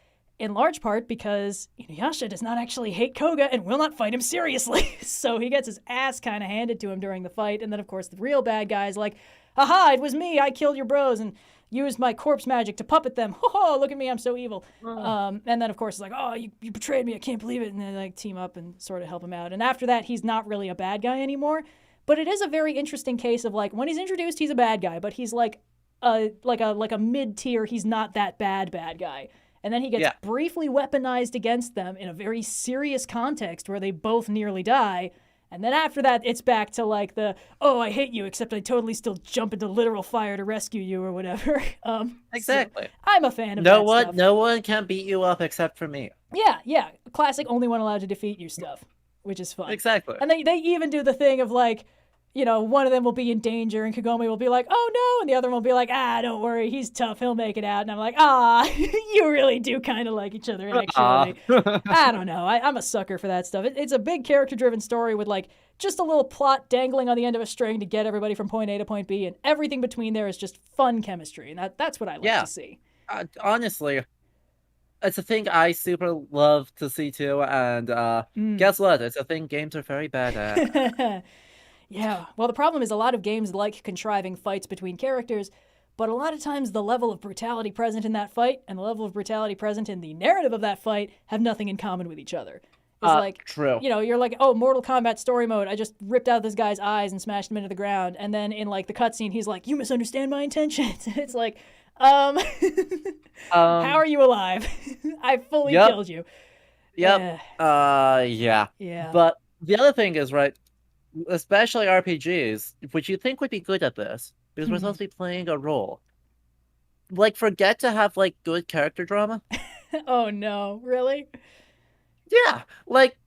in large part because Inuyasha does not actually hate Koga and will not fight him seriously. So he gets his ass kind of handed to him during the fight. And then, of course, the real bad guy's like, aha, it was me. I killed your bros and used my corpse magic to puppet them. Ho, look at me. I'm so evil. And then, of course, it's like, oh, you betrayed me. I can't believe it. And they like team up and sort of help him out. And after that, he's not really a bad guy anymore. But it is a very interesting case of like, when he's introduced, he's a bad guy, but he's like a mid-tier, he's not that bad guy. And then he gets briefly weaponized against them in a very serious context where they both nearly die. And then after that, it's back to like I hate you, except I totally still jump into literal fire to rescue you or whatever. Exactly. So I'm a fan of that stuff. No one can beat you up except for me. Yeah. Classic only one allowed to defeat you stuff, which is fun. Exactly. And they even do the thing of like, one of them will be in danger and Kagome will be like, oh no, and the other one will be like, don't worry, he's tough, he'll make it out. And I'm like, you really do kind of like each other, actually. I don't know. I'm a sucker for that stuff. It's a big character-driven story with like just a little plot dangling on the end of a string to get everybody from point A to point B, and everything between there is just fun chemistry, and that's what I like to see. Honestly, it's a thing I super love to see too, and guess what? It's a thing games are very bad at. Yeah, well, the problem is a lot of games like contriving fights between characters, but a lot of times the level of brutality present in that fight and the level of brutality present in the narrative of that fight have nothing in common with each other. It's like, true. You're like, oh, Mortal Kombat story mode, I just ripped out this guy's eyes and smashed him into the ground, and then in like the cutscene, he's like, you misunderstand my intentions. It's like, how are you alive? I fully killed you. Yep. Yeah. But the other thing is, right, especially RPGs, which you think would be good at this, because we're supposed to be playing a role. Like, forget to have, like, good character drama. Oh, no. Really? Yeah. Like,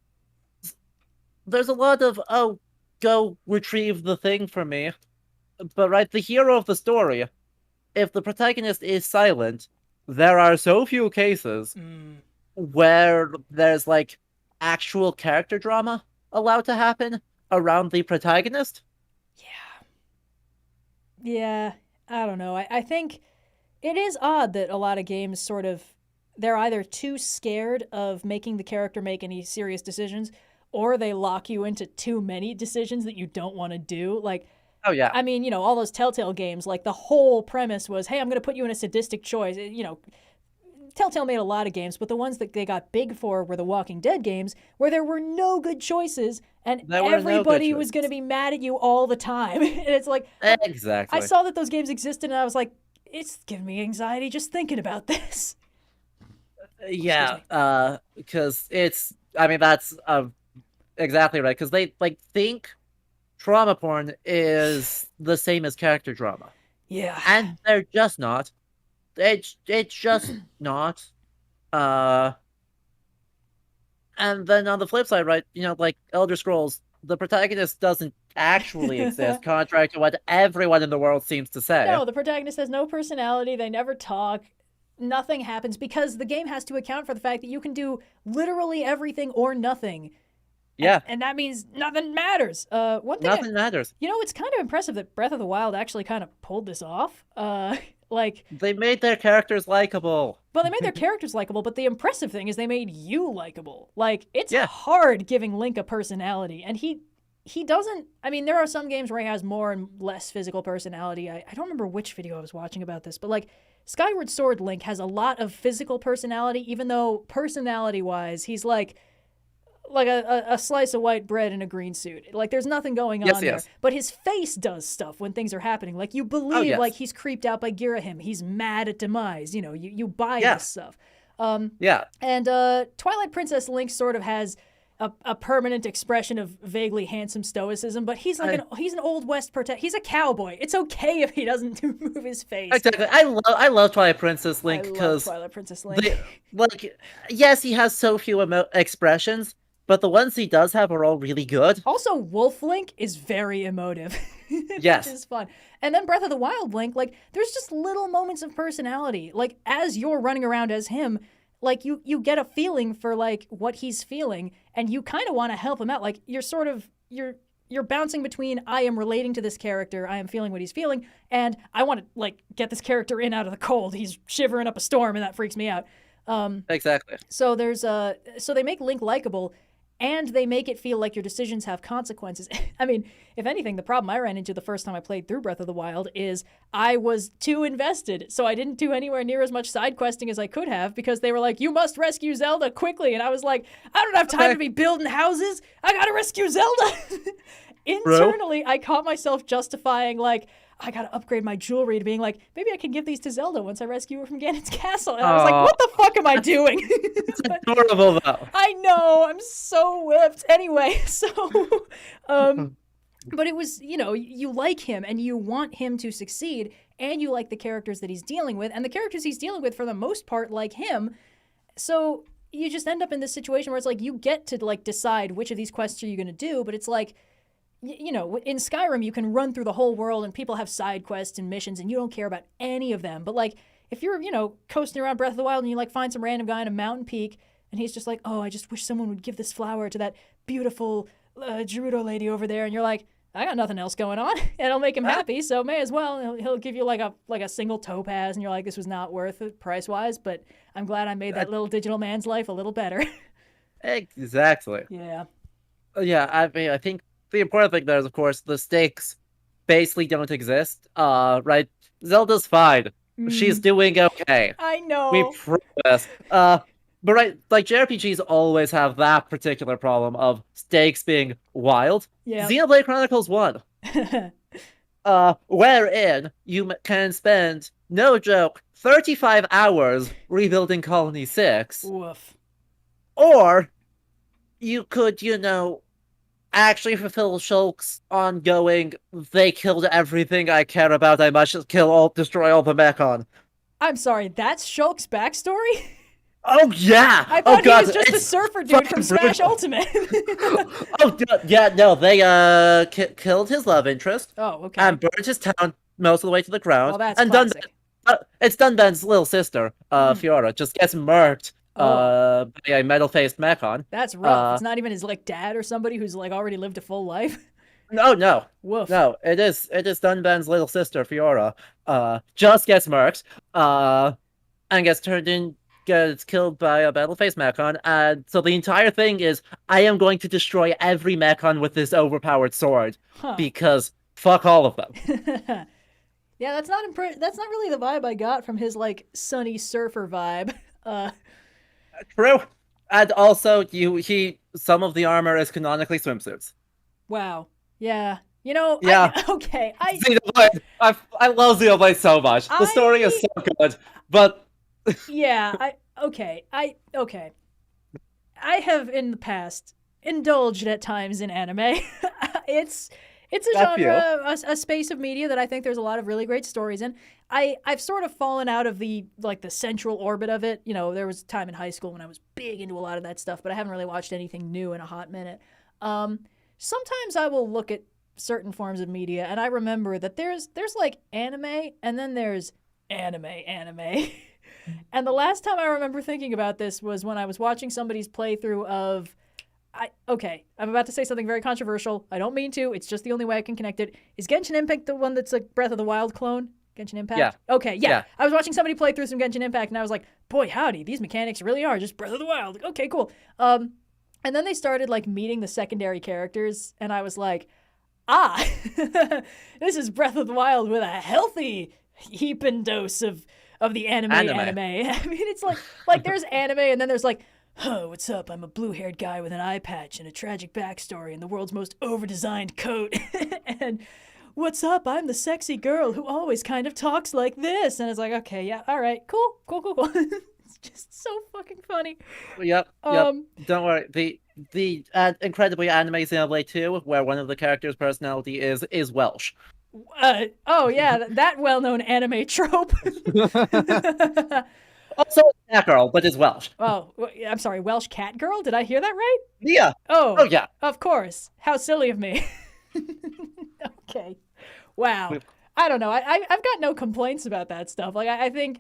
there's a lot of, go retrieve the thing for me. But, right, the hero of the story, if the protagonist is silent, there are so few cases where there's, like, actual character drama allowed to happen around the protagonist. Yeah, I don't know. I think it is odd that a lot of games sort of, they're either too scared of making the character make any serious decisions, or they lock you into too many decisions that you don't want to do. Like, I mean, all those Telltale games, like the whole premise was, hey, I'm going to put you in a sadistic choice. Telltale made a lot of games, but the ones that they got big for were the Walking Dead games, where there were no good choices, and everybody was going to be mad at you all the time. And it's like, exactly. I saw that those games existed, and I was like, it's giving me anxiety just thinking about this. Yeah, because that's exactly right, because they like think trauma porn is the same as character drama. Yeah. And they're just not. It's just not. And then on the flip side, right, like Elder Scrolls, the protagonist doesn't actually exist, contrary to what everyone in the world seems to say. No, the protagonist has no personality, they never talk, nothing happens, because the game has to account for the fact that you can do literally everything or nothing. Yeah. And that means nothing matters. Nothing matters. It's kind of impressive that Breath of the Wild actually kind of pulled this off. Like, they made their characters likable. Well, they made their characters likable, but the impressive thing is they made you likable. Like, it's hard giving Link a personality, and he doesn't. I mean, there are some games where he has more and less physical personality. I don't remember which video I was watching about this, but like Skyward Sword Link has a lot of physical personality, even though personality-wise, he's like a slice of white bread in a green suit. Like, there's nothing going on there. But his face does stuff when things are happening. Like, you believe, like, he's creeped out by Girahim. He's mad at Demise. You buy this stuff. And Twilight Princess Link sort of has a permanent expression of vaguely handsome stoicism, but he's like he's an Old West he's a cowboy. It's okay if he doesn't move his face. Exactly. I love Twilight Princess Link because Twilight Princess Link. Yes, he has so few expressions, but the ones he does have are all really good. Also, Wolf Link is very emotive. Yes. Which is fun. And then Breath of the Wild Link, like, there's just little moments of personality. Like, as you're running around as him, like, you get a feeling for, like, what he's feeling, and you kind of want to help him out. Like, you're bouncing between, I am relating to this character, I am feeling what he's feeling, and I want to, like, get this character in out of the cold. He's shivering up a storm, and that freaks me out. Exactly. So so they make Link likable, and they make it feel like your decisions have consequences. I mean, if anything, the problem I ran into the first time I played through Breath of the Wild is I was too invested, so I didn't do anywhere near as much side questing as I could have because they were like, "You must rescue Zelda quickly," and I was like, "I don't have time to be building houses. I gotta rescue Zelda." Internally, I caught myself justifying like, I gotta upgrade my jewelry to being like, maybe I can give these to Zelda once I rescue her from Ganon's castle. And I was like, what the fuck am I doing? It's adorable, though. I know, I'm so whipped. Anyway, so, but it was, you like him and you want him to succeed, and you like the characters that he's dealing with, and the characters he's dealing with, for the most part, like him. So you just end up in this situation where it's like, you get to like decide which of these quests are you gonna do, but it's like, in Skyrim, you can run through the whole world and people have side quests and missions and you don't care about any of them. But like, if you're, coasting around Breath of the Wild and you like find some random guy on a mountain peak and he's just like, oh, I just wish someone would give this flower to that beautiful Gerudo lady over there. And you're like, I got nothing else going on. And it'll make him happy, so may as well. He'll give you like a single topaz and you're like, this was not worth it price-wise, but I'm glad I made that little digital man's life a little better. Exactly. Yeah. Yeah, I mean, I think the important thing there is, of course, the stakes basically don't exist. Right? Zelda's fine. She's doing okay. I know. We promise. But right, like JRPGs always have that particular problem of stakes being wild. Yeah. Xenoblade Chronicles 1. Wherein you can spend, no joke, 35 hours rebuilding Colony 6. Woof. Or you could, actually fulfill Shulk's ongoing, they killed everything I care about, I must destroy all the Mechon. I'm sorry, that's Shulk's backstory? Oh, yeah! I thought he was just a surfer dude from Smash Ultimate. Oh, yeah, no, they killed his love interest. Oh, okay. And burned his town most of the way to the ground. Well, that's and classic. It's Dunban's little sister, Fiora, just gets murked by a metal-faced Mechon. That's rough. It's not even his like dad or somebody who's like already lived a full life. No. Woof. No, it is Dunban's little sister, Fiora. Just gets murked, and gets killed by a metal-faced Mechon, and so the entire thing is, I am going to destroy every Mechon with this overpowered sword, because fuck all of them. Yeah, that's not really the vibe I got from his like sunny surfer vibe. True. And also, some of the armor is canonically swimsuits. Wow. Yeah. Yeah. Xenoblade. I love Xenoblade so much. The story is so good, but yeah. Okay. I have in the past indulged at times in anime. It's a genre, a space of media that I think there's a lot of really great stories in. I've sort of fallen out of the central orbit of it. There was a time in high school when I was big into a lot of that stuff, but I haven't really watched anything new in a hot minute. Sometimes I will look at certain forms of media and I remember that there's like anime and then there's anime. And the last time I remember thinking about this was when I was watching somebody's playthrough of I'm about to say something very controversial. I don't mean to. It's just the only way I can connect it. Is Genshin Impact the one that's like Breath of the Wild clone? Genshin Impact? Yeah. Okay, yeah. I was watching somebody play through some Genshin Impact and I was like, boy, howdy, these mechanics really are just Breath of the Wild. Okay, cool. And then they started like meeting the secondary characters and I was like, this is Breath of the Wild with a healthy heaping dose of the anime. I mean, it's like there's anime and then there's like, oh, what's up? I'm a blue-haired guy with an eye patch and a tragic backstory and the world's most over-designed coat. And what's up? I'm the sexy girl who always kind of talks like this. And it's like, okay, yeah, all right, cool. It's just so fucking funny. Yep. Don't worry. The incredibly anime Xenoblade 2, where one of the characters' personality is Welsh. Oh, yeah, that well-known anime trope. Also a cat girl, but is Welsh. Oh, I'm sorry, Welsh cat girl? Did I hear that right? Yeah. Oh, yeah. Of course. How silly of me. Okay. Wow. I don't know. I've got no complaints about that stuff. Like, I think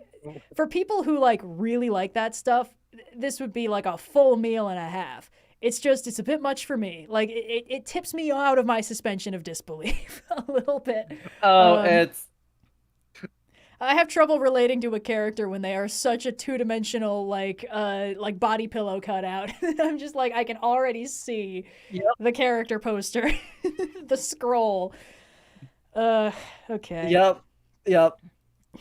for people who like really like that stuff, this would be like a full meal and a half. It's a bit much for me. Like, it tips me out of my suspension of disbelief a little bit. Oh, it's... I have trouble relating to a character when they are such a two-dimensional like body pillow cutout. I'm just like I can already see Yep. the character poster, the scroll. Okay. Yep. Yep.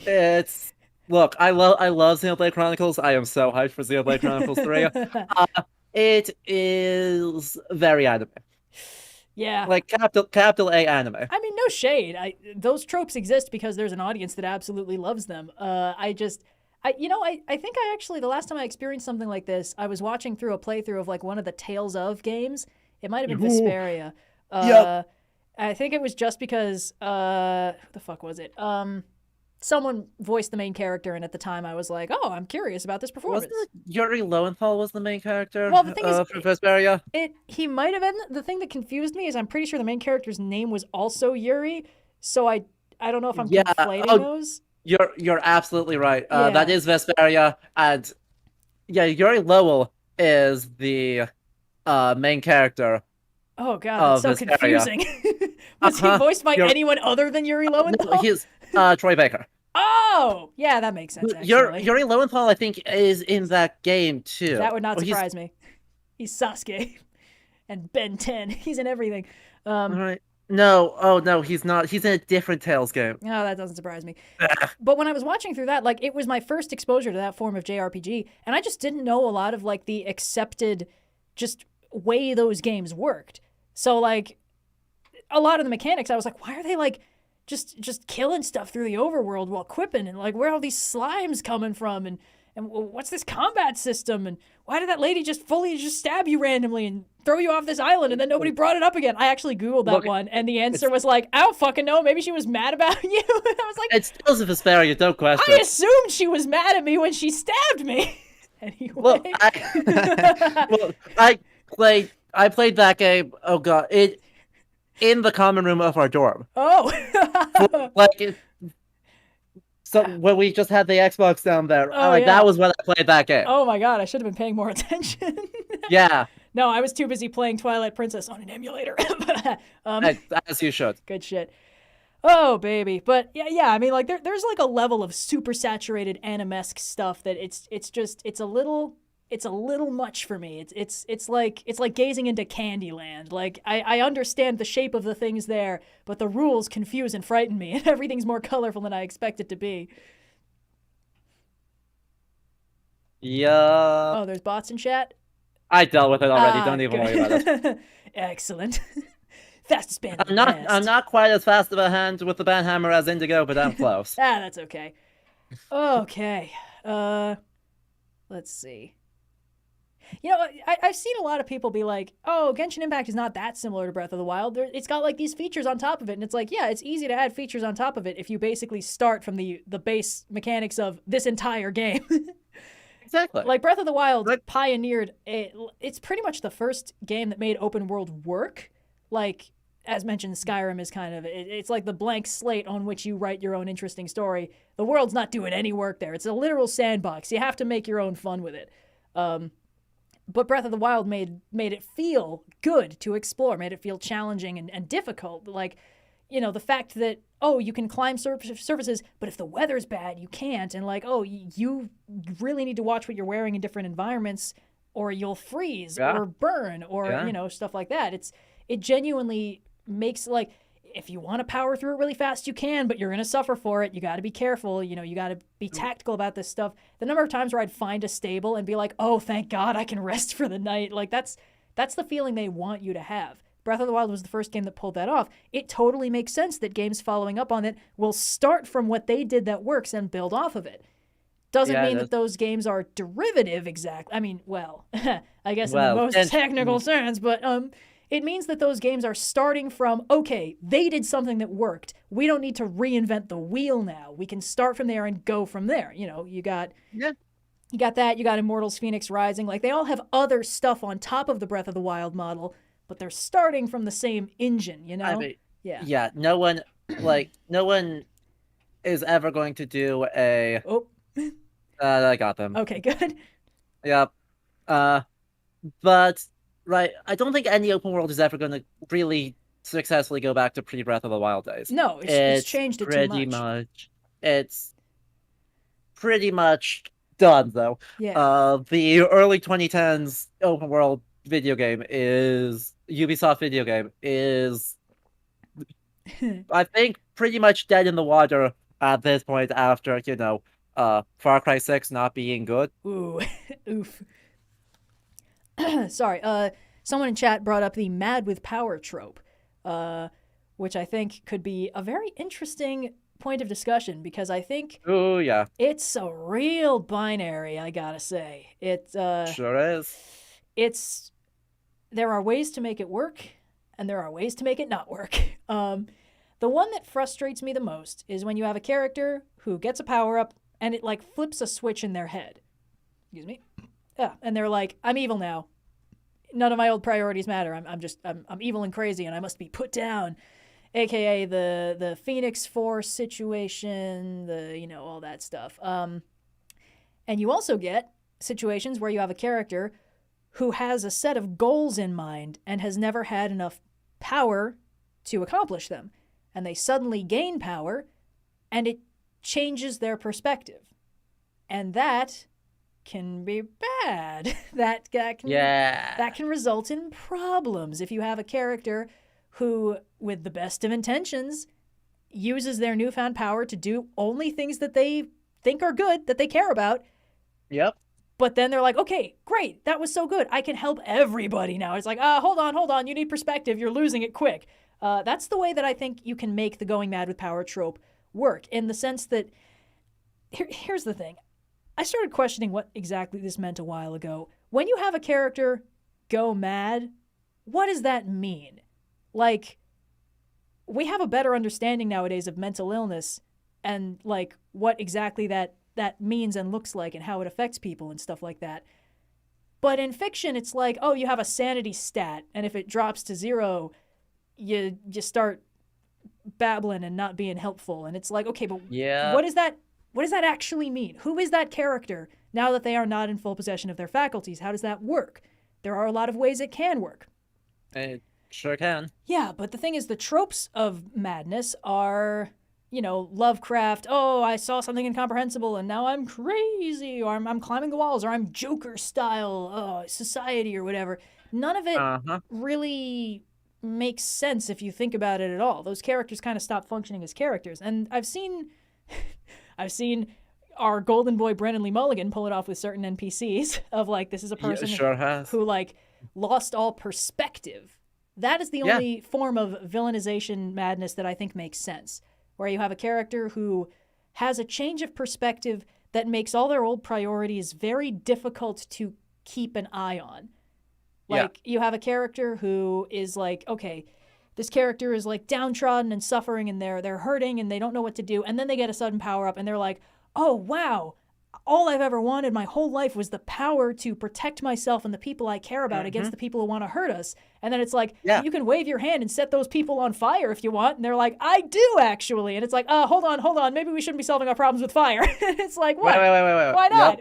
It's look, I love Xenoblade Chronicles. I am so hyped for Xenoblade Chronicles 3. It is very anime. Yeah. Like capital A anime. I mean, no shade. Those tropes exist because there's an audience that absolutely loves them. I think I actually the last time I experienced something like this, I was watching through a playthrough of like one of the Tales of games. It might have been Vesperia. Yep. I think it was just because who the fuck was it? Someone voiced the main character, and at the time I was like, "Oh, I'm curious about this performance." Wasn't it Yuri Lowenthal was the main character? Well, the thing is, for Vesperia? he might have been. The thing that confused me is I'm pretty sure the main character's name was also Yuri, so I don't know if I'm conflating those. You're absolutely right. Yeah. That is Vesperia, and yeah, Yuri Lowell is the main character. Oh god, that's so confusing. Was he voiced by anyone other than Yuri Lowenthal? No, he's Troy Baker. Oh, yeah, that makes sense. Actually. Yuri Lowenthal, I think, is in that game too. That would not surprise me. He's Sasuke and Ben 10. He's in everything. Right. No, oh no, he's not. He's in a different Tales game. Oh, that doesn't surprise me. But when I was watching through that, like, it was my first exposure to that form of JRPG, and I just didn't know a lot of like the accepted just way those games worked. So like a lot of the mechanics, I was like, why are they like just killing stuff through the overworld while quipping, and like where are all these slimes coming from, and what's this combat system, and why did that lady just fully just stab you randomly and throw you off this island and then nobody brought it up again? I actually Googled that one, and the answer was like, I don't fucking know, maybe she was mad about you. And I was like, it's still a Vesperia, don't question. I assumed she was mad at me when she stabbed me. Anyway. Well, I played that game, oh god, in the common room of our dorm. Oh. So when we just had the Xbox down there, that was when I played that game. Oh my god, I should have been paying more attention. Yeah. No, I was too busy playing Twilight Princess on an emulator. As you should. Good shit. Oh baby, but yeah. I mean, like there's like a level of super saturated anime-esque stuff that it's a little much for me. It's like gazing into Candyland. Like I understand the shape of the things there, but the rules confuse and frighten me, and everything's more colorful than I expect it to be. Yeah. Oh, there's bots in chat? I dealt with it already. Don't even worry about it. Excellent. Fastest band. I'm not quite as fast of a hand with the banhammer as Indigo, but I'm close. That's okay. Okay. Let's see. You know, I've seen a lot of people be like, oh, Genshin Impact is not that similar to Breath of the Wild. It's got like these features on top of it. And it's like, yeah, it's easy to add features on top of it if you basically start from the base mechanics of this entire game. Exactly. Like Breath of the Wild pioneered it's pretty much the first game that made open world work. Like, as mentioned, Skyrim is kind of, it's like the blank slate on which you write your own interesting story. The world's not doing any work there. It's a literal sandbox. You have to make your own fun with it. But Breath of the Wild made it feel good to explore, made it feel challenging and difficult. Like, you know, the fact that, oh, you can climb surfaces, but if the weather's bad, you can't. And like, oh, you really need to watch what you're wearing in different environments or you'll freeze or burn or, you know, stuff like that. It genuinely makes, like, if you want to power through it really fast, you can, but you're going to suffer for it. You got to be careful. You know, you got to be tactical about this stuff. The number of times where I'd find a stable and be like, oh, thank God I can rest for the night. Like, that's the feeling they want you to have. Breath of the Wild was the first game that pulled that off. It totally makes sense that games following up on it will start from what they did that works and build off of it. Doesn't mean that those games are derivative exactly. I mean, well, I guess in the most technical sense, but it means that those games are starting from, okay, they did something that worked. We don't need to reinvent the wheel now. We can start from there and go from there. You know, you got that, you got Immortals Phoenix Rising. Like, they all have other stuff on top of the Breath of the Wild model, but they're starting from the same engine, you know? I mean, yeah, no one is ever going to do a... Oh. I got them. Okay, good. Yep. But... Right, I don't think any open world is ever going to really successfully go back to pre-Breath of the Wild days. No, it's changed it too much. Pretty much. It's pretty much done though. Yeah. The early 2010s open world video game is Ubisoft video game is I think pretty much dead in the water at this point after, Far Cry 6 not being good. Ooh. Oof. Sorry. Someone in chat brought up the mad with power trope, which I think could be a very interesting point of discussion because I think Oh yeah, it's a real binary, I gotta say. sure is. It's there are ways to make it work, and there are ways to make it not work. The one that frustrates me the most is when you have a character who gets a power up and it like flips a switch in their head. Excuse me. Yeah, and they're like, "I'm evil now. None of my old priorities matter. I'm evil and crazy, and I must be put down." AKA the Phoenix Force situation, all that stuff. And you also get situations where you have a character who has a set of goals in mind and has never had enough power to accomplish them. And they suddenly gain power, and it changes their perspective. And that can be bad. that can result in problems if you have a character who, with the best of intentions, uses their newfound power to do only things that they think are good, that they care about. Yep. But then they're like, okay, great, that was so good. I can help everybody now. It's like, hold on, you need perspective. You're losing it quick. That's the way that I think you can make the going mad with power trope work, in the sense that, here's the thing. I started questioning what exactly this meant a while ago. When you have a character go mad, what does that mean? Like, we have a better understanding nowadays of mental illness and, like, what exactly that means and looks like and how it affects people and stuff like that. But in fiction, it's like, oh, you have a sanity stat, and if it drops to 0, you start babbling and not being helpful. And it's like, okay, but Yeah. what does that actually mean? Who is that character now that they are not in full possession of their faculties? How does that work? There are a lot of ways it can work. It sure can. Yeah, but the thing is, the tropes of madness are, Lovecraft, oh, I saw something incomprehensible and now I'm crazy, or I'm climbing the walls, or I'm Joker style, society, or whatever. None of it really makes sense if you think about it at all. Those characters kind of stop functioning as characters. And I've seen our golden boy Brandon Lee Mulligan pull it off with certain NPCs of like, this is a person sure has. who like lost all perspective. That is the only form of villainization madness that I think makes sense, where you have a character who has a change of perspective that makes all their old priorities very difficult to keep an eye on. Like, you have a character who is like, okay, this character is like downtrodden and suffering and they're hurting and they don't know what to do. And then they get a sudden power up and they're like, oh, wow, all I've ever wanted my whole life was the power to protect myself and the people I care about against the people who want to hurt us. And then it's like, you can wave your hand and set those people on fire if you want. And they're like, I do actually. And it's like, hold on. Maybe we shouldn't be solving our problems with fire. It's like, what? Wait. Why not?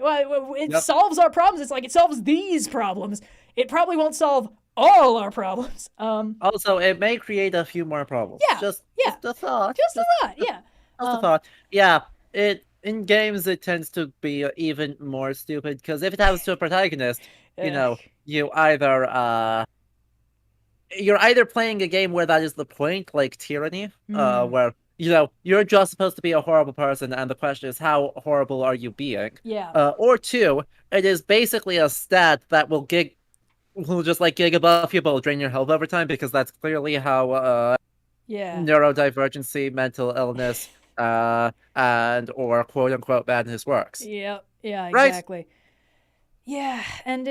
It solves our problems. It's like, it solves these problems. It probably won't solve all our problems. Also, it may create a few more problems. Just a thought. Just a thought, yeah. Just a thought. Yeah, in games it tends to be even more stupid, because if it happens to a protagonist, you're either playing a game where that is the point, like Tyranny, where you're just supposed to be a horrible person, and the question is, how horrible are you being? Yeah. Or 2, it is basically a stat that will just like gig a buff you, but will drain your health over time, because that's clearly how neurodivergency, mental illness, and or quote unquote madness works. Yeah, exactly. Right? Yeah, and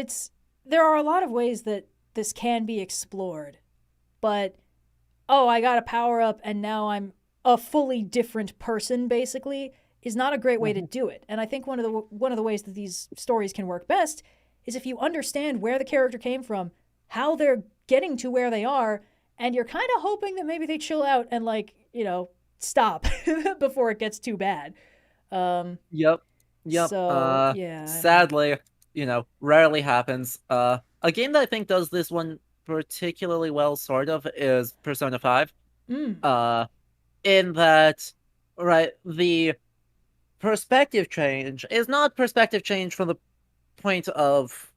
there are a lot of ways that this can be explored, but I got a power up and now I'm a fully different person, basically, is not a great way to do it. And I think one of the ways that these stories can work best is if you understand where the character came from, how they're getting to where they are, and you're kind of hoping that maybe they chill out and stop before it gets too bad. Yep. So, sadly, rarely happens. A game that I think does this one particularly well, sort of, is Persona 5. In that, right, the perspective change is not perspective change from the point of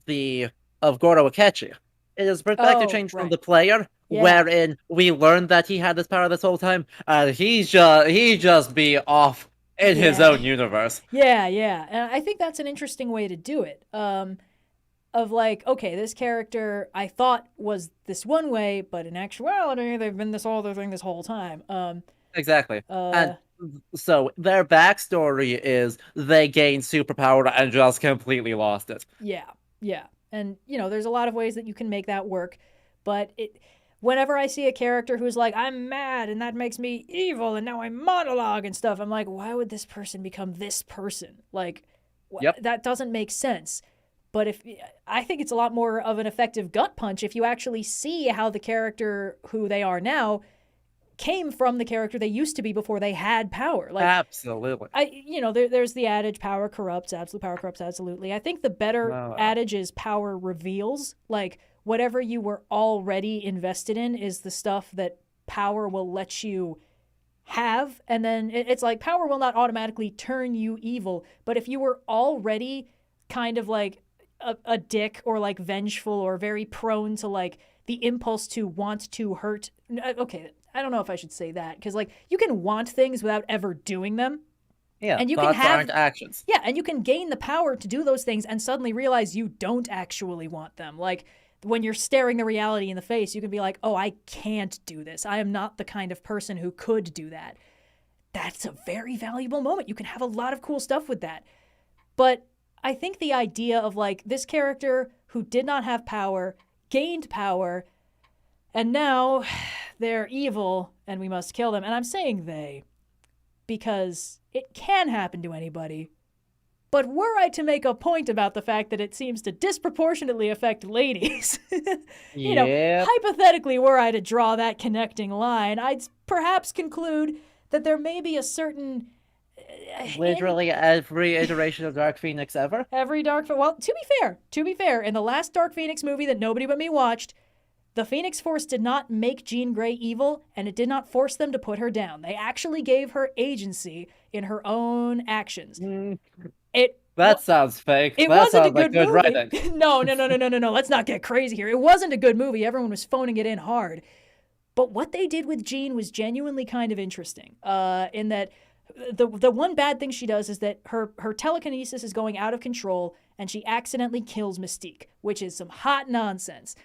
the of Goro Akechi. It is perspective Oh, change from right. the player, Yeah. wherein we learned that he had this power this whole time, and he just be off in his Yeah. own universe. Yeah, yeah. And I think that's an interesting way to do it. Of like, okay, this character I thought was this one way, but in actuality, they've been this other thing this whole time. Exactly. Uh, And so their backstory is they gained superpower and just completely lost it. yeah, yeah. And there's a lot of ways that you can make that work, but whenever I see a character who's like, I'm mad and that makes me evil and now I monologue and stuff, I'm like, why would this person become this person? Like, Yep. that doesn't make sense. But I think it's a lot more of an effective gut punch if you actually see how the character who they are now came from the character they used to be before they had power. Like, Absolutely. there's the adage, power corrupts, absolute power corrupts, absolutely. I think the better adage is power reveals. Like, whatever you were already invested in is the stuff that power will let you have. And then it's like power will not automatically turn you evil. But if you were already kind of like a dick or like vengeful or very prone to like the impulse to want to hurt. Okay, I don't know if I should say that because like you can want things without ever doing them. Yeah, and you thoughts can have aren't actions. Yeah, and you can gain the power to do those things and suddenly realize you don't actually want them. Like when you're staring the reality in the face, you can be like, "Oh, I can't do this. I am not the kind of person who could do that." That's a very valuable moment. You can have a lot of cool stuff with that. But I think the idea of like this character who did not have power gained power and now they're evil and we must kill them. And I'm saying they because it can happen to anybody. But were I to make a point about the fact that it seems to disproportionately affect ladies, hypothetically, were I to draw that connecting line, I'd perhaps conclude that there may be a certain literally every iteration of Dark Phoenix ever. Well, to be fair, in the last Dark Phoenix movie that nobody but me watched, the Phoenix Force did not make Jean Grey evil, and it did not force them to put her down. They actually gave her agency in her own actions. That sounds fake. It that wasn't sounds a good like movie. Writing. No. Let's not get crazy here. It wasn't a good movie. Everyone was phoning it in hard. But what they did with Jean was genuinely kind of interesting. In that the one bad thing she does is that her telekinesis is going out of control, and she accidentally kills Mystique, which is some hot nonsense.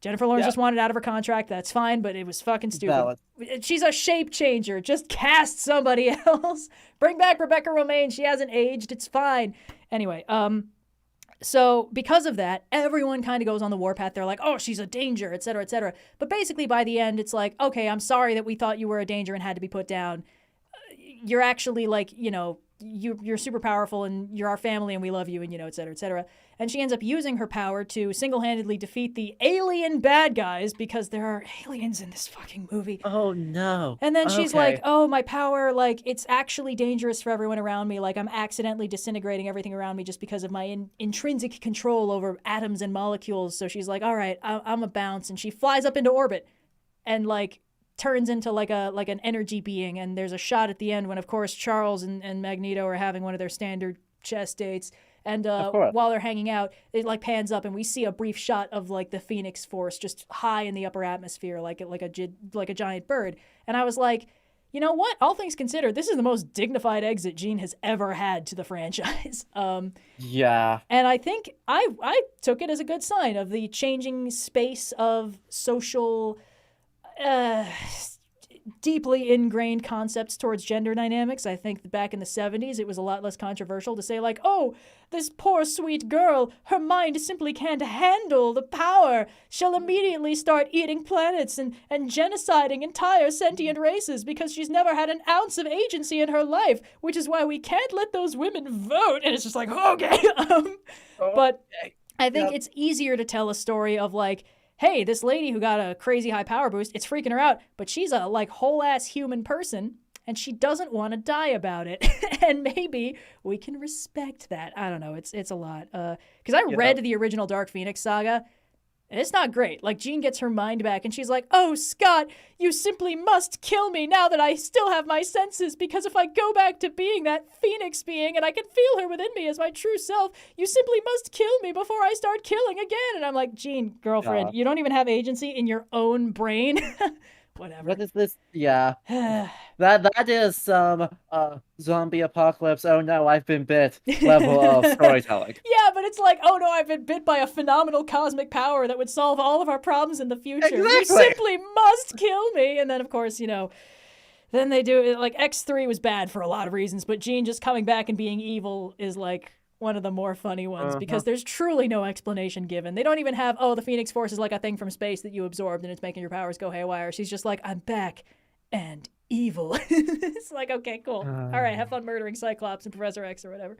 Jennifer Lawrence just wanted out of her contract. That's fine, but it was fucking stupid. Valid. She's a shape changer. Just cast somebody else. Bring back Rebecca Romaine. She hasn't aged. It's fine. Anyway, so because of that, everyone kind of goes on the warpath. They're like, oh, she's a danger, et cetera, et cetera. But basically by the end, it's like, okay, I'm sorry that we thought you were a danger and had to be put down. You're actually like, you're super powerful and you're our family and we love you and, et cetera, et cetera. And she ends up using her power to single-handedly defeat the alien bad guys because there are aliens in this fucking movie. Oh, no. And then she's like, oh, my power, like, it's actually dangerous for everyone around me. Like, I'm accidentally disintegrating everything around me just because of my intrinsic control over atoms and molecules. So she's like, all right, I'm a bounce. And she flies up into orbit and, like, turns into like an energy being. And there's a shot at the end when, of course, Charles and Magneto are having one of their standard chess dates. And while they're hanging out, it like pans up and we see a brief shot of like the Phoenix Force just high in the upper atmosphere, like a giant bird. And I was like, you know what? All things considered, this is the most dignified exit Jean has ever had to the franchise. Yeah. And I think I took it as a good sign of the changing space of social deeply ingrained concepts towards gender dynamics. I think that back in the 70s, it was a lot less controversial to say like, oh, this poor sweet girl, her mind simply can't handle the power. She'll immediately start eating planets and genociding entire sentient races because she's never had an ounce of agency in her life, which is why we can't let those women vote. And it's just like, okay. But I think it's easier to tell a story of like, hey, this lady who got a crazy high power boost, it's freaking her out, but she's a like whole ass human person and she doesn't want to die about it. And maybe we can respect that. I don't know. It's a lot. Because I read the original Dark Phoenix saga And it's not great. Like, Jean gets her mind back, and she's like, oh, Scott, you simply must kill me now that I still have my senses, because if I go back to being that phoenix being and I can feel her within me as my true self, you simply must kill me before I start killing again. And I'm like, Jean, girlfriend, you don't even have agency in your own brain. Whatever. What is this? Yeah. That is some zombie apocalypse, oh no, I've been bit level of storytelling. Yeah, but it's like, oh no, I've been bit by a phenomenal cosmic power that would solve all of our problems in the future. Exactly. You simply must kill me. And then, of course, then they do it. Like, X3 was bad for a lot of reasons, but Jean just coming back and being evil is like one of the more funny ones because there's truly no explanation given. They don't even have, the Phoenix Force is like a thing from space that you absorbed and it's making your powers go haywire. She's just like, I'm back and evil. It's like, okay, cool. All right, have fun murdering Cyclops and Professor X or whatever.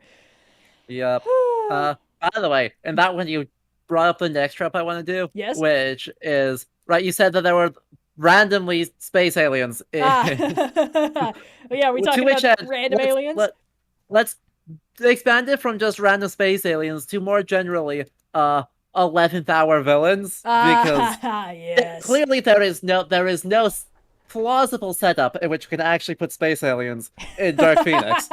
Yep. By the way, and that when you brought up the next trope I want to do, yes, which is, right, you said that there were randomly space aliens. Yeah, we talking about random aliens? Let's expand it from just random space aliens to more generally 11th hour villains, because yes. Clearly there is no plausible setup in which you can actually put space aliens in Dark Phoenix.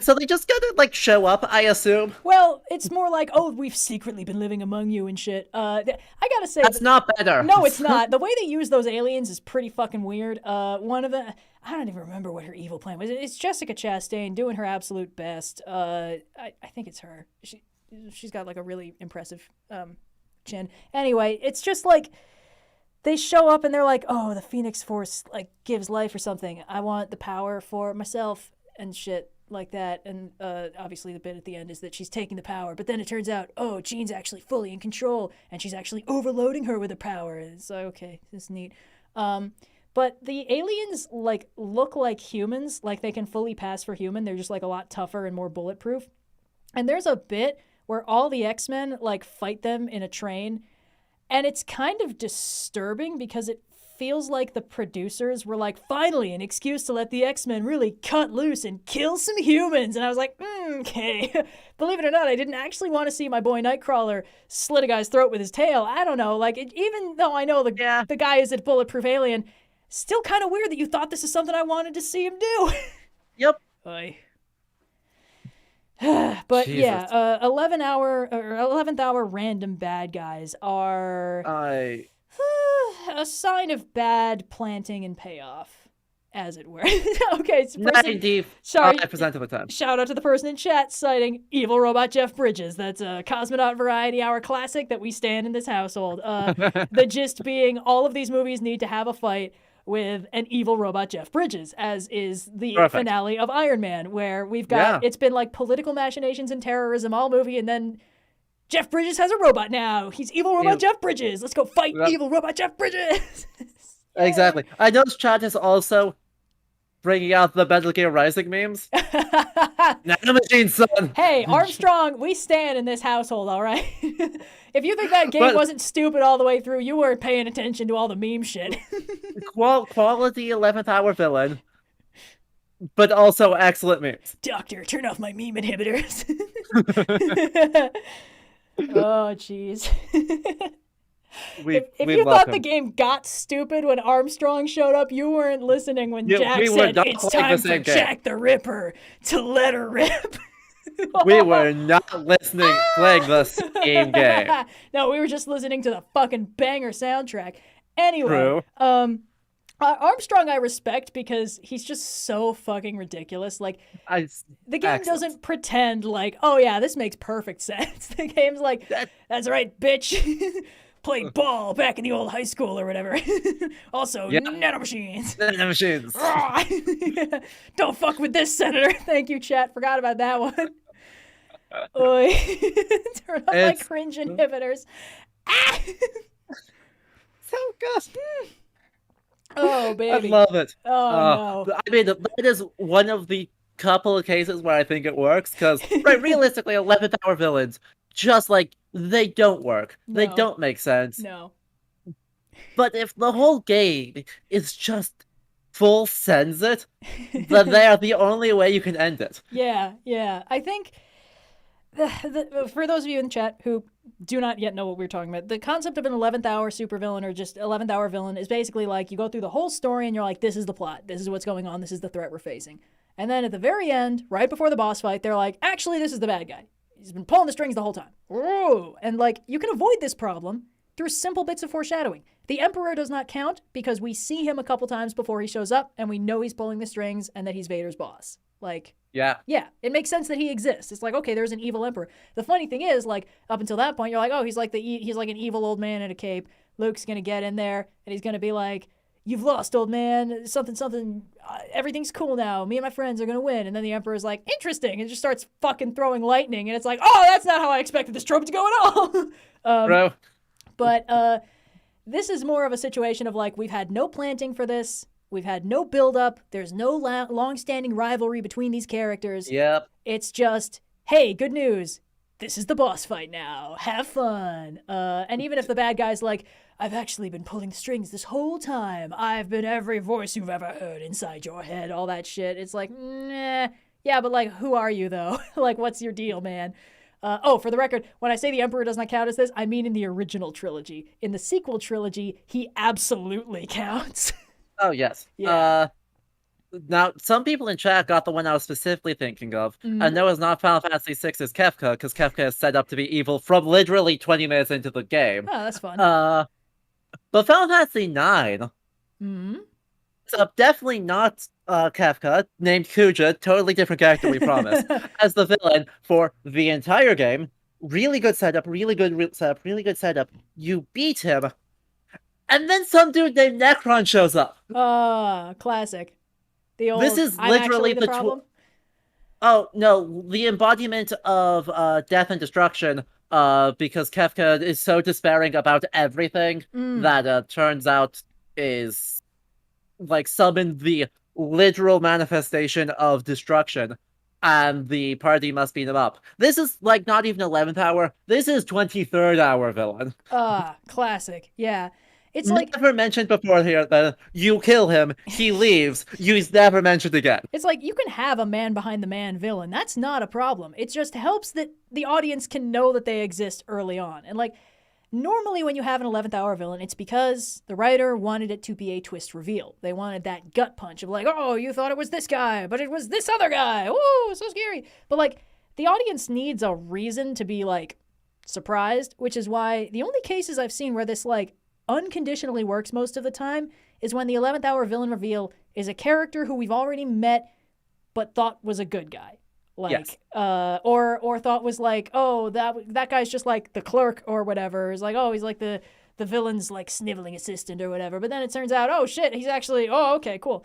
So they just gotta show up, I assume. Well, it's more like, we've secretly been living among you and shit. I gotta say, that's not better. No, it's not. The way they use those aliens is pretty fucking weird. One of the, I don't even remember what her evil plan was. It's Jessica Chastain doing her absolute best. I think it's her. She's got like a really impressive chin. Anyway, it's just like they show up and they're like, oh, the Phoenix Force gives life or something. I want the power for myself and shit like that. And obviously the bit at the end is that she's taking the power, but then it turns out, Jean's actually fully in control and she's actually overloading her with the power. And it's like, okay, this is neat. But the aliens look like humans, like they can fully pass for human. They're just a lot tougher and more bulletproof. And there's a bit where all the X-Men fight them in a train, and it's kind of disturbing because it feels like the producers were like, finally, an excuse to let the X-Men really cut loose and kill some humans. And I was like, okay. Believe it or not, I didn't actually want to see my boy Nightcrawler slit a guy's throat with his tail. I don't know. Even though I know the guy is a bulletproof alien, still kind of weird that you thought this is something I wanted to see him do. Yep. But Jesus. Yeah, 11th hour random bad guys are a sign of bad planting and payoff, as it were. Okay, so 95% of the time. Shout out to the person in chat citing Evil Robot Jeff Bridges. That's a Cosmonaut Variety Hour classic that we stand in this household. The gist being, all of these movies need to have a fight with an evil robot Jeff Bridges, as is the finale of Iron Man, where we've got, it's been political machinations and terrorism all movie, and then Jeff Bridges has a robot now. He's evil robot Jeff Bridges. Let's go fight evil robot Jeff Bridges. Exactly. I know chat is also bringing out the Metal Gear Rising memes. Nanomachine, son! Hey, Armstrong, we stand in this household, all right? If you think that game wasn't stupid all the way through, you weren't paying attention to all the meme shit. Quality 11th hour villain, but also excellent memes. Doctor, turn off my meme inhibitors. Oh, jeez. If you thought the game got stupid when Armstrong showed up, you weren't listening when Jack said, it's time for Jack the Ripper to let her rip. We were not listening, playing the same game. No, we were just listening to the fucking banger soundtrack. Anyway, True. Armstrong I respect because he's just so fucking ridiculous. The game doesn't pretend oh yeah, this makes perfect sense. The game's like, that's right, bitch. Play ball back in the old high school or whatever. Also, nanomachines. Don't fuck with this, Senator. Thank you, chat. Forgot about that one. Turn off my cringe inhibitors. So good. Oh, baby. I love it. Oh, no. I mean, that is one of the couple of cases where I think it works, because, realistically, 11th hour villains, just they don't work. No. They don't make sense. No. But if the whole game is just full sends it, then they are the only way you can end it. Yeah. I think for those of you in the chat who do not yet know what we're talking about, the concept of an 11th hour supervillain or just 11th hour villain is basically like you go through the whole story and you're like, this is the plot, this is what's going on, this is the threat we're facing. And then at the very end, right before the boss fight, they're like, actually, this is the bad guy. He's been pulling the strings the whole time. Ooh. And like, you can avoid this problem through simple bits of foreshadowing. The Emperor does not count because we see him a couple times before he shows up and we know he's pulling the strings and that he's Vader's boss. Like, yeah, it makes sense that he exists. It's like, okay, there's an evil emperor. The funny thing is, like, up until that point, you're like, oh, he's like an evil old man in a cape. Luke's gonna get in there and he's gonna be like, you've lost, old man. Something. Everything's cool now. Me and my friends are gonna win. And then the Emperor's like, interesting, and just starts fucking throwing lightning. And it's like, oh, that's not how I expected this trope to go at all. Bro. But this is more of a situation of like, we've had no planting for this. We've had no build-up. There's no long-standing rivalry between these characters. Yep. It's just, hey, good news. This is the boss fight now. Have fun. And even if the bad guy's like, I've actually been pulling the strings this whole time. I've been every voice you've ever heard inside your head, all that shit. It's like, nah. Yeah, but like, who are you, though? Like, what's your deal, man? For the record, when I say the Emperor does not count as this, I mean in the original trilogy. In the sequel trilogy, he absolutely counts. Oh, yes. Yeah. Now, some people in chat got the one I was specifically thinking of. Mm-hmm. And no, it's not Final Fantasy VI's Kefka, because Kefka is set up to be evil from literally 20 minutes into the game. Oh, that's fun. But Final Fantasy IX, Mm-hmm. so definitely not Kefka, named Kuja, totally different character, we promise, as the villain for the entire game. Really good setup, really good setup. You beat him, and then some dude named Necron shows up. Classic. The old, this is I'm literally the problem. Oh, no, the embodiment of death and destruction, because Kefka is so despairing about everything that turns out is, like, summoned the literal manifestation of destruction, and the party must beat him up. This is, like, not even 11th hour, this is 23rd hour villain. Classic, yeah. It's never mentioned before here that you kill him, he leaves, he's never mentioned again. It's like, you can have a man behind the man villain. That's not a problem. It just helps that the audience can know that they exist early on. And like, normally when you have an 11th hour villain, it's because the writer wanted it to be a twist reveal. They wanted that gut punch of like, oh, you thought it was this guy, but it was this other guy. Ooh, so scary. But like, the audience needs a reason to be like surprised, which is why the only cases I've seen where this like unconditionally works most of the time is when the 11th hour villain reveal is a character who we've already met but thought was a good guy. Like, yes. Or thought was like, oh, that guy's just like the clerk or whatever. It's like, oh, he's like the villain's like sniveling assistant or whatever. But then it turns out, oh shit, he's actually, oh, okay, cool.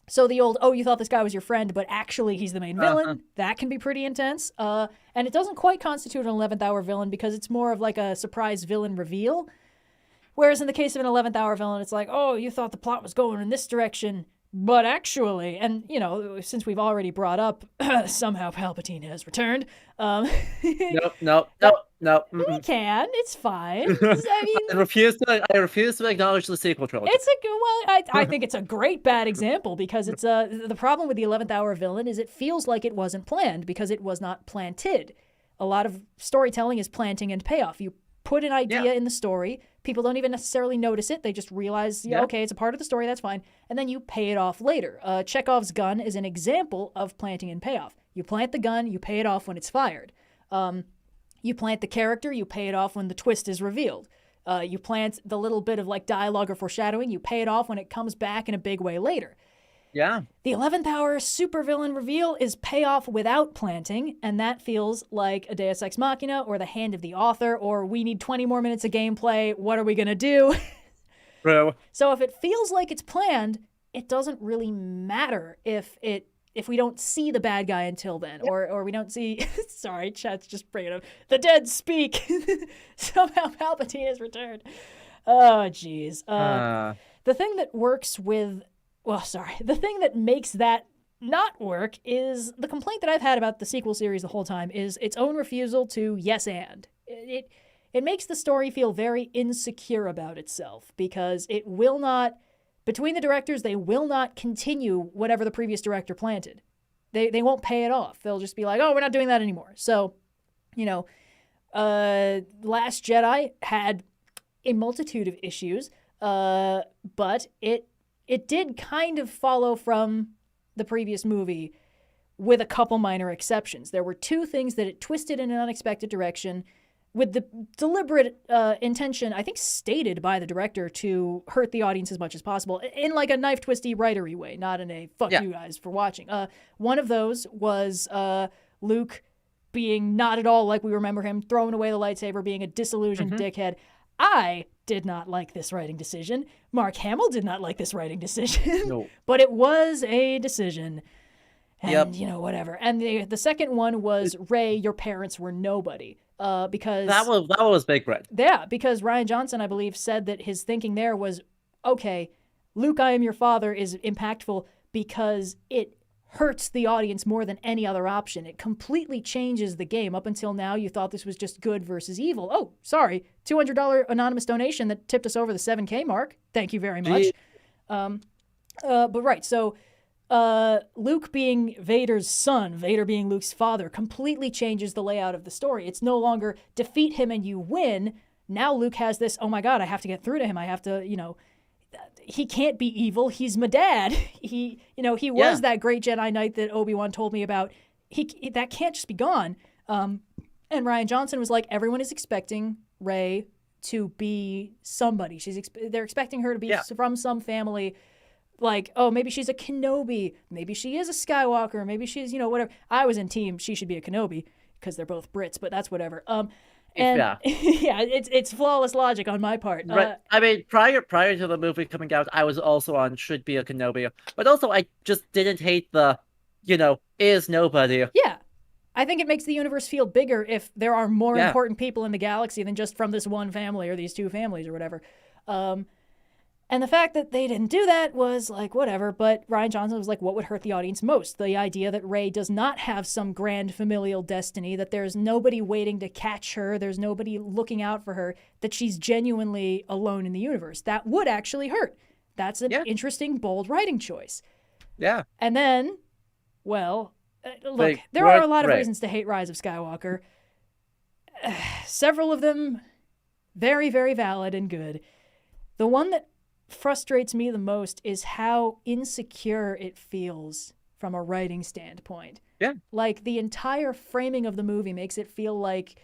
So the old, oh, you thought this guy was your friend, but actually he's the main villain, that can be pretty intense. And it doesn't quite constitute an 11th hour villain because it's more of like a surprise villain reveal. Whereas in the case of an 11th hour villain, it's like, oh, you thought the plot was going in this direction, but actually, and, you know, since we've already brought up, somehow Palpatine has returned. No. We can. It's fine. I mean, I refuse to acknowledge the sequel trilogy. It's a good, well, I think it's a great bad example because it's the problem with the 11th hour villain is it feels like it wasn't planned because it was not planted. A lot of storytelling is planting and payoff. You put an idea in the story. People don't even necessarily notice it. They just realize, okay, it's a part of the story, that's fine. And then you pay it off later. Chekhov's gun is an example of planting and payoff. You plant the gun, you pay it off when it's fired. You plant the character, you pay it off when the twist is revealed. You plant the little bit of like dialogue or foreshadowing, you pay it off when it comes back in a big way later. Yeah. The 11th hour supervillain reveal is payoff without planting, and that feels like a Deus Ex Machina or the hand of the author or we need 20 more minutes of gameplay, what are we going to do? Bro. So if it feels like it's planned, it doesn't really matter if we don't see the bad guy until then, or we don't see, sorry, chat's just bringing up, the dead speak. Somehow Palpatine has returned. Oh, jeez. The thing that works with, the thing that makes that not work is the complaint that I've had about the sequel series the whole time is its own refusal to yes and. It makes the story feel very insecure about itself because it will not, between the directors, they will not continue whatever the previous director planted. They won't pay it off. They'll just be like, oh, we're not doing that anymore. So you know, Last Jedi had a multitude of issues, but it did kind of follow from the previous movie with a couple minor exceptions. There were two things that it twisted in an unexpected direction with the deliberate intention, I think stated by the director, to hurt the audience as much as possible in like a knife twisty writery way, not in a fuck you guys for watching. One of those was Luke being not at all like we remember him, throwing away the lightsaber, being a disillusioned dickhead. I did not like this writing decision. Mark Hamill did not like this writing decision. No. But it was a decision. And, you know, whatever. And the second one was, Rey, your parents were nobody. Because that was big red. Yeah, because Rian Johnson, I believe, said that his thinking there was, okay, Luke, I am your father is impactful because it hurts the audience more than any other option. It completely changes the game. Up until now, you thought this was just good versus evil. Oh, sorry, $200 anonymous donation that tipped us over the 7K mark. Thank you very much. But right, so Luke being Vader's son, Vader being Luke's father, completely changes the layout of the story. It's no longer defeat him and you win. Now Luke has this, oh my God, I have to get through to him. I have to, you know, he can't be evil. He's my dad. He was that great Jedi Knight that Obi-Wan told me about. That can't just be gone. And Rian Johnson was like, everyone is expecting Rey to be somebody. They're expecting her to be from some family. Like, oh, maybe she's a Kenobi. Maybe she is a Skywalker. Maybe she's, you know, whatever. I was in team she should be a Kenobi because they're both Brits, but that's whatever. It's flawless logic on my part. Right. I mean, prior to the movie coming out, I was also on should be a Kenobi, but also I just didn't hate the, you know, is nobody. Yeah. I think it makes the universe feel bigger if there are more important people in the galaxy than just from this one family or these two families or whatever. And the fact that they didn't do that was like, whatever. But Rian Johnson was like, what would hurt the audience most? The idea that Rey does not have some grand familial destiny, that there's nobody waiting to catch her, there's nobody looking out for her, that she's genuinely alone in the universe. That would actually hurt. That's an interesting, bold writing choice. Yeah. And then, well, look, there are a lot of reasons to hate Rise of Skywalker. Several of them very, very valid and good. The one that frustrates me the most is how insecure it feels from a writing standpoint. Yeah. Like the entire framing of the movie makes it feel like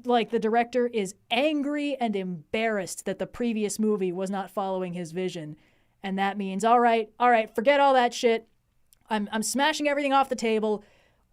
the director is angry and embarrassed that the previous movie was not following his vision. And that means, all right, forget all that shit. I'm smashing everything off the table.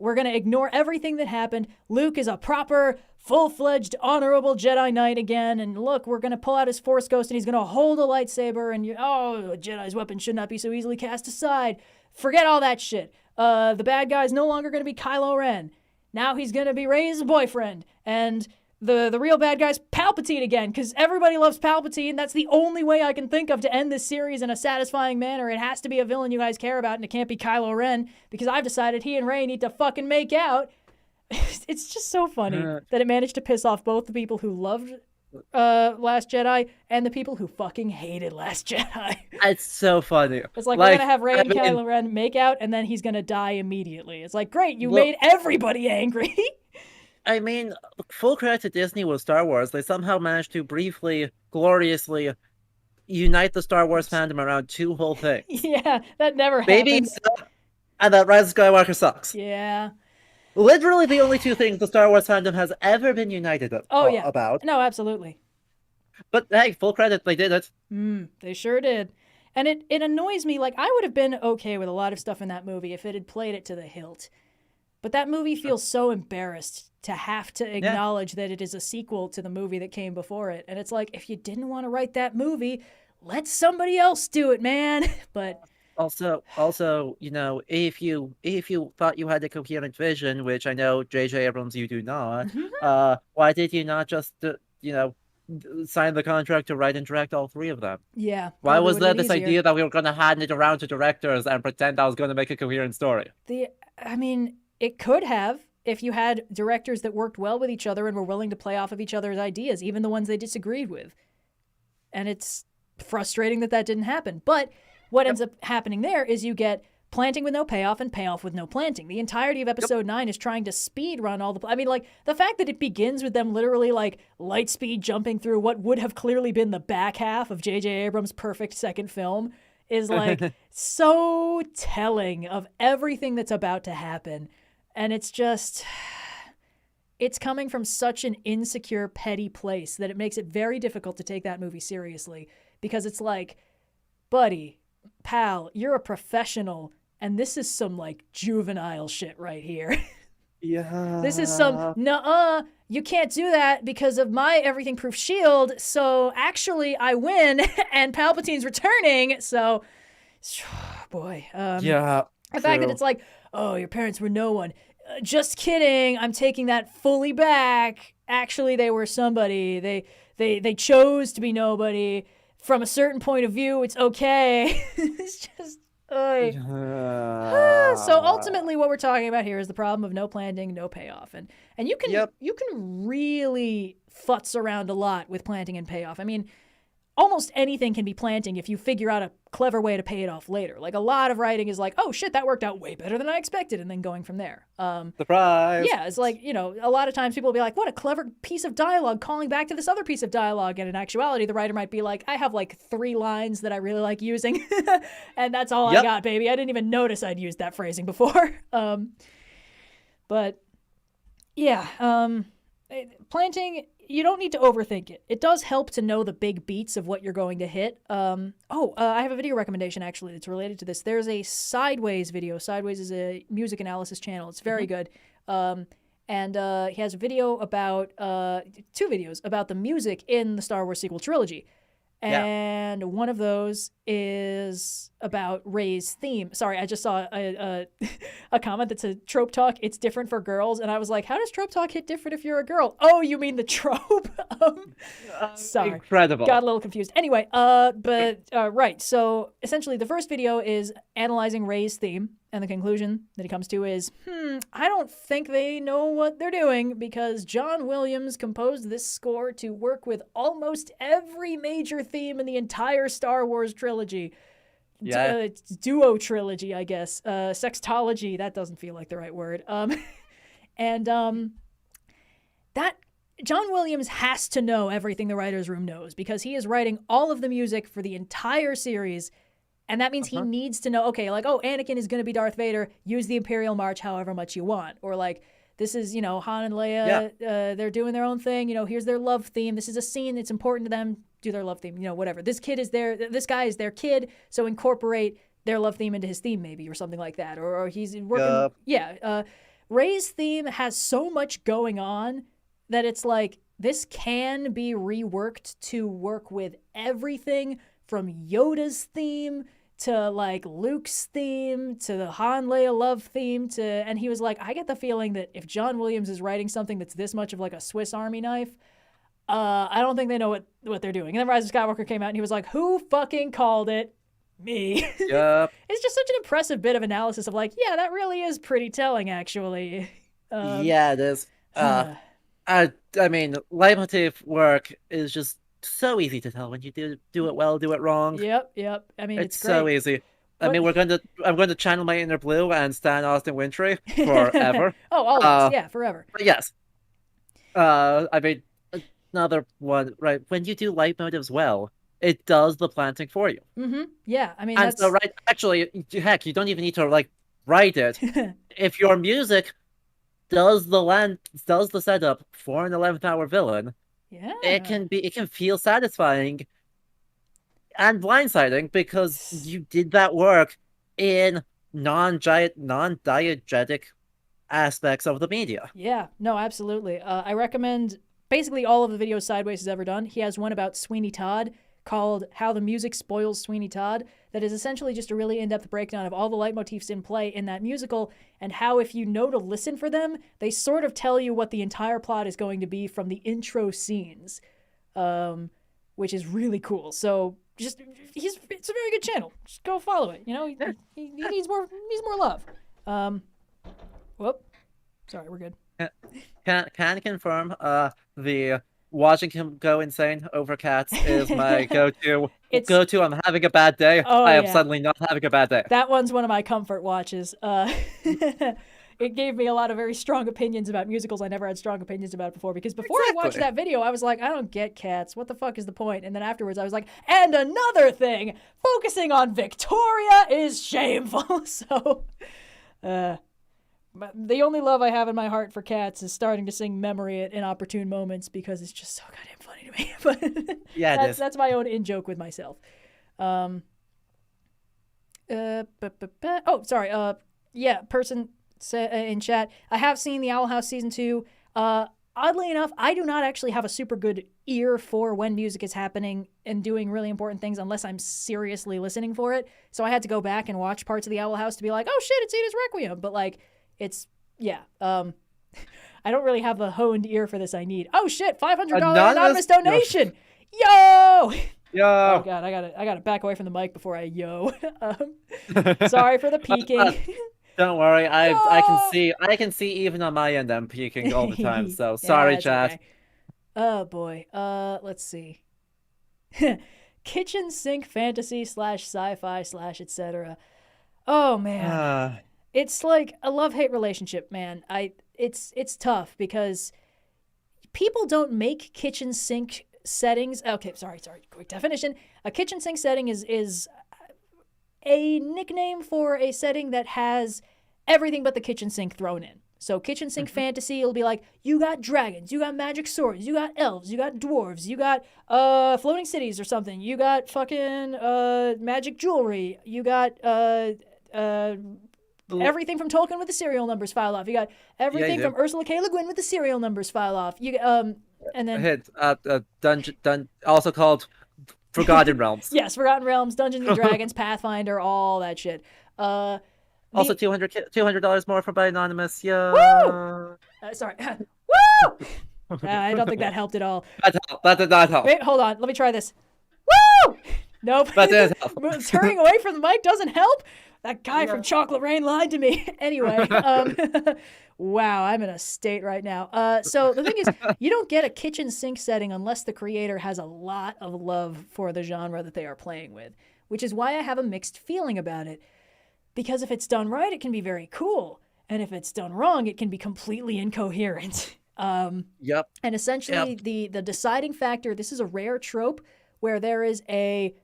We're going to ignore everything that happened. Luke is a proper, full-fledged, honorable Jedi Knight again. And look, we're going to pull out his Force Ghost and he's going to hold a lightsaber. And a Jedi's weapon should not be so easily cast aside. Forget all that shit. The bad guy's no longer going to be Kylo Ren. Now he's going to be Rey's boyfriend. And the real bad guy's Palpatine again, because everybody loves Palpatine. That's the only way I can think of to end this series in a satisfying manner. It has to be a villain you guys care about, and it can't be Kylo Ren, because I've decided he and Rey need to fucking make out. It's just so funny that it managed to piss off both the people who loved Last Jedi and the people who fucking hated Last Jedi. It's so funny. It's like we're going to have Rey and Kylo Ren make out, and then he's going to die immediately. It's like, great, you made everybody angry. I mean, full credit to Disney with Star Wars. They somehow managed to briefly, gloriously unite the Star Wars fandom around two whole things. Yeah, that never happens. And that Rise of Skywalker sucks. Yeah. Literally the only two things the Star Wars fandom has ever been united about. No, absolutely. But hey, full credit, they did it. They sure did. And it annoys me. Like, I would have been okay with a lot of stuff in that movie if it had played it to the hilt. But that movie feels so embarrassed to have to acknowledge that it is a sequel to the movie that came before it. And it's like, if you didn't want to write that movie, let somebody else do it, man. But also, you know, if you thought you had a coherent vision, which I know J.J. Abrams, you do not, why did you not just, sign the contract to write and direct all three of them? Yeah. Why was there this idea that we were going to hand it around to directors and pretend I was going to make a coherent story? It could have, if you had directors that worked well with each other and were willing to play off of each other's ideas, even the ones they disagreed with. And it's frustrating that didn't happen. But what ends up happening there is you get planting with no payoff and payoff with no planting. The entirety of episode 9 is trying to speed run all the... I mean, like, the fact that it begins with them literally, like, light speed jumping through what would have clearly been the back half of J.J. Abrams' perfect second film is, like, so telling of everything that's about to happen. And it's just... It's coming from such an insecure, petty place that it makes it very difficult to take that movie seriously. Because it's like, buddy, pal, you're a professional, and this is some, like, juvenile shit right here. Yeah. This is some, nuh-uh, you can't do that because of my everything-proof shield, so actually I win, and Palpatine's returning, so, boy. Yeah. The fact that it's like, oh, your parents were no one. Just kidding, I'm taking that fully back. Actually, they were somebody. They chose to be nobody. From a certain point of view, it's okay. It's just... So ultimately what we're talking about here is the problem of no planting, no payoff. And you can really futz around a lot with planting and payoff. I mean, almost anything can be planting if you figure out a clever way to pay it off later. Like, a lot of writing is like, oh shit, that worked out way better than I expected, and then going from there. Surprise! Yeah, it's like, you know, a lot of times people will be like, what a clever piece of dialogue calling back to this other piece of dialogue. And in actuality, the writer might be like, I have like 3 lines that I really like using, and that's all I got, baby. I didn't even notice I'd used that phrasing before. But yeah, planting... You don't need to overthink it. It does help to know the big beats of what you're going to hit. I have a video recommendation, actually, that's related to this. There's a Sideways video. Sideways is a music analysis channel. It's very good. And he has a video about, 2 videos about the music in the Star Wars sequel trilogy. And one of those is about Rey's theme. Sorry, I just saw a comment that said, Trope Talk, it's different for girls. And I was like, how does Trope Talk hit different if you're a girl? Oh, you mean the trope? Sorry. Incredible. Got a little confused. Anyway, right. So essentially the first video is analyzing Rey's theme. And the conclusion that he comes to is, I don't think they know what they're doing because John Williams composed this score to work with almost every major theme in the entire Star Wars trilogy. Yeah. Duo trilogy, I guess. Sextology, that doesn't feel like the right word. That John Williams has to know everything the writer's room knows because he is writing all of the music for the entire series. And that means he needs to know, okay, like, oh, Anakin is going to be Darth Vader. Use the Imperial March however much you want. Or like, this is, you know, Han and Leia, they're doing their own thing. You know, here's their love theme. This is a scene that's important to them. Do their love theme, you know, whatever. This guy is their kid, so incorporate their love theme into his theme maybe or something like that. Or he's working. Rey's theme has so much going on that it's like, this can be reworked to work with everything from Yoda's theme to like Luke's theme, to the Han Leia love theme, and he was like, I get the feeling that if John Williams is writing something that's this much of like a Swiss Army knife, I don't think they know what they're doing. And then Rise of Skywalker came out and he was like, who fucking called it? Me. Yep. It's just such an impressive bit of analysis of like, yeah, that really is pretty telling actually. Yeah, it is. I mean, leitmotif work is just so easy to tell when you do it well, do it wrong. Yep. I mean, it's great. So easy. I mean, I'm going to channel my inner blue and stan Austin Wintry forever. Always, forever. But yes. I mean, another one, right? When you do leitmotifs well, it does the planting for you. Yeah, I mean, and so, right, actually, heck, you don't even need to like write it. If your music does the setup for an 11th hour villain, it can feel satisfying and blindsiding because you did that work in non-diegetic aspects of the media. Yeah, no, absolutely. I recommend basically all of the videos Sideways has ever done. He has one about Sweeney Todd called How the Music Spoils Sweeney Todd that is essentially just a really in-depth breakdown of all the leitmotifs in play in that musical and how if you know to listen for them, they sort of tell you what the entire plot is going to be from the intro scenes, which is really cool. So it's a very good channel. Just go follow it. You know, he needs more love. Whoop. Sorry, we're good. Can confirm the watching him go insane over cats is my go-to. It's Go-to. I'm having a bad day. oh I am yeah, suddenly not having a bad day. that one's one of my comfort watches. It gave me a lot of very strong opinions about musicals I never had strong opinions about before, because before I watched Exactly. that video, I was like, I don't get cats. What the fuck is the point? And then afterwards, I was like, and another thing, focusing on Victoria is shameful. So, but the only love I have in my heart for cats is starting to sing Memory at inopportune moments, because it's just so goddamn funny to me. But Yeah, it is. that's my own in-joke with myself. Oh, sorry. Yeah, person in chat, I have seen the Owl House season 2. Oddly enough, I do not actually have a super good ear for when music is happening and doing really important things unless I'm seriously listening for it. So I had to go back and watch parts of the Owl House to be like, oh shit, it's Edith's Requiem. But like, it's, yeah. I don't really have the honed ear for this I need. Oh shit, $500 anonymous donation. Yo! Yo. Oh god, I gotta back away from the mic before I yo. Sorry for the peeking. Don't worry, I can see even on my end I'm peeking all the time. So sorry, it's chat. okay. Oh boy. Let's see. Kitchen sink fantasy / sci-fi / etc. Oh man. It's like a love-hate relationship, man. It's tough because people don't make kitchen sink settings. Okay, sorry. Quick definition. A kitchen sink setting is a nickname for a setting that has everything but the kitchen sink thrown in. So kitchen sink fantasy, it'll be like, you got dragons, you got magic swords, you got elves, you got dwarves, you got floating cities or something, you got fucking magic jewelry, you got everything from Tolkien with the serial numbers filed off. You got everything from Ursula K. Le Guin with the serial numbers filed off. You and then dungeon, also called Forgotten Realms. Yes, Forgotten Realms, Dungeons and Dragons, Pathfinder, all that shit. Also, $200 more from by anonymous. Yeah. Woo! Sorry. Woo! I don't think that helped at all. That did not help. Wait, hold on. Let me try this. Woo! Nope. That did help. Turning away from the mic doesn't help. That guy from Chocolate Rain lied to me. Anyway, wow, I'm in a state right now. So the thing is, you don't get a kitchen sink setting unless the creator has a lot of love for the genre that they are playing with, which is why I have a mixed feeling about it. Because if it's done right, it can be very cool. And if it's done wrong, it can be completely incoherent. Yep. And essentially, the deciding factor, this is a rare trope where there is a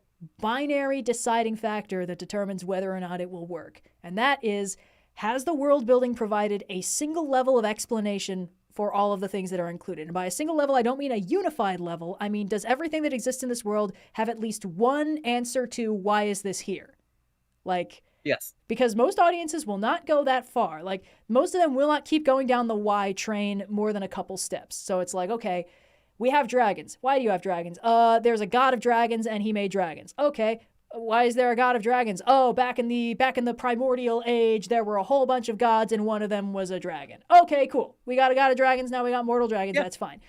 binary deciding factor that determines whether or not it will work. And that is, has the world building provided a single level of explanation for all of the things that are included? And by a single level, I don't mean a unified level. I mean, does everything that exists in this world have at least one answer to why is this here? Like, yes. Because most audiences will not go that far. Like, most of them will not keep going down the why train more than a couple steps. So it's like, okay, we have dragons. Why do you have dragons? There's a god of dragons and he made dragons. Okay. Why is there a god of dragons? Oh, back in the primordial age, there were a whole bunch of gods and one of them was a dragon. Okay, cool. We got a god of dragons. Now we got mortal dragons. That's fine.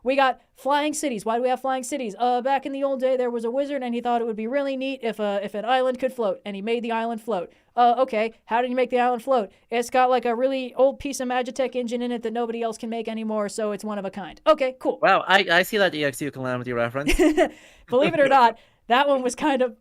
We got flying cities. Why do we have flying cities? Back in the old day, there was a wizard and he thought it would be really neat if an island could float, and he made the island float. Okay, how did you make the island float? It's got like a really old piece of Magitech engine in it that nobody else can make anymore, so it's one of a kind. Okay, cool. Wow, I see that EXU Calamity reference. Believe it or not, that one was kind of...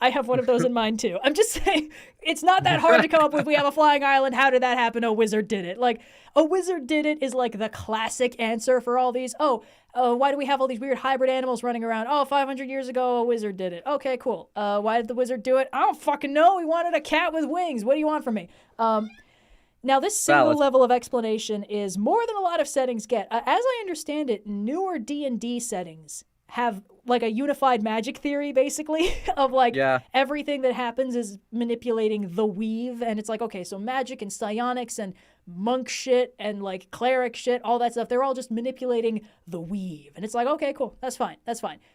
I have one of those in mind too. I'm just saying, it's not that hard to come up with, we have a flying island, how did that happen? A wizard did it. Like, a wizard did it is like the classic answer for all these. Why do we have all these weird hybrid animals running around? 500 years ago, a wizard did it. Okay, cool. Why did the wizard do it? I don't fucking know. He wanted a cat with wings. What do you want from me? Now, this single level of explanation is more than a lot of settings get. As I understand it, newer D&D settings have like a unified magic theory, basically, of like everything that happens is manipulating the weave. And it's like, okay, so magic and psionics and monk shit and like cleric shit, all that stuff, they're all just manipulating the weave. And it's like, okay, cool, that's fine.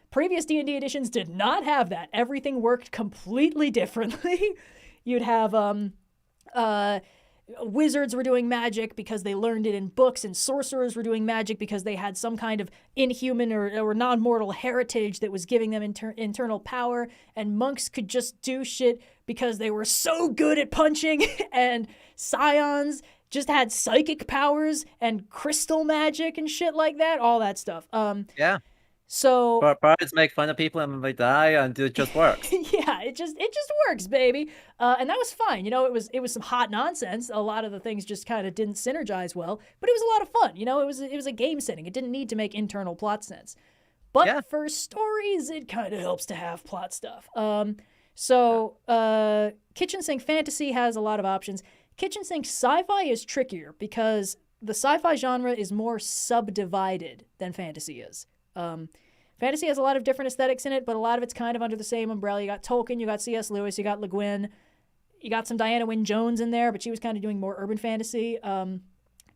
Previous D&D editions did not have that. Everything worked completely differently. You'd have wizards were doing magic because they learned it in books, and sorcerers were doing magic because they had some kind of inhuman or non-mortal heritage that was giving them internal power, and monks could just do shit because they were so good at punching, and scions just had psychic powers and crystal magic and shit like that, all that stuff. Yeah. So Bards make fun of people and then they die, and it just works. yeah, it just works, baby. And that was fine. It was some hot nonsense. A lot of the things just kind of didn't synergize well, but it was a lot of fun. It was a game setting. It didn't need to make internal plot sense. But for stories, it kind of helps to have plot stuff. Kitchen sink fantasy has a lot of options. Kitchen sink sci-fi is trickier because the sci-fi genre is more subdivided than fantasy is. Fantasy has a lot of different aesthetics in it, but a lot of it's kind of under the same umbrella. You got Tolkien, you got C.S. Lewis, you got Le Guin, you got some Diana Wynne Jones in there, but she was kind of doing more urban fantasy.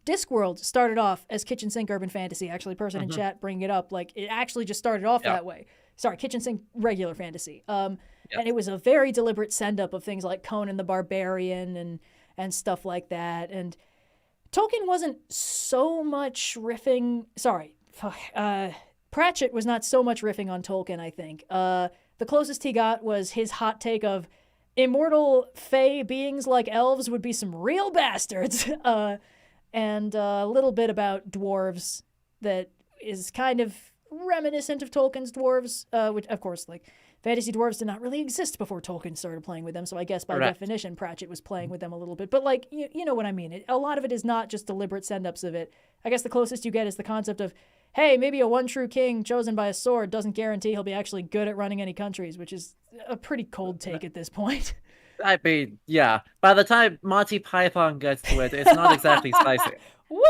Discworld started off as kitchen sink urban fantasy. Actually, person in chat bringing it up, like it actually just started off that way. Sorry, kitchen sink regular fantasy. And it was a very deliberate send up of things like Conan the Barbarian and stuff like that. And Tolkien wasn't so much riffing. Pratchett was not so much riffing on Tolkien, I think. The closest he got was his hot take of immortal fae beings like elves would be some real bastards. And a little bit about dwarves that is kind of reminiscent of Tolkien's dwarves, which, of course, like, fantasy dwarves did not really exist before Tolkien started playing with them, so I guess by definition, Pratchett was playing with them a little bit. But, like, you know what I mean. A lot of it is not just deliberate send-ups of it. I guess the closest you get is the concept of, hey, maybe a one true king chosen by a sword doesn't guarantee he'll be actually good at running any countries, which is a pretty cold take at this point. I mean, yeah. By the time Monty Python gets to it, it's not exactly spicy. Woo!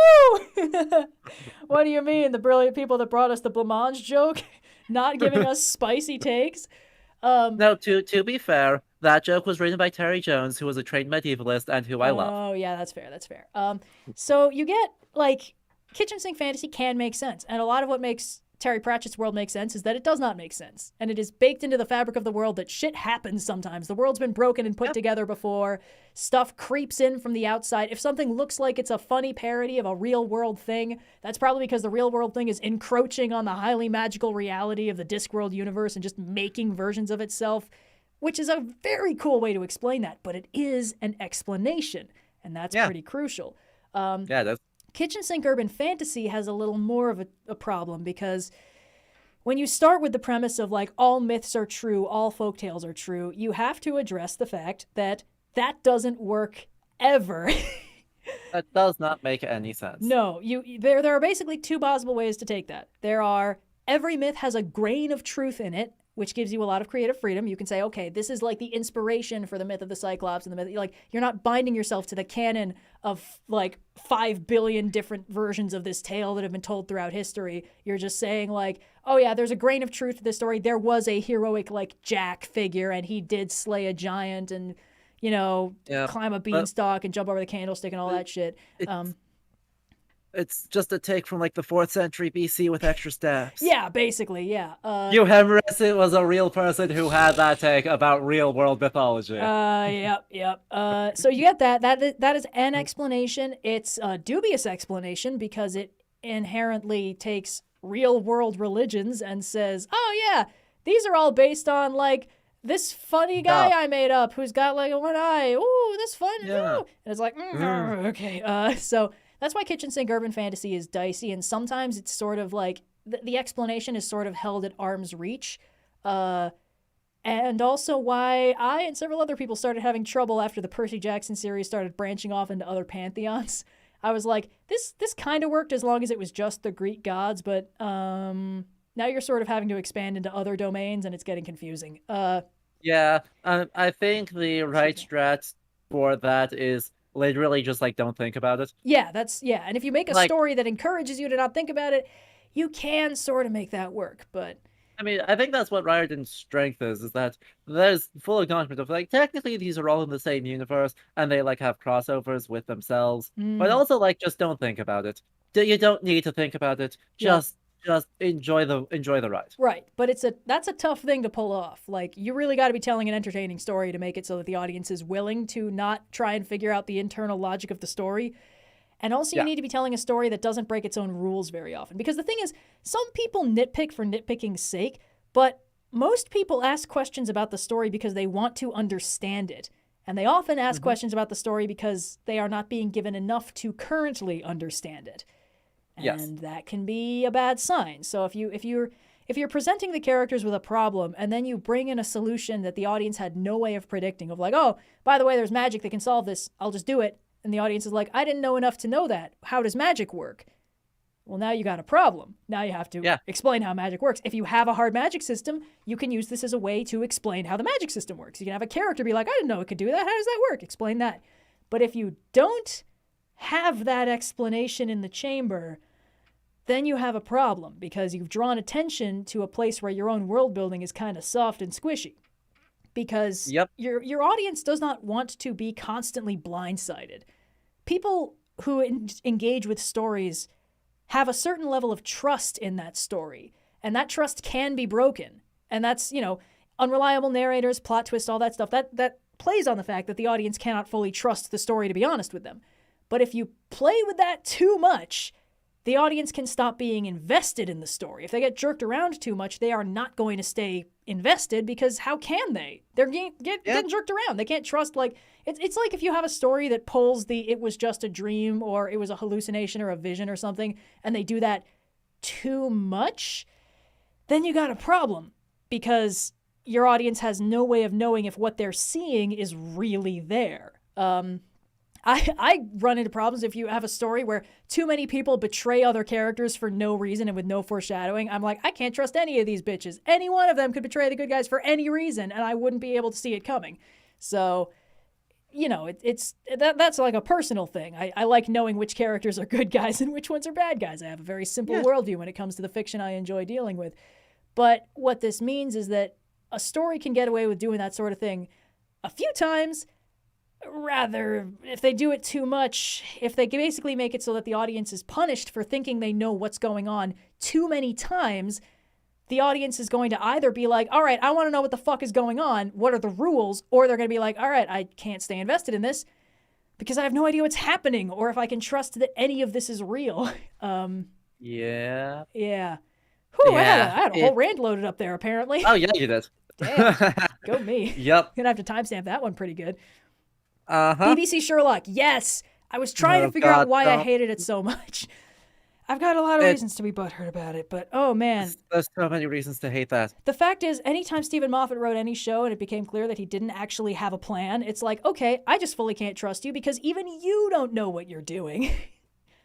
What do you mean? The brilliant people that brought us the blancmange joke not giving us spicy takes? No, to be fair, that joke was written by Terry Jones, who was a trained medievalist and who I love. Oh, yeah, that's fair. So you get, like, kitchen sink fantasy can make sense. And a lot of what makes Terry Pratchett's world make sense is that it does not make sense. And it is baked into the fabric of the world that shit happens sometimes. The world's been broken and put together before. Stuff creeps in from the outside. If something looks like it's a funny parody of a real world thing, that's probably because the real world thing is encroaching on the highly magical reality of the Discworld universe and just making versions of itself, which is a very cool way to explain that. But it is an explanation, and that's pretty crucial. That's Kitchen sink urban fantasy has a little more of a problem because when you start with the premise of like all myths are true, all folktales are true, you have to address the fact that that doesn't work ever. That does not make any sense. No, there are basically two possible ways to take that. There are every myth has a grain of truth in it, which gives you a lot of creative freedom. You can say, okay, this is like the inspiration for the myth of the Cyclops and the myth. Like, you're not binding yourself to the canon of like 5 billion different versions of this tale that have been told throughout history. You're just saying like, oh yeah, there's a grain of truth to this story. There was a heroic like Jack figure and he did slay a giant and, climb a beanstalk and jump over the candlestick and all that shit. It's just a take from like the 4th century BC with extra steps. Yeah, basically, yeah. Euhemerus was a real person who had that take about real world mythology. Yep. So you get that. That is an explanation. It's a dubious explanation because it inherently takes real world religions and says, oh yeah, these are all based on like this funny guy I made up who's got like one eye. Ooh, this fun. Yeah. Ooh. And it's like, okay. So that's why kitchen sink urban fantasy is dicey, and sometimes it's sort of like the explanation is sort of held at arm's reach, and also why I and several other people started having trouble after the Percy Jackson series started branching off into other pantheons. I was like, this kind of worked as long as it was just the Greek gods, but now you're sort of having to expand into other domains, and it's getting confusing. Yeah, I think the right strat for that is literally just like don't think about it. Yeah, and if you make a story that encourages you to not think about it, you can sort of make that work. But I mean, I think that's what Riordan's strength is that there's full acknowledgement of like technically these are all in the same universe and they like have crossovers with themselves, but also like just don't think about it. You don't need to think about it. Just enjoy the ride. Right, but that's a tough thing to pull off. Like, you really got to be telling an entertaining story to make it so that the audience is willing to not try and figure out the internal logic of the story. And also you need to be telling a story that doesn't break its own rules very often. Because the thing is, some people nitpick for nitpicking's sake, but most people ask questions about the story because they want to understand it. And they often ask Mhm. questions about the story because they are not being given enough to currently understand it. Yes. And that can be a bad sign. So if you're presenting the characters with a problem and then you bring in a solution that the audience had no way of predicting, of like, oh, by the way, there's magic that can solve this, I'll just do it. And the audience is like, I didn't know enough to know that. How does magic work? Well, now you got a problem. Now you have to explain how magic works. If you have a hard magic system, you can use this as a way to explain how the magic system works. You can have a character be like, I didn't know it could do that. How does that work? Explain that. But if you don't have that explanation in the chamber, then you have a problem because you've drawn attention to a place where your own world building is kind of soft and squishy. Because your audience does not want to be constantly blindsided. People who engage with stories have a certain level of trust in that story, and that trust can be broken. And that's, unreliable narrators, plot twists, all that stuff, that plays on the fact that the audience cannot fully trust the story, to be honest with them. But if you play with that too much, the audience can stop being invested in the story. If they get jerked around too much, they are not going to stay invested because how can they? They're getting jerked around. They can't trust, it's like if you have a story that pulls the it was just a dream or it was a hallucination or a vision or something, and they do that too much, then you got a problem because your audience has no way of knowing if what they're seeing is really there. I run into problems if you have a story where too many people betray other characters for no reason and with no foreshadowing. I'm like, I can't trust any of these bitches. Any one of them could betray the good guys for any reason, and I wouldn't be able to see it coming. So, that's like a personal thing. I like knowing which characters are good guys and which ones are bad guys. I have a very simple worldview when it comes to the fiction I enjoy dealing with. But what this means is that a story can get away with doing that sort of thing a few times. Rather, if they do it too much, if they basically make it so that the audience is punished for thinking they know what's going on too many times, the audience is going to either be like, all right, I want to know what the fuck is going on, what are the rules, or they're going to be like, all right, I can't stay invested in this because I have no idea what's happening or if I can trust that any of this is real. Yeah. Whew, I had a whole rant loaded up there, apparently. Oh, yeah, you did. Damn. Go me. Yep. Gonna have to timestamp that one pretty good. Uh-huh. BBC Sherlock, yes. I was trying to figure out why I hated it so much. I've got a lot of reasons to be butthurt about it, but oh man. There's so many reasons to hate that. The fact is, anytime Stephen Moffat wrote any show and it became clear that he didn't actually have a plan, it's like, okay, I just fully can't trust you because even you don't know what you're doing.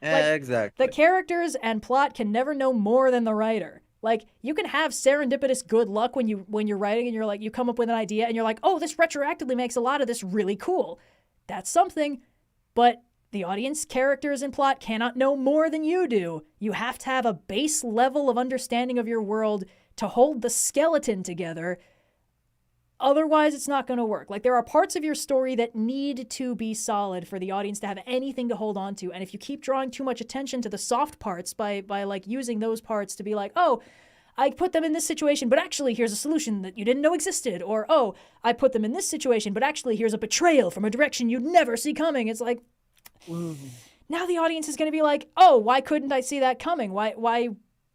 Exactly. The characters and plot can never know more than the writer. Like, you can have serendipitous good luck when you're writing and you're like, you come up with an idea and you're like, oh, this retroactively makes a lot of this really cool. That's something, but the audience, characters, and plot cannot know more than you do. You have to have a base level of understanding of your world to hold the skeleton together. Otherwise, it's not going to work. Like, there are parts of your story that need to be solid for the audience to have anything to hold on to. And if you keep drawing too much attention to the soft parts by like using those parts to be like, oh, I put them in this situation, but actually here's a solution that you didn't know existed. Or, oh, I put them in this situation, but actually here's a betrayal from a direction you'd never see coming. It's like, now the audience is going to be like, oh, why couldn't I see that coming? Why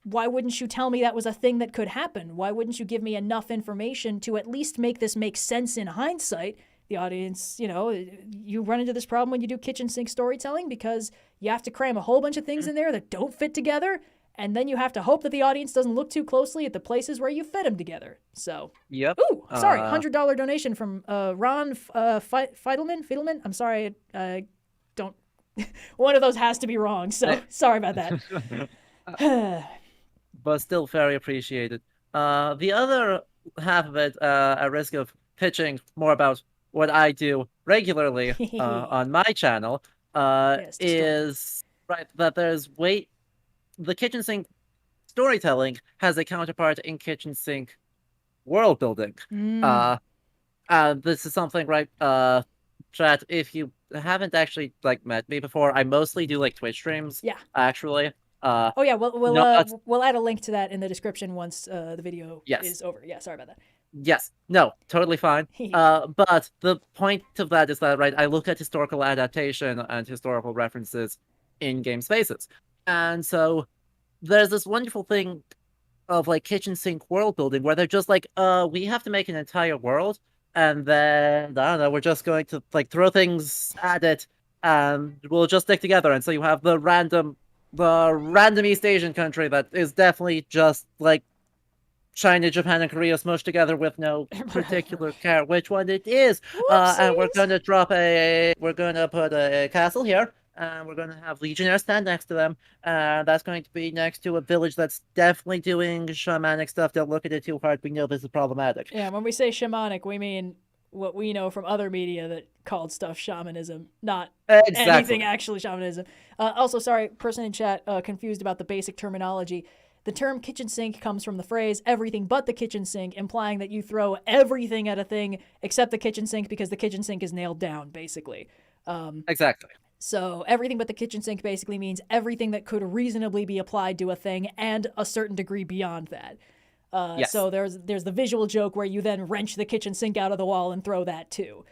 wouldn't you tell me that was a thing that could happen? Why wouldn't you give me enough information to at least make this make sense in hindsight? The audience, you run into this problem when you do kitchen sink storytelling because you have to cram a whole bunch of things in there that don't fit together. And then you have to hope that the audience doesn't look too closely at the places where you fit them together. So, yep. Ooh, sorry, $100 donation from Ron Feidelman. I'm sorry, don't. One of those has to be wrong. So sorry about that. But still very appreciated. The other half of it, at risk of pitching more about what I do regularly on my channel, is that there's the kitchen sink storytelling has a counterpart in kitchen sink world building. This is something, chat, if you haven't actually met me before, I mostly do Twitch streams. Yeah. Actually. We'll add a link to that in the description once the video is over. Yeah, sorry about that. Yes. No, totally fine. But the point of that is that, I look at historical adaptation and historical references in game spaces. And so there's this wonderful thing of kitchen sink world building where they're just we have to make an entire world, and then I don't know, we're just going to like throw things at it, and we'll just stick together. And so you have the random East Asian country that is definitely just like China, Japan, and Korea smushed together with no particular care which one it is. And we're gonna put a castle here, and we're gonna have legionnaires stand next to them. And that's going to be next to a village that's definitely doing shamanic stuff. Don't look at it too hard. We know this is problematic. Yeah, when we say shamanic, we mean what we know from other media that called stuff shamanism, not Exactly. anything actually shamanism. Also, sorry, person in chat confused about the basic terminology. The term kitchen sink comes from the phrase everything but the kitchen sink, implying that you throw everything at a thing except the kitchen sink because the kitchen sink is nailed down, basically. Exactly. So everything but the kitchen sink basically means everything that could reasonably be applied to a thing and a certain degree beyond that. Yes. So there's the visual joke where you then wrench the kitchen sink out of the wall and throw that too.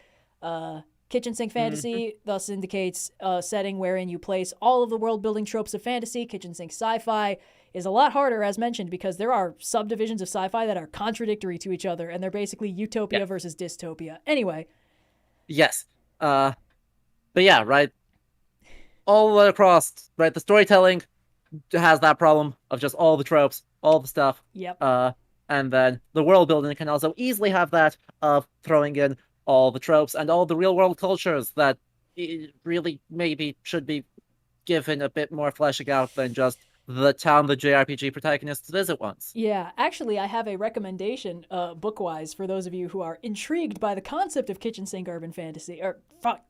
Kitchen sink fantasy thus indicates a setting wherein you place all of the world building tropes of fantasy. Kitchen sink sci-fi is a lot harder, as mentioned, because there are subdivisions of sci-fi that are contradictory to each other, and they're basically utopia versus dystopia. Anyway. Yes. But yeah, right. All the way across, right? The storytelling has that problem of just all the tropes, all the stuff. Yep. And then the world building can also easily have that of throwing in all the tropes and all the real world cultures that really maybe should be given a bit more fleshing out than just the town the JRPG protagonists visit once. Yeah, actually, I have a recommendation book-wise for those of you who are intrigued by the concept of kitchen sink urban fantasy, or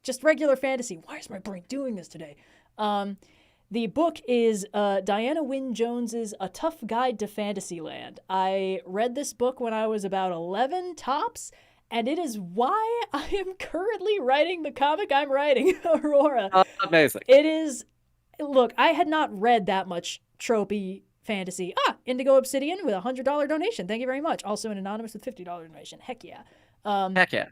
just regular fantasy. Why is my brain doing this today? The book is Diana Wynne Jones's A Tough Guide to Fantasyland. I read this book when I was about 11 tops, and it is why I am currently writing the comic I'm writing, Aurora. Amazing. It is... Look, I had not read that much tropey fantasy. Indigo Obsidian with a $100 donation. Thank you very much. Also an anonymous with $50 donation. Heck yeah. Heck yeah.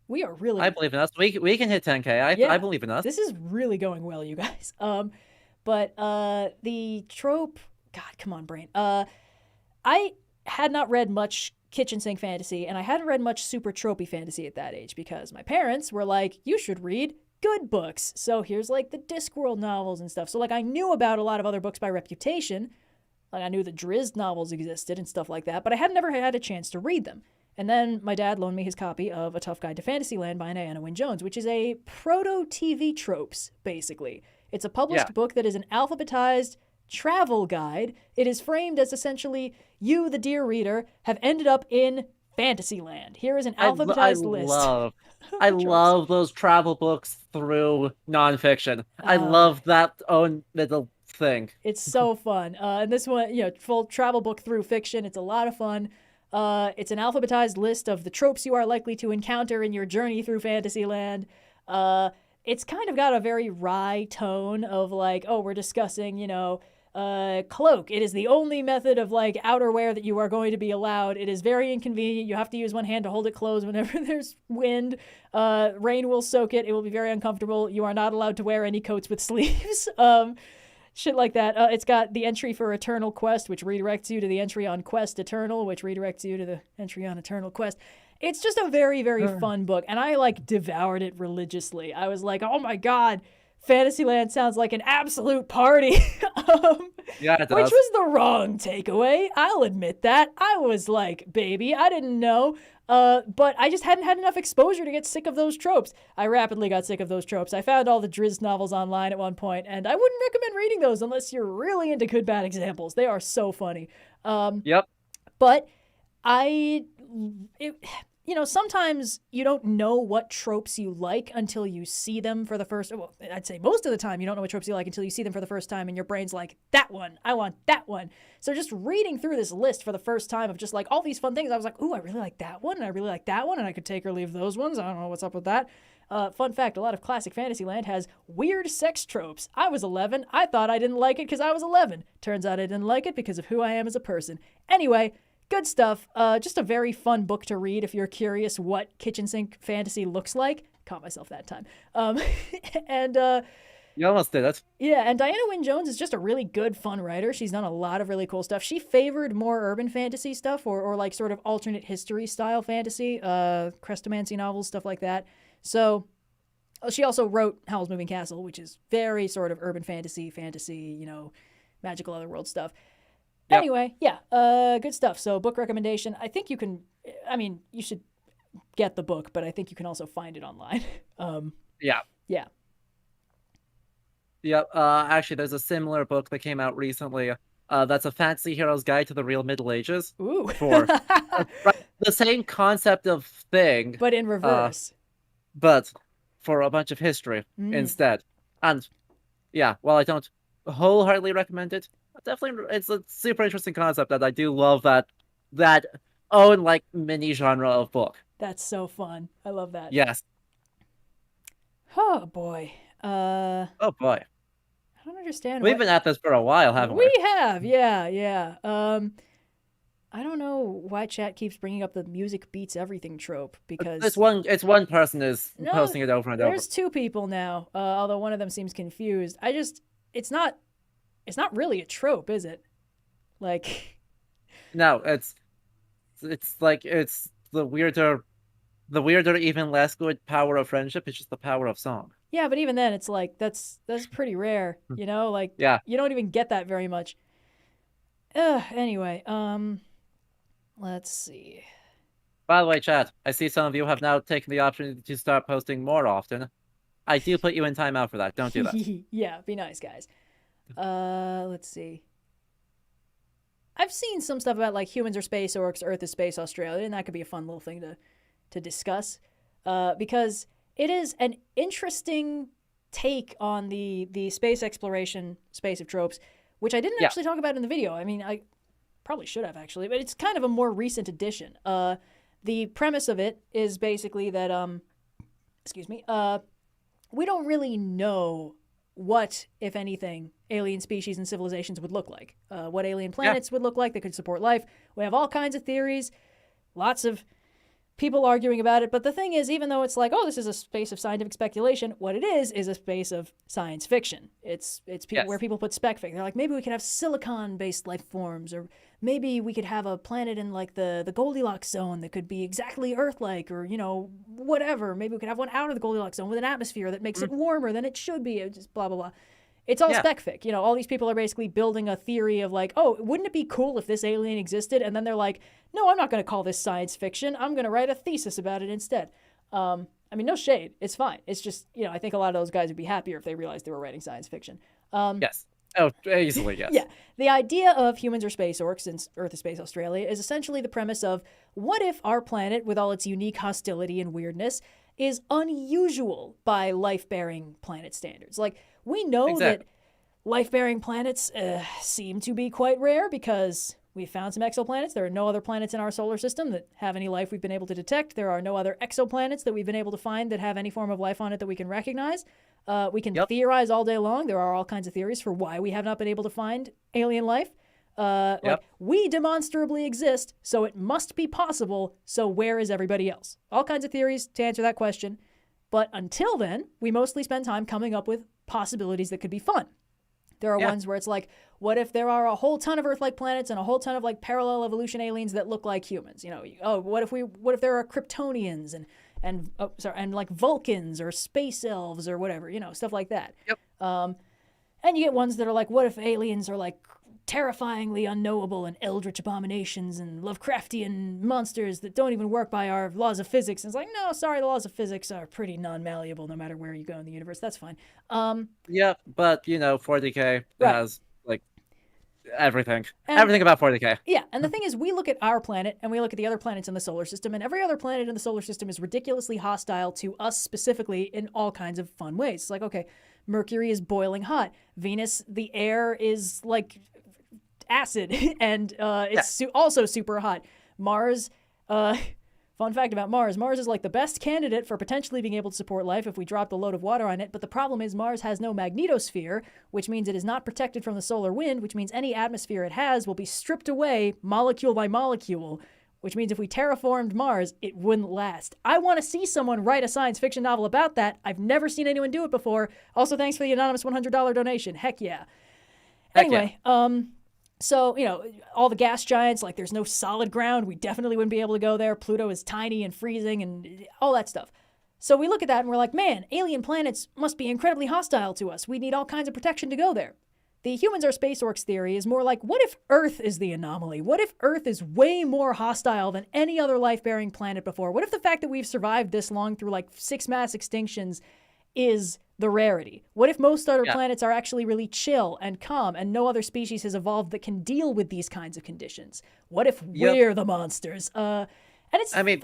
We are really... I believe in us. We can hit 10K. I believe in us. This is really going well, you guys. But the trope... God, come on, brain. I had not read much kitchen sink fantasy, and I hadn't read much super tropey fantasy at that age because my parents were like, you should read good books. So here's like the Discworld novels and stuff. So like I knew about a lot of other books by reputation. Like I knew the Drizzt novels existed and stuff like that, but I had never had a chance to read them. And then my dad loaned me his copy of A Tough Guide to Fantasyland by Diana Wynne Jones, which is a proto-TV tropes, basically. It's a published book that is an alphabetized travel guide. It is framed as essentially you, the dear reader, have ended up in Fantasyland. Here is an alphabetized list. I love those travel books through nonfiction. I love that own little thing. It's so fun. And this one, full travel book through fiction. It's a lot of fun. It's an alphabetized list of the tropes you are likely to encounter in your journey through Fantasyland. It's kind of got a very wry tone of like, oh, we're discussing, cloak. It is the only method of like outerwear that you are going to be allowed. It is very inconvenient. You have to use one hand to hold it closed whenever there's wind. Rain will soak it. It will be very uncomfortable. You are not allowed to wear any coats with sleeves. Shit like that. It's got the entry for Eternal Quest, which redirects you to the entry on Quest Eternal, which redirects you to the entry on Eternal Quest. It's just a very, very fun book, and I like devoured it religiously. I was like, oh my god, Fantasyland sounds like an absolute party. Yeah, it does. Which was the wrong takeaway. I'll admit that. I was like, baby, I didn't know. But I just hadn't had enough exposure to get sick of those tropes. I rapidly got sick of those tropes. I found all the Drizzt novels online at one point, and I wouldn't recommend reading those unless you're really into good bad examples. They are so funny. Yep. But sometimes you don't know what tropes you like until you see them for the first... Well, I'd say most of the time you don't know what tropes you like until you see them for the first time, and your brain's like, that one, I want that one. So just reading through this list for the first time of just like all these fun things, I was like, ooh, I really like that one, and I really like that one, and I could take or leave those ones. I don't know what's up with that. Fun fact, a lot of classic Fantasyland has weird sex tropes. I was 11. I thought I didn't like it because I was 11. Turns out I didn't like it because of who I am as a person. Anyway... Good stuff. Just a very fun book to read if you're curious what kitchen sink fantasy looks like. Caught myself that time. And You almost did it. Yeah, and Diana Wynne Jones is just a really good, fun writer. She's done a lot of really cool stuff. She favored more urban fantasy stuff or like sort of alternate history style fantasy, Crestomancy novels, stuff like that. So she also wrote Howl's Moving Castle, which is very sort of urban fantasy, magical otherworld stuff. Yep. Anyway, yeah, good stuff. So book recommendation. I think you can, you should get the book, but I think you can also find it online. Yeah. Yeah. Yep. Actually, there's a similar book that came out recently. That's a fantasy hero's guide to the real Middle Ages. Ooh. For the same concept of thing, but in reverse. But for a bunch of history instead. And yeah, while I don't wholeheartedly recommend it, definitely it's a super interesting concept that I do love that own like mini genre of book. That's so fun. I love that. Yes. Oh boy. Oh boy. I don't understand. We've been at this for a while, haven't we? We have, yeah. I don't know why chat keeps bringing up the music beats everything trope because it's one person is posting it over and over. There's two people now, although one of them seems confused. It's not really a trope, is it? Like, no, it's like it's the weirder, even less good power of friendship. It's just the power of song. Yeah, but even then, it's like that's pretty rare, Like, yeah, you don't even get that very much. Anyway, let's see. By the way, chat, I see some of you have now taken the option to start posting more often. I do put you in timeout for that. Don't do that. Yeah, be nice, guys. Let's see. I've seen some stuff about like humans are space orcs, Earth is space Australia, and that could be a fun little thing to discuss. Because it is an interesting take on the space exploration space of tropes, which I didn't actually talk about in the video. I mean, I probably should have actually, but it's kind of a more recent addition. The premise of it is basically that we don't really know what, if anything, alien species and civilizations would look like. What alien planets would look like that could support life. We have all kinds of theories, lots of people arguing about it. But the thing is, even though it's like, oh, this is a space of scientific speculation, what it is a space of science fiction. It's where people put spec fic. They're like, maybe we could have silicon-based life forms, or maybe we could have a planet in like the Goldilocks zone that could be exactly Earth-like, or whatever. Maybe we could have one out of the Goldilocks zone with an atmosphere that makes it warmer than it should be. It's just blah blah blah. It's all spec fic. All these people are basically building a theory of like, oh, wouldn't it be cool if this alien existed? And then they're like, no, I'm not going to call this science fiction. I'm going to write a thesis about it instead. I mean, no shade. It's fine. It's just, I think a lot of those guys would be happier if they realized they were writing science fiction. Yes. Oh, easily, yes. Yeah. The idea of humans are space orcs in Earth is space Australia is essentially the premise of what if our planet, with all its unique hostility and weirdness, is unusual by life-bearing planet standards. Like, we know that life-bearing planets seem to be quite rare because we found some exoplanets. There are no other planets in our solar system that have any life we've been able to detect. There are no other exoplanets that we've been able to find that have any form of life on it that we can recognize. We can theorize all day long. There are all kinds of theories for why we have not been able to find alien life. Like, we demonstrably exist, so it must be possible, so where is everybody else? All kinds of theories to answer that question. But until then, we mostly spend time coming up with possibilities that could be fun. There are ones where it's like, what if there are a whole ton of Earth-like planets and a whole ton of like parallel evolution aliens that look like humans? What if there are Kryptonians and like Vulcans or space elves or whatever, stuff like that. Yep. And you get ones that are like, what if aliens are like terrifyingly unknowable and eldritch abominations and Lovecraftian monsters that don't even work by our laws of physics? And it's like, no, sorry, the laws of physics are pretty non-malleable no matter where you go in the universe. That's fine. Yeah, but 40K has like everything about 40K. Yeah, and the thing is, we look at our planet and we look at the other planets in the solar system, and every other planet in the solar system is ridiculously hostile to us specifically in all kinds of fun ways. It's like, okay, Mercury is boiling hot. Venus, the air is like acid, and it's also super hot. Mars, fun fact about Mars is like the best candidate for potentially being able to support life if we dropped a load of water on it, but the problem is Mars has no magnetosphere, which means it is not protected from the solar wind, which means any atmosphere it has will be stripped away molecule by molecule, which means if we terraformed Mars, it wouldn't last. I want to see someone write a science fiction novel about that. I've never seen anyone do it before. Also, thanks for the anonymous $100 donation. Heck yeah. Anyway, so, all the gas giants, like there's no solid ground. We definitely wouldn't be able to go there. Pluto is tiny and freezing and all that stuff. So we look at that and we're like, man, alien planets must be incredibly hostile to us. We need all kinds of protection to go there. The humans are space orcs theory is more like, what if Earth is the anomaly? What if Earth is way more hostile than any other life-bearing planet before? What if the fact that we've survived this long through like 6 mass extinctions is the rarity? What if most other planets are actually really chill and calm and no other species has evolved that can deal with these kinds of conditions? What if we're the monsters? And it's fun.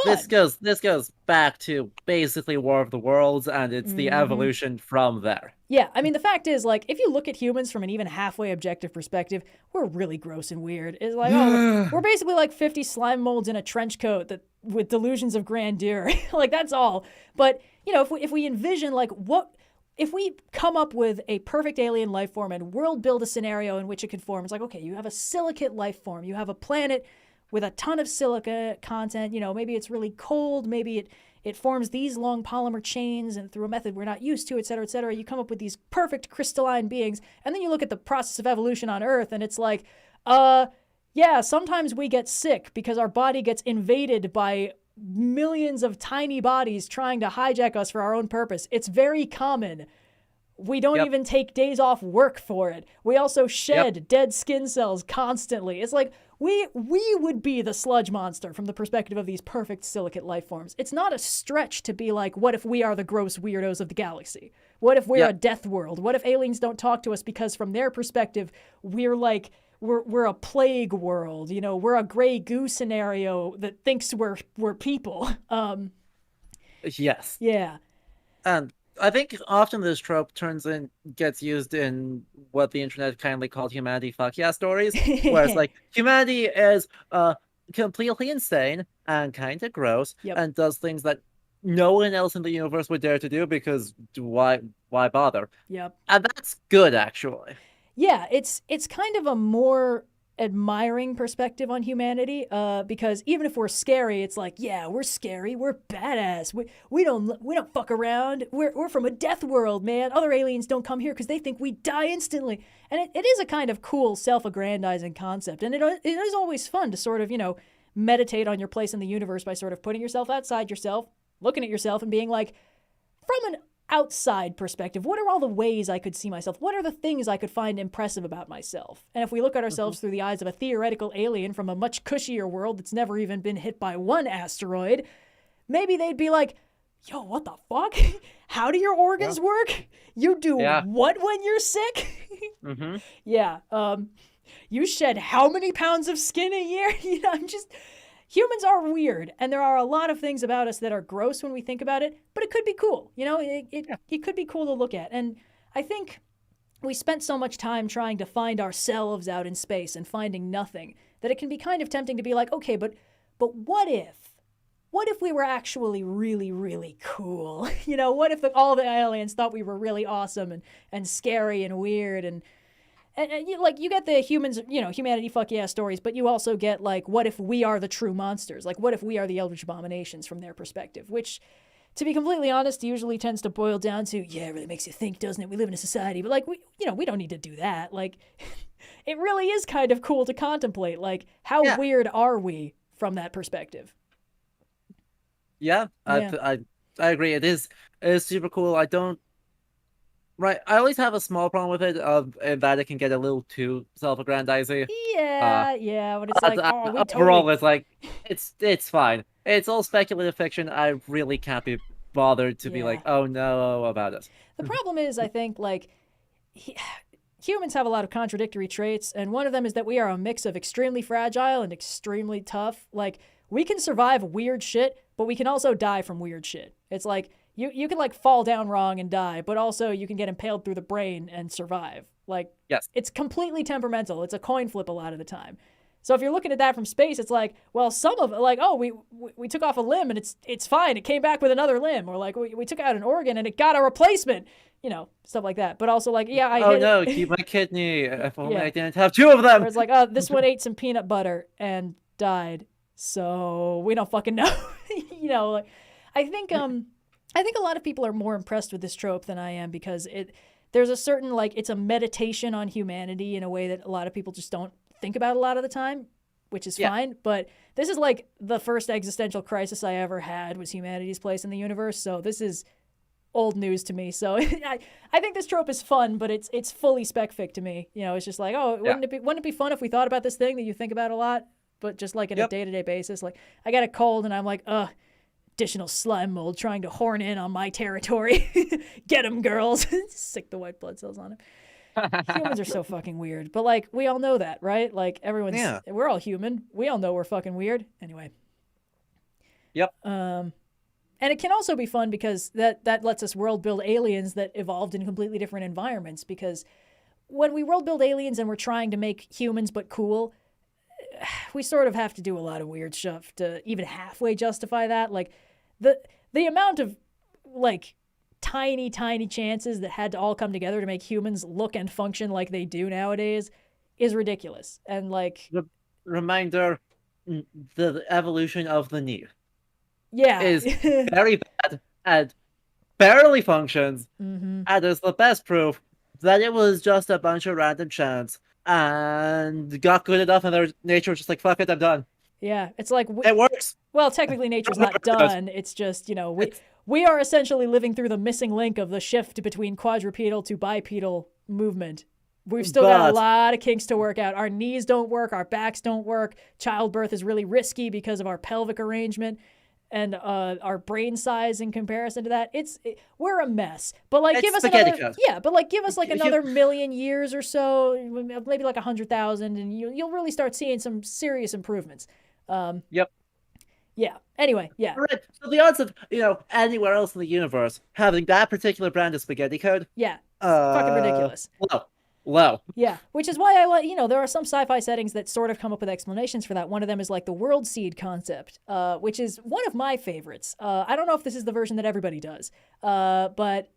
This goes back to basically War of the Worlds, and it's the evolution from there. Yeah, I mean, the fact is, like, if you look at humans from an even halfway objective perspective, we're really gross and weird. It's like, we're basically like 50 slime molds in a trench coat that with delusions of grandeur. Like, that's all. But, if we envision, like, if we come up with a perfect alien life form and world build a scenario in which it could form, it's like, okay, you have a silicate life form. You have a planet with a ton of silica content. Maybe it's really cold. Maybe it forms these long polymer chains and through a method we're not used to, et cetera, et cetera. You come up with these perfect crystalline beings. And then you look at the process of evolution on Earth and it's like, sometimes we get sick because our body gets invaded by millions of tiny bodies trying to hijack us for our own purpose. It's very common. We don't even take days off work for it. We also shed dead skin cells constantly. It's like we would be the sludge monster from the perspective of these perfect silicate life forms. It's not a stretch to be like, what if we are the gross weirdos of the galaxy? What if we're a death world? What if aliens don't talk to us because from their perspective, we're like, we're a plague world, we're a gray goo scenario that thinks we're people. Yes. Yeah. And I think often this trope gets used in what the internet kindly called humanity fuck yeah stories, where it's like humanity is completely insane and kind of gross and does things that no one else in the universe would dare to do because why bother? Yep. And that's good, actually. Yeah, it's kind of a more admiring perspective on humanity, because even if we're scary, it's like, yeah, we're scary, we're badass, we don't fuck around, we're from a death world, man. Other aliens don't come here because they think we die instantly. And it is a kind of cool self-aggrandizing concept, and it is always fun to sort of meditate on your place in the universe by sort of putting yourself outside yourself, looking at yourself and being like, from an outside perspective, what are all the ways I could see myself? What are the things I could find impressive about myself? And if we look at ourselves through the eyes of a theoretical alien from a much cushier world that's never even been hit by one asteroid, maybe they'd be like, yo, what the fuck? How do your organs work? You do what when you're sick? Yeah. You shed how many pounds of skin a year? Humans are weird, and there are a lot of things about us that are gross when we think about it, but it could be cool. It could be cool to look at. And I think we spent so much time trying to find ourselves out in space and finding nothing that it can be kind of tempting to be like, okay, but what if? What if we were actually really, really cool? What if all the aliens thought we were really awesome and scary and weird and you get the humans, humanity fuck yeah stories, but you also get like, what if we are the true monsters? Like, what if we are the eldritch abominations from their perspective? Which, to be completely honest, usually tends to boil down to, yeah, it really makes you think, doesn't it? We live in a society, but like, we don't need to do that. Like, it really is kind of cool to contemplate, like, how weird are we from that perspective? Yeah, I agree. It is super cool. I always have a small problem with it, in that it can get a little too self-aggrandizing. Yeah, but it's like, overall, it's like, it's fine. It's all speculative fiction. I really can't be bothered to be like, oh no, about it. The problem is, I think, like, humans have a lot of contradictory traits, and one of them is that we are a mix of extremely fragile and extremely tough. Like, we can survive weird shit, but we can also die from weird shit. It's like, you can like fall down wrong and die, but also you can get impaled through the brain and survive. Like, it's completely temperamental. It's a coin flip a lot of the time. So if you're looking at that from space, it's like, well, some of it, like, oh, we took off a limb and it's fine. It came back with another limb. Or like, we took out an organ and it got a replacement. Stuff like that. But also like, keep my kidney. If only I didn't have two of them. Or it's like, oh, this one ate some peanut butter and died. So we don't fucking know. Like, I think a lot of people are more impressed with this trope than I am because there's a certain, like, it's a meditation on humanity in a way that a lot of people just don't think about a lot of the time, which is fine. But this is like the first existential crisis I ever had was humanity's place in the universe. So this is old news to me. So I think this trope is fun, but it's fully spec-fic to me. It's just like, wouldn't it be fun if we thought about this thing that you think about a lot, but just like on a day-to-day basis? Like, I got a cold and I'm like, additional slime mold trying to horn in on my territory. Get him, girls. Sick the white blood cells on him. Humans are so fucking weird. But, like, we all know that, right? Like, we're all human. We all know we're fucking weird. Anyway. Yep. And it can also be fun because that lets us world build aliens that evolved in completely different environments. Because when we world build aliens and we're trying to make humans but cool, we sort of have to do a lot of weird stuff to even halfway justify that. Like, the amount of, like, tiny chances that had to all come together to make humans look and function like they do nowadays is ridiculous. And, like, the reminder, the evolution of the knee is very bad and barely functions, and is the best proof that it was just a bunch of random chance and got good enough and their nature was just like, fuck it, I'm done. Yeah, it's like it works. Well, technically nature's not done. It's just, we are essentially living through the missing link of the shift between quadrupedal to bipedal movement. We've still got a lot of kinks to work out. Our knees don't work. Our backs don't work. Childbirth is really risky because of our pelvic arrangement and our brain size in comparison to that. We're a mess. But, like, give us another million years or so, maybe like 100,000, and you'll really start seeing some serious improvements. Yep. Yeah. Anyway, yeah. Right. So the odds of, anywhere else in the universe having that particular brand of spaghetti code. Yeah. Fucking ridiculous. Low. Yeah. Which is why I like, there are some sci-fi settings that sort of come up with explanations for that. One of them is like the world seed concept, which is one of my favorites. I don't know if this is the version that everybody does. But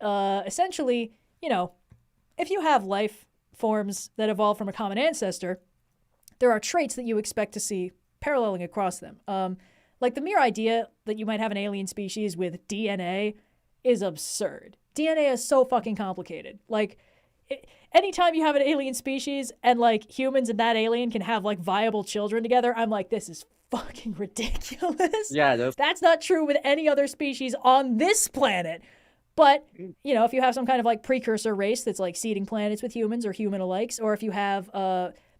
essentially, if you have life forms that evolve from a common ancestor, there are traits that you expect to see paralleling across them. Like the mere idea that you might have an alien species with DNA is absurd. DNA is so fucking complicated. Like, anytime you have an alien species and, like, humans and that alien can have, like, viable children together, I'm like, this is fucking ridiculous. Yeah, that's not true with any other species on this planet. But, if you have some kind of, like, precursor race that's, like, seeding planets with humans or human alikes, or if you have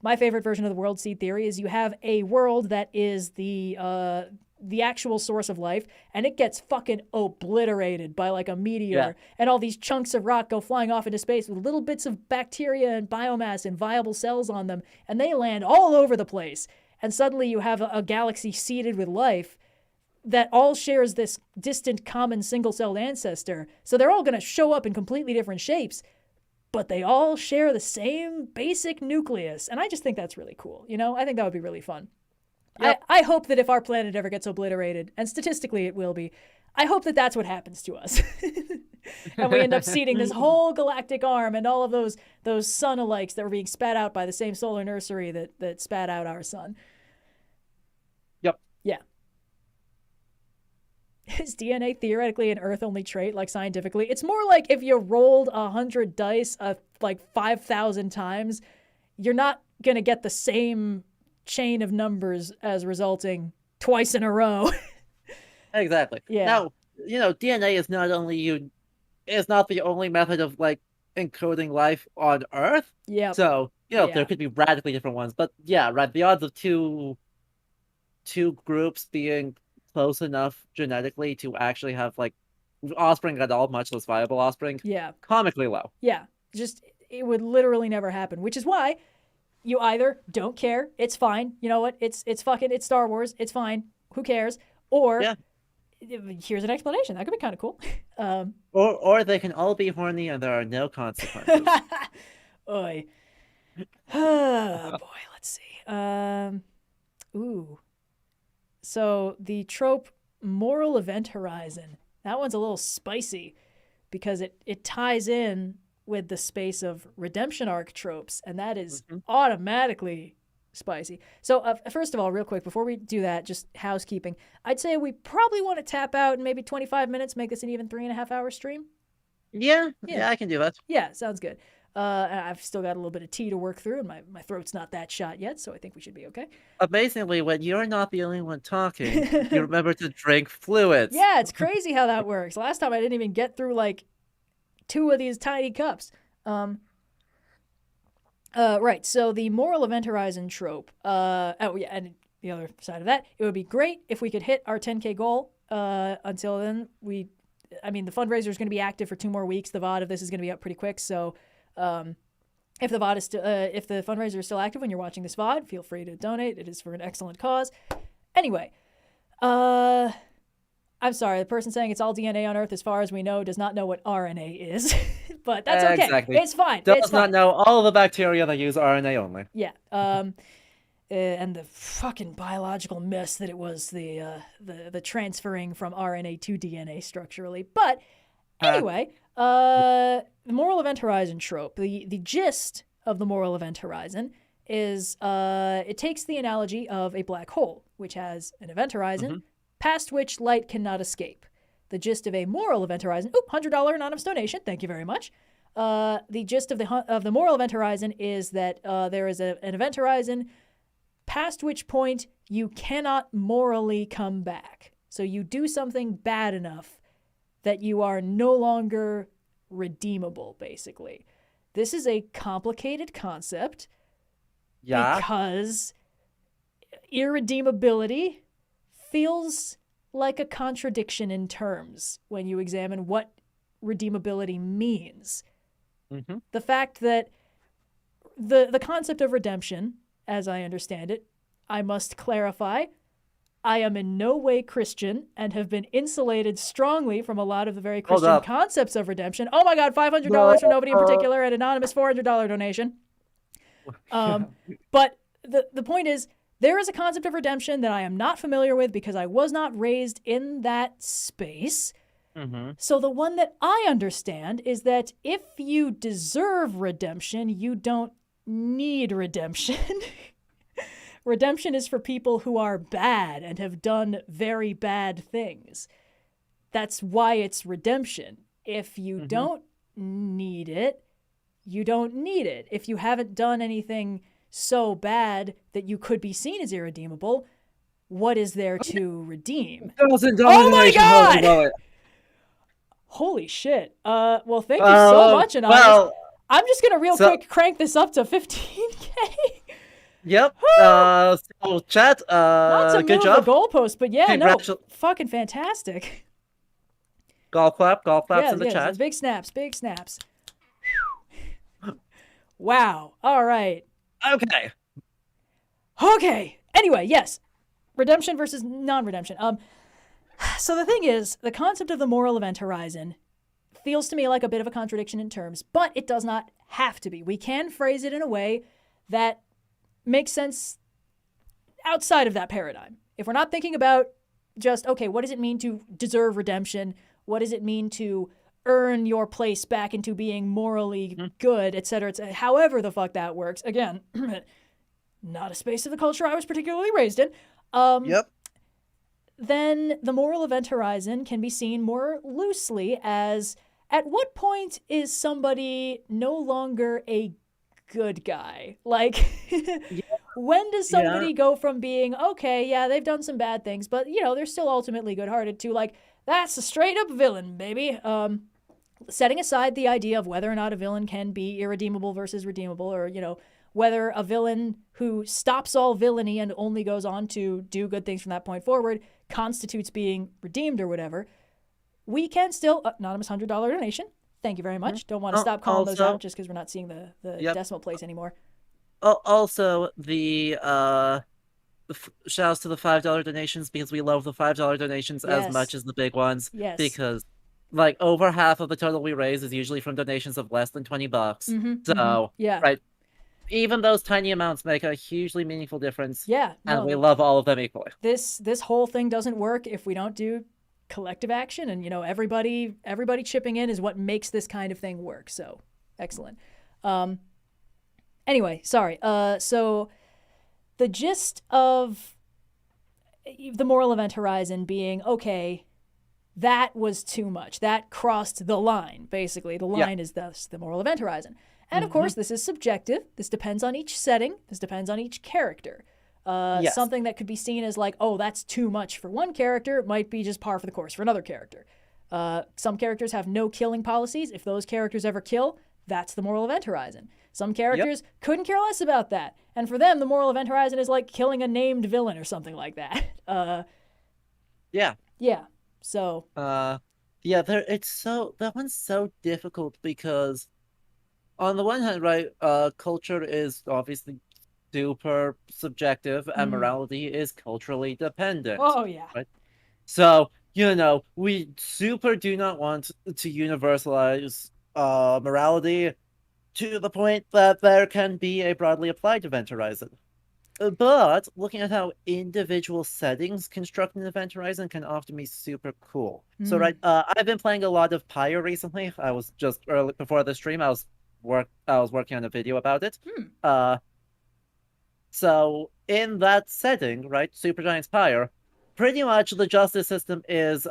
my favorite version of the world seed theory is you have a world that is the actual source of life, and it gets fucking obliterated by, like, a meteor, and all these chunks of rock go flying off into space with little bits of bacteria and biomass and viable cells on them, and they land all over the place. And suddenly you have a galaxy seeded with life that all shares this distant common single-celled ancestor. So they're all going to show up in completely different shapes, but they all share the same basic nucleus. And I just think that's really cool. I think that would be really fun. Yep. I hope that if our planet ever gets obliterated, and statistically it will be, I hope that that's what happens to us. And we end up seeding this whole galactic arm and all of those sun-alikes that were being spat out by the same solar nursery that spat out our sun. Yep. Yeah. Is DNA theoretically an Earth-only trait, like, scientifically? It's more like if you rolled 100 dice, like, 5,000 times, you're not going to get the same chain of numbers as resulting twice in a row. Exactly. Yeah. Now, DNA is not the only method of, like, encoding life on Earth. Yeah. So, there could be radically different ones. But yeah, right, the odds of two groups being close enough genetically to actually have, like, offspring at all, much less viable offspring. Yeah. Comically low. Yeah. Just, it would literally never happen, which is why you either don't care, it's fine, you know what, it's Star Wars, it's fine, who cares, or here's an explanation, that could be kind of cool. Or they can all be horny and there are no consequences. Oy. Oh, boy, let's see. Ooh. So the trope moral event horizon, that one's a little spicy because it ties in with the space of redemption arc tropes, and that is automatically spicy. So first of all, real quick, before we do that, just housekeeping. I'd say we probably want to tap out in maybe 25 minutes, make this an even 3.5-hour stream. Yeah, I can do that. Yeah, sounds good. And I've still got a little bit of tea to work through, and my throat's not that shot yet, so I think we should be okay. Amazingly, when you're not the only one talking, you remember to drink fluids. Yeah, it's crazy how that works. Last time I didn't even get through like 2 of these tiny cups. Right, so the moral event horizon trope. And the other side of that, it would be great if we could hit our 10K goal. Until then, the fundraiser is going to be active for 2 more weeks. The VOD of this is going to be up pretty quick, so if the VOD is still, if the fundraiser is still active when you're watching this VOD, feel free to donate. It is for an excellent cause. Anyway, I'm sorry, the person saying it's all DNA on Earth as far as we know does not know what RNA is, but that's okay. Exactly. It's fine. Does not know all the bacteria that use RNA only. Yeah. And the fucking biological mess that it was, the transferring from RNA to DNA structurally. But anyway, the moral event horizon trope, the gist of the moral event horizon is it takes the analogy of a black hole, which has an event horizon past which light cannot escape. The gist of a moral event horizon, $100 anonymous donation, thank you very much. The gist of the moral event horizon is that there is an event horizon past which point you cannot morally come back. So you do something bad enough that you are no longer redeemable, basically. This is a complicated concept because irredeemability feels like a contradiction in terms when you examine what redeemability means. The fact that the concept of redemption, as I understand it, I must clarify, I am in no way Christian and have been insulated strongly from a lot of the very Christian concepts of redemption. Oh my God, $500 for nobody in particular, an anonymous $400 donation. But the point is, there is a concept of redemption that I am not familiar with because I was not raised in that space. So the one that I understand is that if you deserve redemption, you don't need redemption. Redemption is for people who are bad and have done very bad things. That's why it's redemption. If you don't need it, you don't need it. If you haven't done anything so bad that you could be seen as irredeemable, what is there to redeem? Oh my God! Holy shit. Well, thank you so much, and I'm just going to quick crank this up to 15K. Yep. So chat, not to good move job. The goalpost, but yeah, no, fucking fantastic. Golf claps in the chat. Big snaps. Wow. All right. Okay. Anyway, yes. Redemption versus non-redemption. So the thing is, the concept of the moral event horizon feels to me like a bit of a contradiction in terms, but it does not have to be. We can phrase it in a way that makes sense outside of that paradigm. If we're not thinking about just, okay, what does it mean to deserve redemption? What does it mean to earn your place back into being morally good, et cetera, however the fuck that works. Again, not a space of the culture I was particularly raised in. Then the moral event horizon can be seen more loosely as, at what point is somebody no longer a good guy? Like, when does somebody go from being, okay, yeah, they've done some bad things, but, they're still ultimately good-hearted, to, like, that's a straight-up villain, baby. Setting aside the idea of whether or not a villain can be irredeemable versus redeemable, or, whether a villain who stops all villainy and only goes on to do good things from that point forward constitutes being redeemed or whatever, we can still, anonymous $100 donation. Thank you very much. Don't want to stop calling those out just because we're not seeing the decimal place anymore. Also, the shouts to the $5 donations, because we love the $5 donations as much as the big ones. Yes. Because, like, over half of the total we raise is usually from donations of less than $20. Right. Even those tiny amounts make a hugely meaningful difference. Yeah. And we love all of them equally. This whole thing doesn't work if we don't do collective action, and everybody chipping in is what makes this kind of thing work. So excellent. Anyway, sorry. So the gist of the moral event horizon being, okay, that was too much. That crossed the line, basically. The line is thus the moral event horizon. And of course, this is subjective. This depends on each setting. This depends on each character. Something that could be seen as like, oh, that's too much for one character might be just par for the course for another character. Some characters have no killing policies. If those characters ever kill, that's the moral event horizon. Some characters couldn't care less about that. And for them, the moral event horizon is like killing a named villain or something like that. Yeah. So. That one's so difficult because on the one hand, right, culture is obviously super subjective and morality is culturally dependent. Oh, yeah. Right? So, we super do not want to universalize morality to the point that there can be a broadly applied event horizon. But looking at how individual settings construct an event horizon can often be super cool. So, right, I've been playing a lot of Pyre recently. I was just early before the stream. I was working on a video about it. So in that setting, right, Supergiant's Pyre, pretty much the justice system is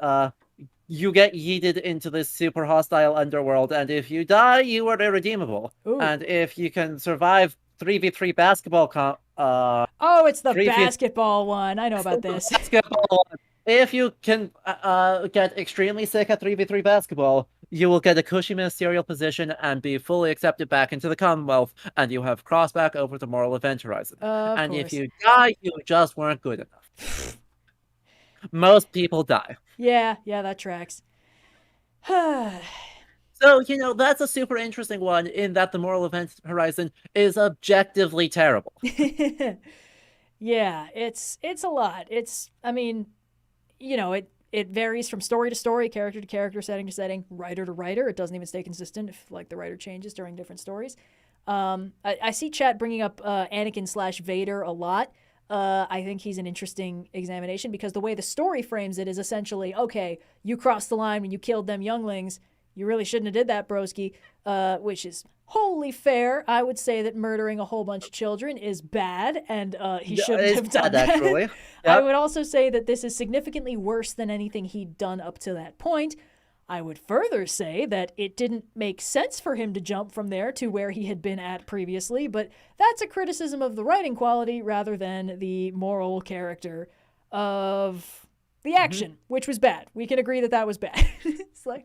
you get yeeted into this super hostile underworld, and if you die, you are irredeemable. And if you can survive 3v3 basketball it's the basketball one. I know about this. Basketball. If you can get extremely sick at 3v3 basketball, you will get a cushy ministerial position and be fully accepted back into the Commonwealth, and you have crossed back over the moral event horizon. And if you die, you just weren't good enough. Most people die. Yeah, that tracks. So, that's a super interesting one in that the moral event horizon is objectively terrible. Yeah, it's a lot. It varies from story to story, character to character, setting to setting, writer to writer. It doesn't even stay consistent if, like, the writer changes during different stories. I see chat bringing up Anakin/Vader a lot. I think he's an interesting examination because the way the story frames it is essentially, okay, you crossed the line when you killed them younglings. You really shouldn't have did that, broski, which is wholly fair. I would say that murdering a whole bunch of children is bad, and he shouldn't have done that. Actually. Yep. I would also say that this is significantly worse than anything he'd done up to that point. I would further say that it didn't make sense for him to jump from there to where he had been at previously, but that's a criticism of the writing quality rather than the moral character of the action, which was bad. We can agree that was bad. It's like,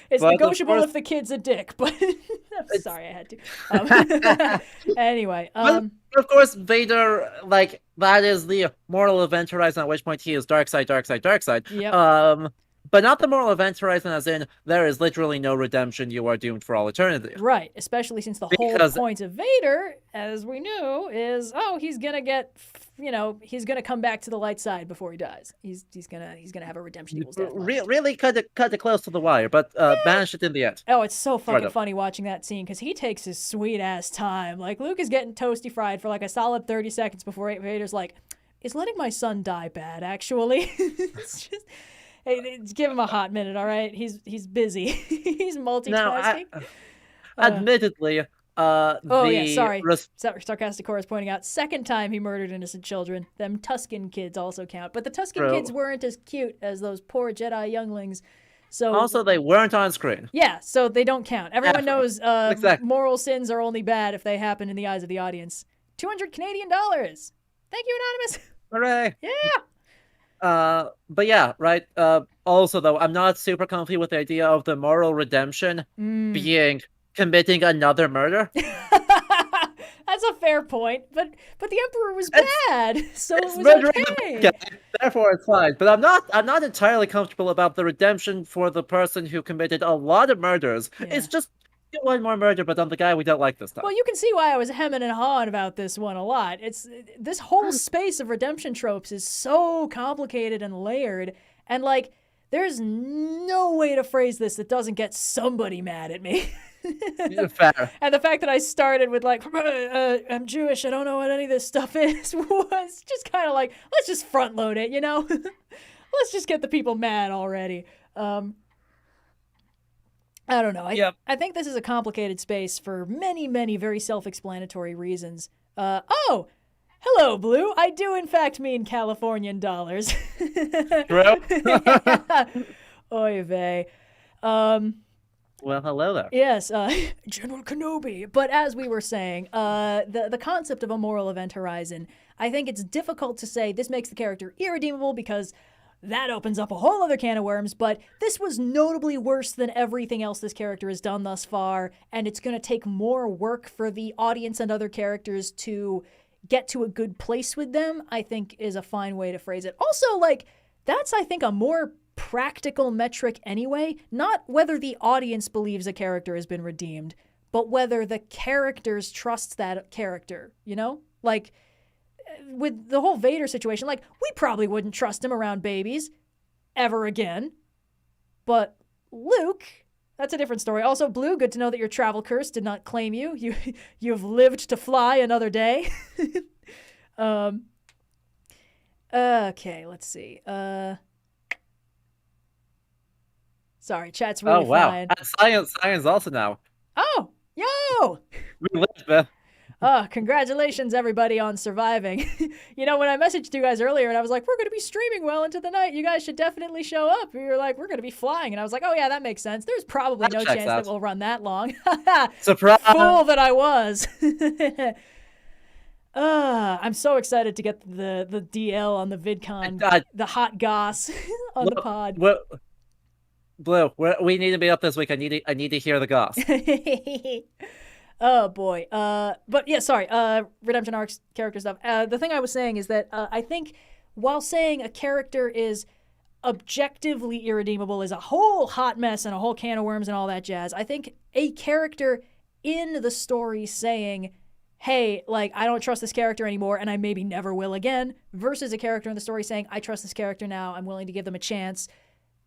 it's negotiable if the kid's a dick, but I'm sorry I had to. Anyway. Of course, Vader, like, that is the moral event horizon, at which point he is dark side, dark side, dark side. Yep. But not the moral event horizon as in, there is literally no redemption, you are doomed for all eternity. Right, especially since the whole point of Vader, as we knew, is, he's gonna get, he's gonna come back to the light side before he dies. He's gonna have a redemption equals death. Really cut it close to the wire, but banished it in the end. Oh, it's so fucking funny watching that scene, because he takes his sweet-ass time. Like, Luke is getting toasty fried for like a solid 30 seconds before Vader's like, is letting my son die bad, actually? It's just... Hey, give him a hot minute, all right? He's busy. He's multitasking. Admittedly, Sarcastic Chorus pointing out, second time he murdered innocent children. Them Tusken kids also count. But the Tusken kids weren't as cute as those poor Jedi younglings. So also, they weren't on screen. Yeah, so they don't count. Everyone knows moral sins are only bad if they happen in the eyes of the audience. 200 Canadian dollars. Thank you, Anonymous. Hooray. Yeah. But yeah, right. Also, though, I'm not super comfy with the idea of the moral redemption being committing another murder. That's a fair point, but the Emperor was bad, so it was okay. Therefore, it's fine. But I'm not entirely comfortable about the redemption for the person who committed a lot of murders. Yeah. It's just one more murder, but on the guy we don't like this time. Well, you can see why I was hemming and hawing about this one a lot. It's this whole space of redemption tropes is so complicated and layered, and like there's no way to phrase this that doesn't get somebody mad at me. Fair. And the fact that I started with like, I'm Jewish, I don't know what any of this stuff is, was just kind of like, let's just front load it, Let's just get the people mad already. I don't know. I think this is a complicated space for many, many very self-explanatory reasons. Hello, Blue. I do, in fact, mean Californian dollars. True. Oy vey. Well, hello there. Yes, General Kenobi. But as we were saying, the concept of a moral event horizon, I think it's difficult to say this makes the character irredeemable because that opens up a whole other can of worms, but this was notably worse than everything else this character has done thus far, and it's going to take more work for the audience and other characters to get to a good place with them, I think is a fine way to phrase it. Also, like, that's, I think, a more practical metric anyway, not whether the audience believes a character has been redeemed, but whether the characters trust that character, you know? Like, with the whole Vader situation, like, we probably wouldn't trust him around babies ever again. But Luke, that's a different story. Also, Blue, good to know that your travel curse did not claim you. You've lived to fly another day. Okay, let's see. Sorry, chat's really flying. Science also now. Oh, yo! We live, man. Congratulations, everybody, on surviving. You know, when I messaged you guys earlier and I was like, we're going to be streaming well into the night. You guys should definitely show up. You were like, we're going to be flying. And I was like, oh, yeah, that makes sense. There's probably no chance that we'll run that long. Surprise! Fool that I was. I'm so excited to get the DL on the VidCon, the hot goss on the pod. Blue, we need to be up this week. I need to hear the goss. Oh boy. But yeah, sorry. Redemption arcs, character stuff. The thing I was saying is that I think while saying a character is objectively irredeemable is a whole hot mess and a whole can of worms and all that jazz, I think a character in the story saying, hey, like, I don't trust this character anymore and I maybe never will again, versus a character in the story saying, I trust this character now, I'm willing to give them a chance.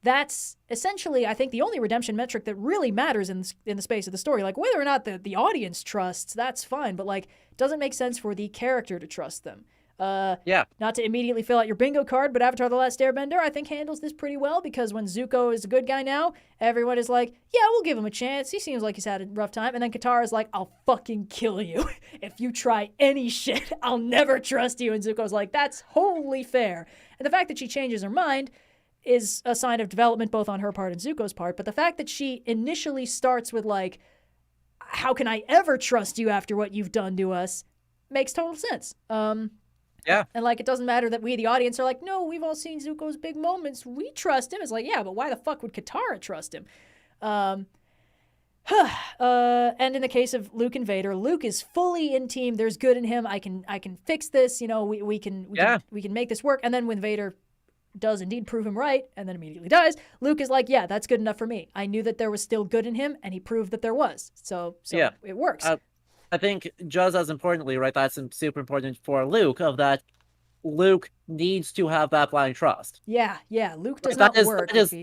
That's essentially, I think, the only redemption metric that really matters in the space of the story. Like, whether or not the audience trusts, that's fine, but, like, it doesn't make sense for the character to trust them. Yeah. Not to immediately fill out your bingo card, but Avatar The Last Airbender, I think, handles this pretty well, because when Zuko is a good guy now, everyone is like, yeah, we'll give him a chance. He seems like he's had a rough time. And then Katara is like, I'll fucking kill you. If you try any shit, I'll never trust you. And Zuko's like, that's wholly fair. And the fact that she changes her mind is a sign of development both on her part and Zuko's part, but the fact that she initially starts with, like, how can I ever trust you after what you've done to us, makes total sense. Yeah. And, like, it doesn't matter that we, the audience, are like, no, we've all seen Zuko's big moments. We trust him. It's like, yeah, but why the fuck would Katara trust him? And in the case of Luke and Vader, Luke is fully in team. There's good in him. I can fix this. You know, we can make this work. And then when Vader does indeed prove him right, and then immediately dies, Luke is like, yeah, that's good enough for me. I knew that there was still good in him, and he proved that there was. So yeah. It works. I think just as importantly, right, that's super important for Luke, of that Luke needs to have that blind trust. Yeah, Luke does not work. That is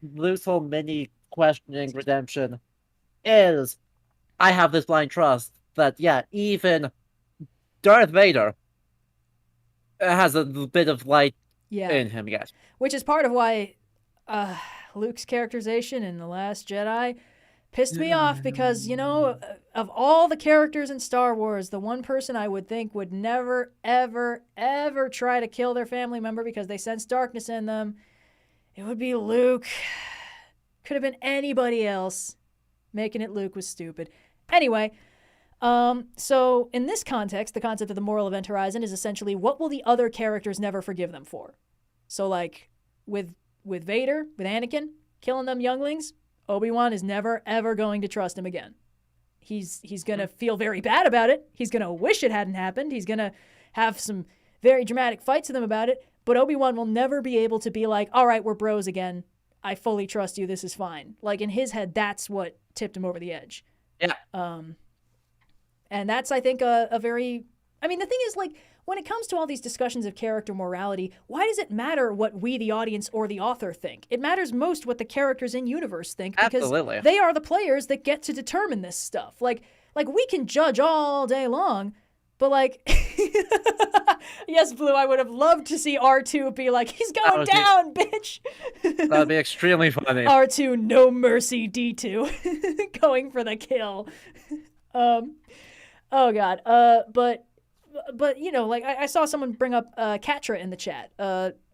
Luke's whole mini questioning redemption is, I have this blind trust that, yeah, even Darth Vader has a bit of light in him, yes. Which is part of why Luke's characterization in The Last Jedi pissed me off, because, you know, of all the characters in Star Wars, the one person I would think would never, ever, ever try to kill their family member because they sense darkness in them, it would be Luke. Could have been anybody else. Making it Luke was stupid. Anyway, so in this context, the concept of the moral event horizon is essentially, what will the other characters never forgive them for? So, like, with Vader, with Anakin, killing them younglings, Obi-Wan is never, ever going to trust him again. He's going to feel very bad about it. He's going to wish it hadn't happened. He's going to have some very dramatic fights with them about it. But Obi-Wan will never be able to be like, all right, we're bros again. I fully trust you. This is fine. Like, in his head, that's what tipped him over the edge. Yeah. And that's, I think, a very... I mean, the thing is, like, when it comes to all these discussions of character morality, why does it matter what we, the audience, or the author think? It matters most what the characters in universe think, because they are the players that get to determine this stuff. Like we can judge all day long, but, like, yes, Blue, I would have loved to see R2 be like, he's going down, bitch. That would be extremely funny. R2, no mercy, D2, going for the kill. Oh God. But you know, like I saw someone bring up Katra in the chat.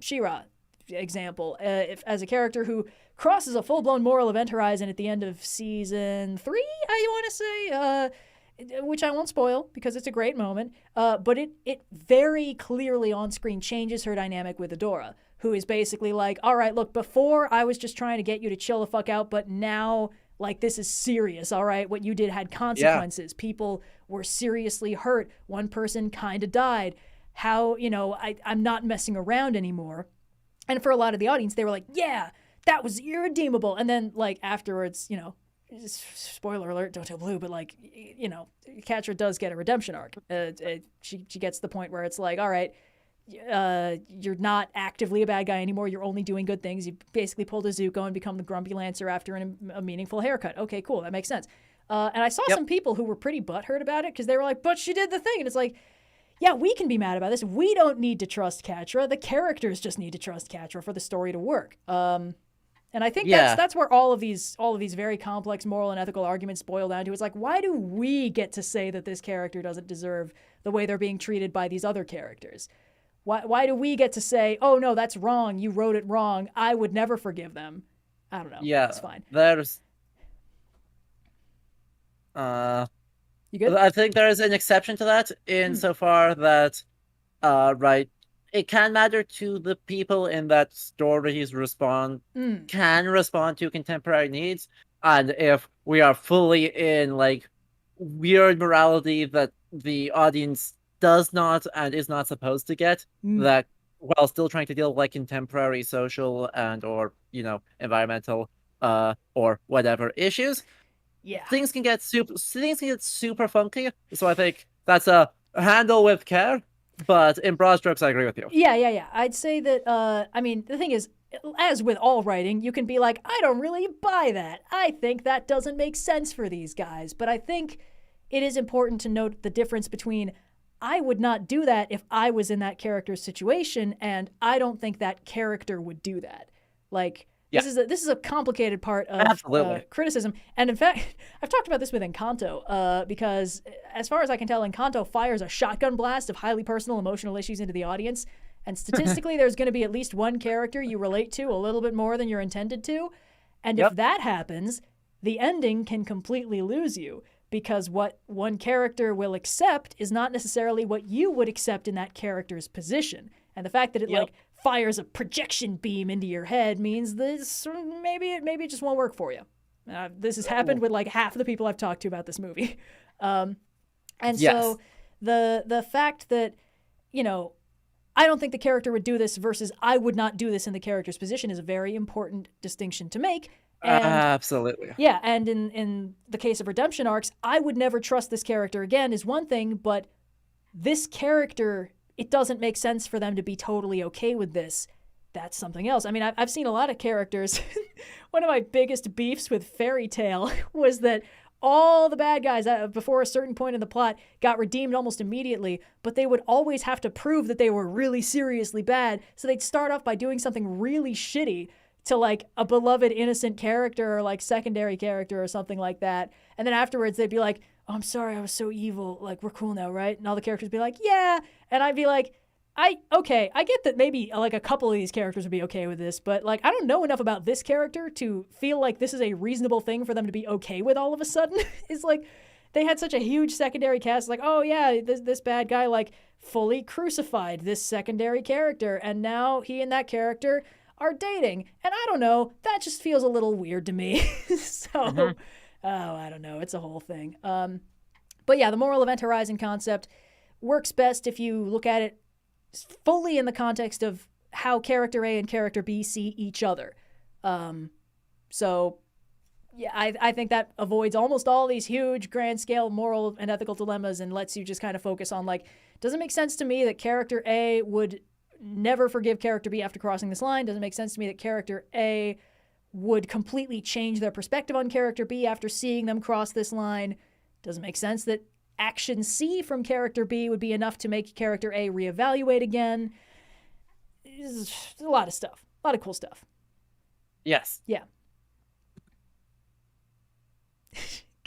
Shira example, if as a character who crosses a full-blown moral event horizon at the end of season 3, I want to say, which I won't spoil because it's a great moment. But it very clearly on screen changes her dynamic with Adora, who is basically like, all right, look, before I was just trying to get you to chill the fuck out, but now like this is serious, all right? What you did had consequences. Yeah. People were seriously hurt. One person kind of died. How, you know, I'm not messing around anymore. And for a lot of the audience, they were like, yeah, that was irredeemable. And then, like, afterwards, you know, spoiler alert, don't tell Blue, but, like, you know, Katra does get a redemption arc. She gets to the point where it's like, all right, you're not actively a bad guy anymore. You're only doing good things. You basically pulled a Zuko and become the Grumpy Lancer after a meaningful haircut. Okay, cool. That makes sense. And I saw some people who were pretty butthurt about it because they were like, but she did the thing. And it's like, yeah, we can be mad about this. We don't need to trust Katra. The characters just need to trust Katra for the story to work. And I think that's where all of these very complex moral and ethical arguments boil down to. It's like, why do we get to say that this character doesn't deserve the way they're being treated by these other characters? Why do we get to say, oh no, that's wrong. You wrote it wrong. I would never forgive them. I don't know. Yeah, it's fine. There's You good? I think there is an exception to that insofar that, right, it can matter to the people in that stories can respond to contemporary needs. And if we are fully in, like, weird morality that the audience does not and is not supposed to get, that while still trying to deal with, like, contemporary social and or, you know, environmental or whatever issues, things can get super funky. So I think that's a handle with care. But in broad strokes, I agree with you. Yeah. I'd say that, I mean, the thing is, as with all writing, you can be like, I don't really buy that. I think that doesn't make sense for these guys. But I think it is important to note the difference between I would not do that if I was in that character's situation, and I don't think that character would do that. Like, this is a complicated part of criticism. And in fact, I've talked about this with Encanto, because as far as I can tell, Encanto fires a shotgun blast of highly personal emotional issues into the audience. And statistically, there's going to be at least one character you relate to a little bit more than you're intended to. And if that happens, the ending can completely lose you, because what one character will accept is not necessarily what you would accept in that character's position. And the fact that it like fires a projection beam into your head means this maybe it just won't work for you. This has happened with like half of the people I've talked to about this movie. So the fact that, you know, I don't think the character would do this versus I would not do this in the character's position is a very important distinction to make. And, absolutely. Yeah, and in the case of redemption arcs, I would never trust this character again is one thing, but this character, it doesn't make sense for them to be totally okay with this. That's something else. I mean, I've seen a lot of characters. One of my biggest beefs with Fairy Tail was that all the bad guys before a certain point in the plot got redeemed almost immediately, but they would always have to prove that they were really seriously bad. So they'd start off by doing something really shitty to like a beloved innocent character or like secondary character or something like that. And then afterwards they'd be like, oh, I'm sorry, I was so evil. Like, we're cool now, right? And all the characters would be like, yeah. And I'd be like, I get that maybe like a couple of these characters would be okay with this, but like, I don't know enough about this character to feel like this is a reasonable thing for them to be okay with all of a sudden. It's like, they had such a huge secondary cast, like, oh yeah, this bad guy like fully crucified this secondary character, and now he and that character are dating. And I don't know, that just feels a little weird to me. So, I don't know, it's a whole thing. But yeah, the moral event horizon concept works best if you look at it fully in the context of how character A and character B see each other. So yeah, I think that avoids almost all these huge grand scale moral and ethical dilemmas and lets you just kind of focus on like, does it make sense to me that character A would never forgive character B after crossing this line? Doesn't make sense to me that character A would completely change their perspective on character B after seeing them cross this line? Doesn't make sense that action C from character B would be enough to make character A reevaluate again. It's a lot of stuff. A lot of cool stuff. Yes. Yeah.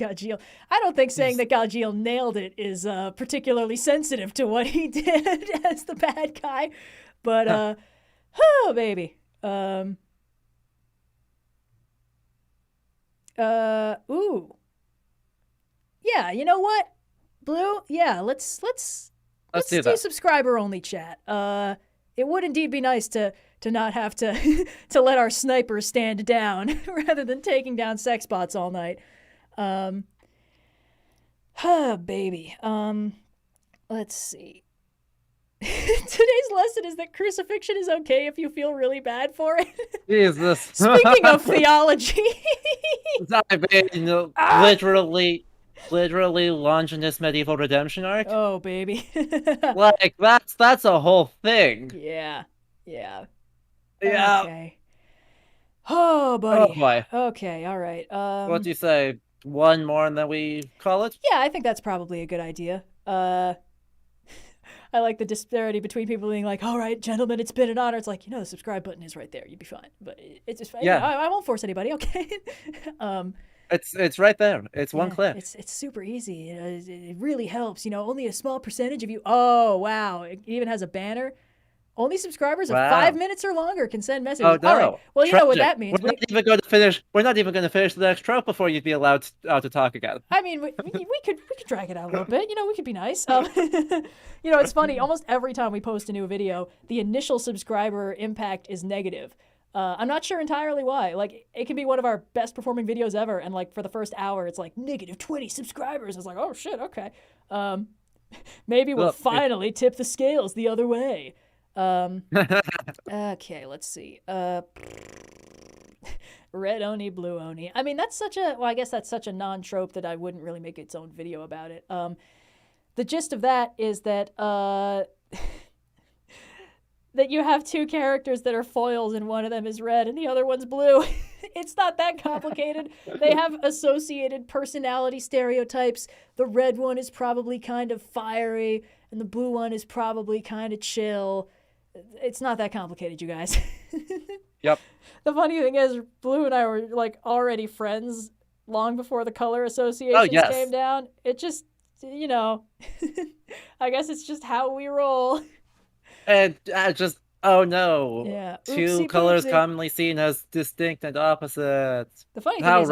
Gajiel. I don't think saying that Gajiel nailed it is particularly sensitive to what he did as the bad guy. But, oh, baby. Ooh. Yeah, you know what, Blue? Yeah, let's do subscriber only chat. It would indeed be nice to not have to to let our snipers stand down rather than taking down sex bots all night. Baby. Let's see. Today's lesson is that crucifixion is okay if you feel really bad for it. Jesus. Speaking of theology. Literally launching this medieval redemption arc. Oh, baby. Like, that's a whole thing. Yeah. Okay. Oh, buddy. Oh, boy. Okay, all right. What do you say? One more and then we call it? Yeah, I think that's probably a good idea. I like the disparity between people being like, all right, gentlemen, it's been an honor. It's like, the subscribe button is right there. You'd be fine. But it's just fine. Yeah. I won't force anybody, okay? It's right there. It's one click. It's super easy. It really helps. Only a small percentage of you. Oh, wow. It even has a banner. Only subscribers of 5 minutes or longer can send messages. Oh, no. All right. Well, you know what that means. We're not even going to finish the next trope before you'd be allowed to talk again. I mean, we could drag it out a little bit. We could be nice. It's funny. Almost every time we post a new video, the initial subscriber impact is negative. I'm not sure entirely why. Like, it can be one of our best performing videos ever, and like for the first hour, it's like negative 20 subscribers. It's like, oh shit, okay. Maybe we'll finally tip the scales the other way. Okay, let's see. Red Oni, Blue Oni. I mean, I guess that's such a non-trope that I wouldn't really make its own video about it. The gist of that is that, that you have two characters that are foils and one of them is red and the other one's blue. It's not that complicated. They have associated personality stereotypes. The red one is probably kind of fiery and the blue one is probably kind of chill. It's not that complicated, you guys. Yep. The funny thing is, Blue and I were like already friends long before the color associations came down. It just, I guess it's just how we roll. And oh no. Yeah. Two colors commonly seen as distinct and opposite. The funny thing is,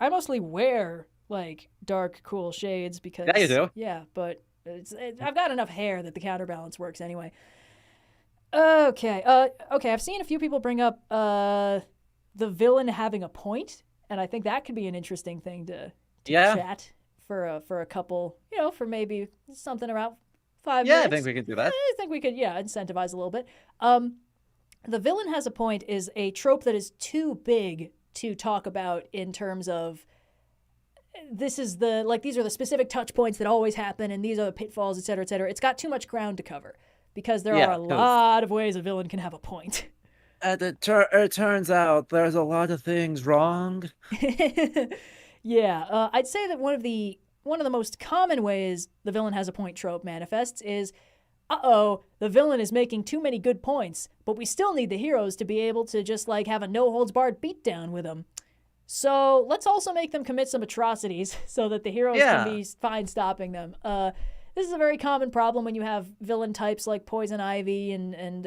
I mostly wear like dark, cool shades because. Yeah, you do. Yeah, but I've got enough hair that the counterbalance works anyway. Okay. I've seen a few people bring up the villain having a point, and I think that could be an interesting thing to chat for a couple, for maybe something around 5 minutes. Yeah, I think we could do that. I think we could, incentivize a little bit. The villain has a point is a trope that is too big to talk about in terms of these are the specific touch points that always happen, and these are the pitfalls, et cetera, et cetera. It's got too much ground to cover. Because there are a lot of ways a villain can have a point. And it turns out there's a lot of things wrong. Yeah, I'd say that one of the most common ways the villain has a point trope manifests is, the villain is making too many good points, but we still need the heroes to be able to just like have a no-holds-barred beatdown with them. So let's also make them commit some atrocities so that the heroes can be fine stopping them. This is a very common problem when you have villain types like Poison Ivy and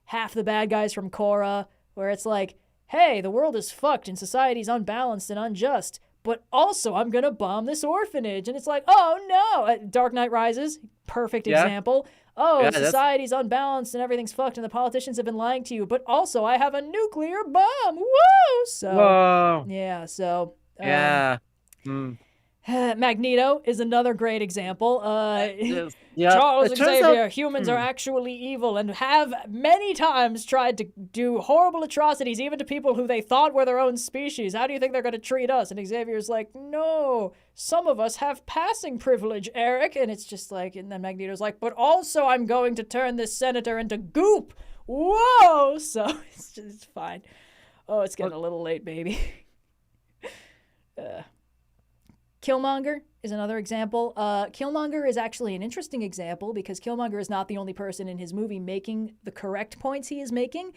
half the bad guys from Korra, where it's like, hey, the world is fucked and society's unbalanced and unjust, but also I'm gonna bomb this orphanage. And it's like, oh no! Dark Knight Rises, perfect example. Society's unbalanced and everything's fucked and the politicians have been lying to you, but also I have a nuclear bomb! Woo! So, Magneto is another great example. Charles Xavier, humans are actually evil and have many times tried to do horrible atrocities even to people who they thought were their own species. How do you think they're going to treat us? And Xavier's like, no, some of us have passing privilege, Eric. And it's just like, and then Magneto's like, but also I'm going to turn this senator into goop. Whoa! So it's fine. Oh, it's getting a little late, baby. Killmonger is another example. Killmonger is actually an interesting example because Killmonger is not the only person in his movie making the correct points he is making,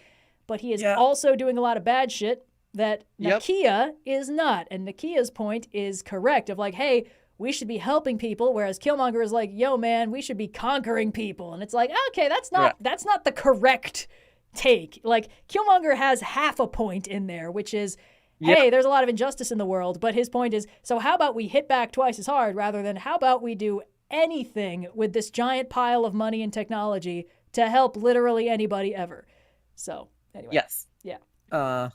but he is also doing a lot of bad shit. that Yep. Nakia is not. And Nakia's point is correct of like, hey, we should be helping people, whereas Killmonger is like, yo, man, we should be conquering people. And it's like, okay, that's not the correct take. Like, Killmonger has half a point in there, which is, hey, there's a lot of injustice in the world, but his point is, so how about we hit back twice as hard rather than how about we do anything with this giant pile of money and technology to help literally anybody ever. So, anyway. Yes. Yeah.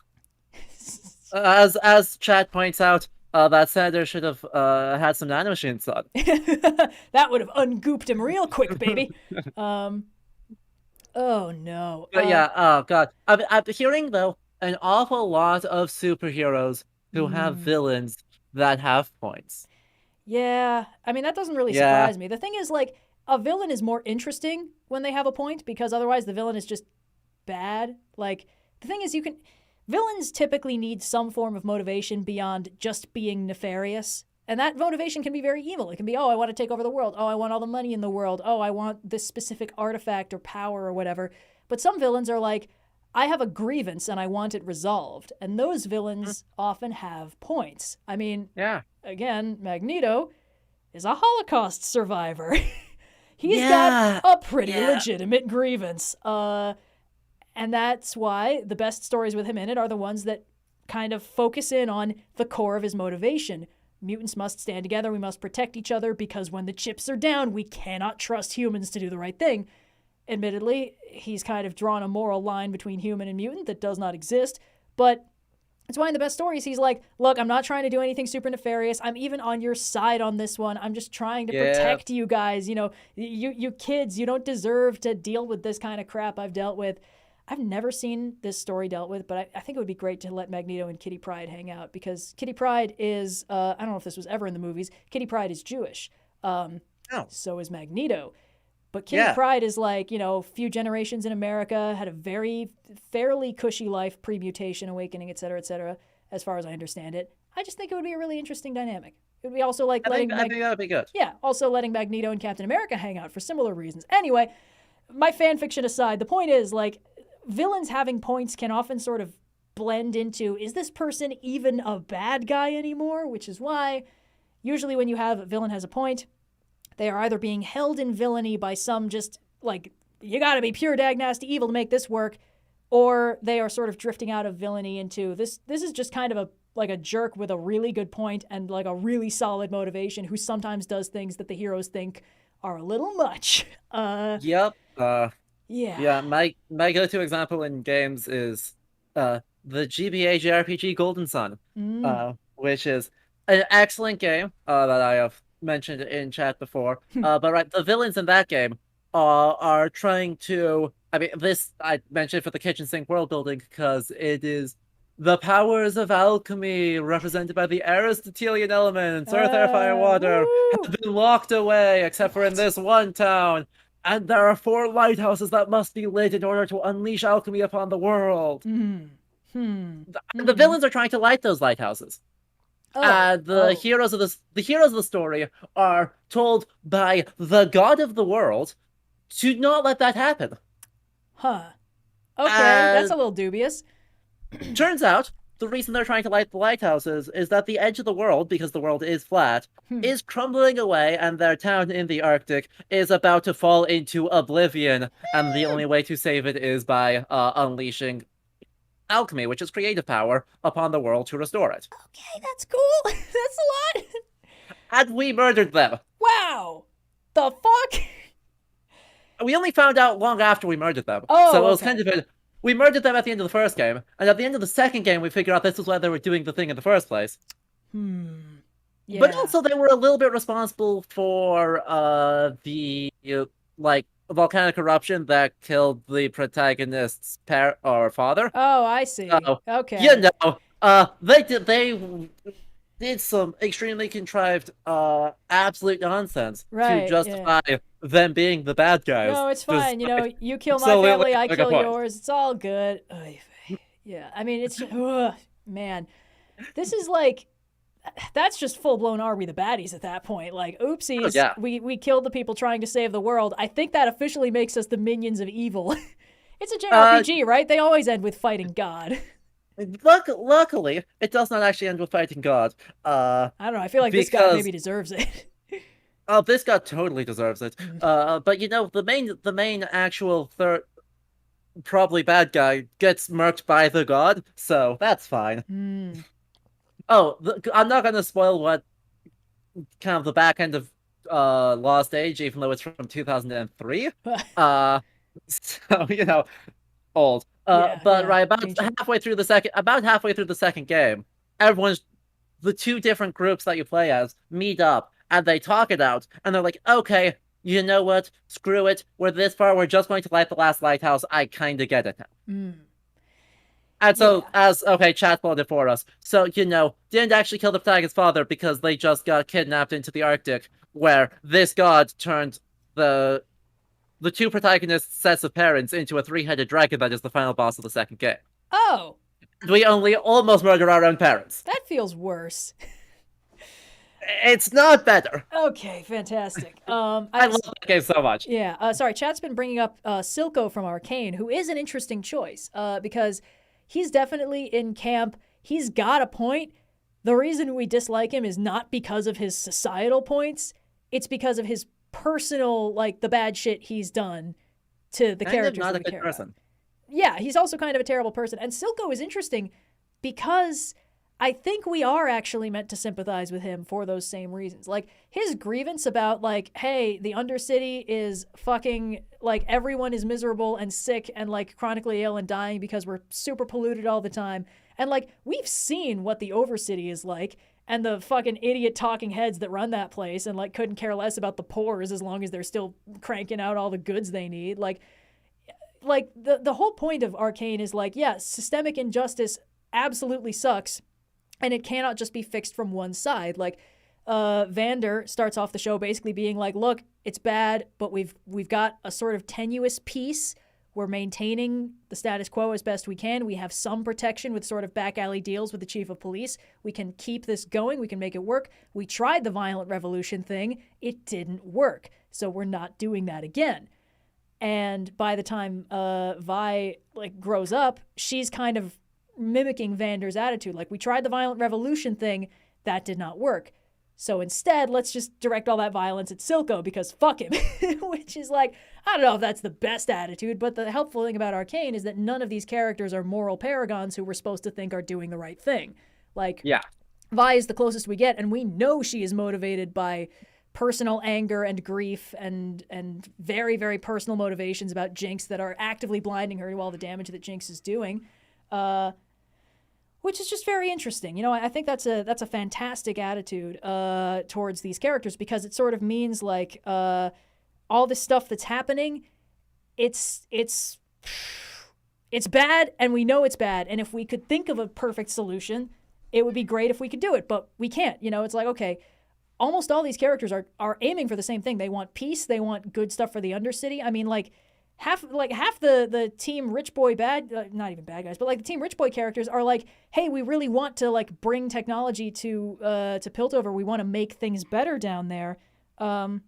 As Chad points out, that senator should have had some nanomachines on. That would have ungooped him real quick, baby. Oh no. But yeah, oh god. I'm hearing though an awful lot of superheroes who have villains that have points. Yeah, I mean that doesn't really surprise me. The thing is, like, a villain is more interesting when they have a point because otherwise the villain is just bad. Like, the thing is, villains typically need some form of motivation beyond just being nefarious. And that motivation can be very evil. It can be, oh, I want to take over the world. Oh, I want all the money in the world. Oh, I want this specific artifact or power or whatever. But some villains are like, I have a grievance and I want it resolved. And those villains often have points. I mean, again, Magneto is a Holocaust survivor. He's got a pretty legitimate grievance. And that's why the best stories with him in it are the ones that kind of focus in on the core of his motivation. Mutants must stand together. We must protect each other because when the chips are down, we cannot trust humans to do the right thing. Admittedly, he's kind of drawn a moral line between human and mutant that does not exist. But it's why in the best stories, he's like, look, I'm not trying to do anything super nefarious. I'm even on your side on this one. I'm just trying to protect you guys. You know, you kids, you don't deserve to deal with this kind of crap I've dealt with. I've never seen this story dealt with, but I think it would be great to let Magneto and Kitty Pryde hang out because Kitty Pryde is, I don't know if this was ever in the movies, Kitty Pryde is Jewish. So is Magneto. But Kitty Pryde is like, you know, few generations in America, had a very fairly cushy life, pre-mutation, awakening, et cetera, as far as I understand it. I just think it would be a really interesting dynamic. It would be also like I think that would be good. Yeah, also letting Magneto and Captain America hang out for similar reasons. Anyway, my fan fiction aside, the point is, like, villains having points can often sort of blend into, is this person even a bad guy anymore? Which is why usually when you have a villain has a point, they are either being held in villainy by some just like, you gotta be pure dag nasty evil to make this work, or they are sort of drifting out of villainy into this is just kind of a jerk with a really good point and like a really solid motivation who sometimes does things that the heroes think are a little much. Yeah, my go-to example in games is the GBA JRPG Golden Sun, which is an excellent game that I have mentioned in chat before. But the villains in that game are trying to, I mean, this I mentioned for the kitchen sink world building because it is the powers of alchemy represented by the Aristotelian elements, earth, air, fire, water, have been locked away except for in this one town. And there are 4 lighthouses that must be lit in order to unleash alchemy upon the world. The villains are trying to light those lighthouses. The heroes of the story are told by the god of the world to not let that happen. Okay, that's a little dubious. Turns out the reason they're trying to light the lighthouses is that the edge of the world, because the world is flat, is crumbling away, and their town in the Arctic is about to fall into oblivion, and the only way to save it is by unleashing alchemy, which is creative power, upon the world to restore it. Okay, that's cool. That's a lot. And we murdered them. Wow. The fuck? We only found out long after we murdered them. So it was kind of we murdered them at the end of the first game, and at the end of the second game, we figured out this was why they were doing the thing in the first place. Yeah. But also, they were a little bit responsible for the volcanic eruption that killed the protagonist's father. Oh, I see. Okay. You know, they did some extremely contrived, absolute nonsense to justify them being the bad guys. No, it's fine. You know, you kill my family, I kill yours. It's all good. Yeah, I mean, it's man, this is like, that's just full blown. Are we the baddies at that point? Like, oopsies, we killed the people trying to save the world. I think that officially makes us the minions of evil. It's a JRPG, right? They always end with fighting God. Luckily, it does not actually end with fighting God. I don't know. I feel like this guy Because maybe deserves it. oh, this God totally deserves it. But the main actual third probably bad guy gets murked by the God, so that's fine. Hmm. Oh, I'm not gonna spoil what kind of the back end of Lost Age, even though it's from 2003. Uh, so old. Yeah, But yeah, right about ancient. halfway through the second game, everyone's the two different groups that you play as meet up and they talk it out, and they're like, okay, you know what? Screw it. We're this far. We're just going to light the last lighthouse. I kind of get it now. Hmm. And so, Yeah. as okay, chat spoiled it for us. So, didn't actually kill the protagonist's father because they just got kidnapped into the Arctic, where this god turned the the two protagonists' sets of parents into a three-headed dragon that is the final boss of the second game. Oh, We only almost murder our own parents. that feels worse. It's not better. Okay, fantastic. I love that game so much. Yeah, sorry, chat's been bringing up Silco from Arcane, who is an interesting choice because he's definitely in camp. He's got a point. The reason we dislike him is not because of his societal points. It's because of his personal, like, the bad shit he's done to the Kind of characters not that a we good care person. about. Yeah, he's also kind of a terrible person. And Silco is interesting because I think we are actually meant to sympathize with him for those same reasons. Like, his grievance about, like, hey, the Undercity is fucking, like, everyone is miserable and sick and, like, chronically ill and dying because we're super polluted all the time. And, like, we've seen what the Overcity is like and the fucking idiot talking heads that run that place and, like, couldn't care less about the pores as long as they're still cranking out all the goods they need. Like the whole point of Arcane is like, yeah, systemic injustice absolutely sucks, and it cannot just be fixed from one side. Like, Vander starts off the show basically being like, look, it's bad, but we've got a sort of tenuous peace. We're maintaining the status quo as best we can. We have some protection with sort of back alley deals with the chief of police. We can keep this going. We can make it work. We tried the violent revolution thing. It didn't work. So we're not doing that again. And by the time Vi like grows up, she's kind of mimicking Vander's attitude. Like, we tried the violent revolution thing, that did not work. So instead, let's just direct all that violence at Silco because fuck him. Which is like, I don't know if that's the best attitude, but the helpful thing about Arcane is that none of these characters are moral paragons who we're supposed to think are doing the right thing. Like, Yeah. Vi is the closest we get, and we know she is motivated by personal anger and grief and very, very personal motivations about Jinx that are actively blinding her to all the damage that Jinx is doing, which is just very interesting. I think that's a fantastic attitude towards these characters because it sort of means like all this stuff that's happening, it's bad, and we know it's bad. And if we could think of a perfect solution, it would be great if we could do it, but we can't. It's like, okay, almost all these characters are aiming for the same thing. They want peace. They want good stuff for the Undercity. I mean, half the team Rich Boy bad, not even bad guys, but like the team Rich Boy characters are like, hey, we really want to like bring technology to Piltover. We want to make things better down there. I'm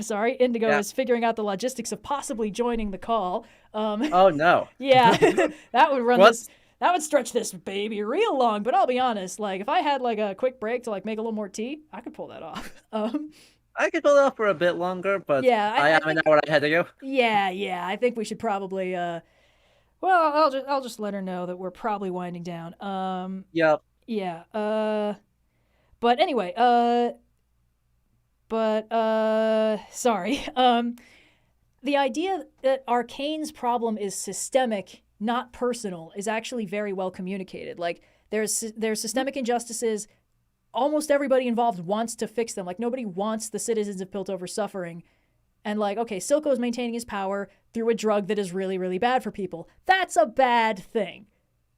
sorry, Indigo is figuring out the logistics of possibly joining the call. Oh no. Yeah, that would stretch this baby real long, but I'll be honest, like, if I had, like, a quick break to, like, make a little more tea, I could pull that off. I could hold off for a bit longer, but yeah, I am an hour ahead of you. Yeah, I think we should probably, well, I'll just let her know that we're probably winding down. Yep. Yeah, but anyway, sorry. The idea that Arcane's problem is systemic, not personal, is actually very well communicated. Like, there's systemic injustices. Almost everybody involved wants to fix them. Like, nobody wants the citizens of Piltover suffering. And like, okay, Silco's maintaining his power through a drug that is really, really bad for people. That's a bad thing.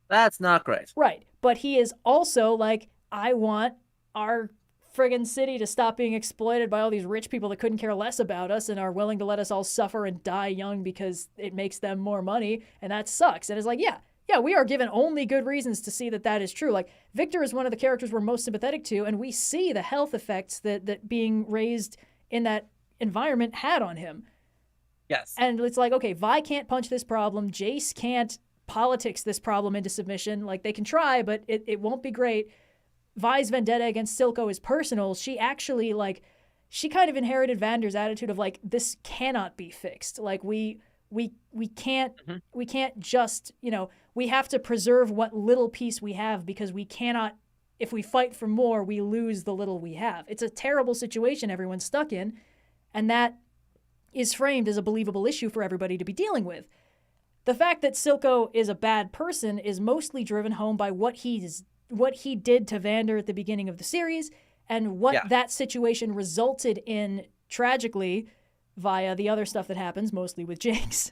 That's not great. Right. But he is also like, I want our friggin' city to stop being exploited by all these rich people that couldn't care less about us and are willing to let us all suffer and die young because it makes them more money, and that sucks. And it's like, yeah, we are given only good reasons to see that that is true. Like, Victor is one of the characters we're most sympathetic to, and we see the health effects that being raised in that environment had on him. Yes. And it's like, okay, Vi can't punch this problem. Jace can't politics this problem into submission. Like, they can try, but it won't be great. Vi's vendetta against Silco is personal. She actually, like, she kind of inherited Vander's attitude of, like, this cannot be fixed. Like, we can't just, you know, we have to preserve what little peace we have, because we cannot, if we fight for more, we lose the little we have. It's a terrible situation everyone's stuck in, and that is framed as a believable issue for everybody to be dealing with. The fact that Silco is a bad person is mostly driven home by what he did to Vander at the beginning of the series, and what that situation resulted in, tragically, via the other stuff that happens, mostly with Jinx.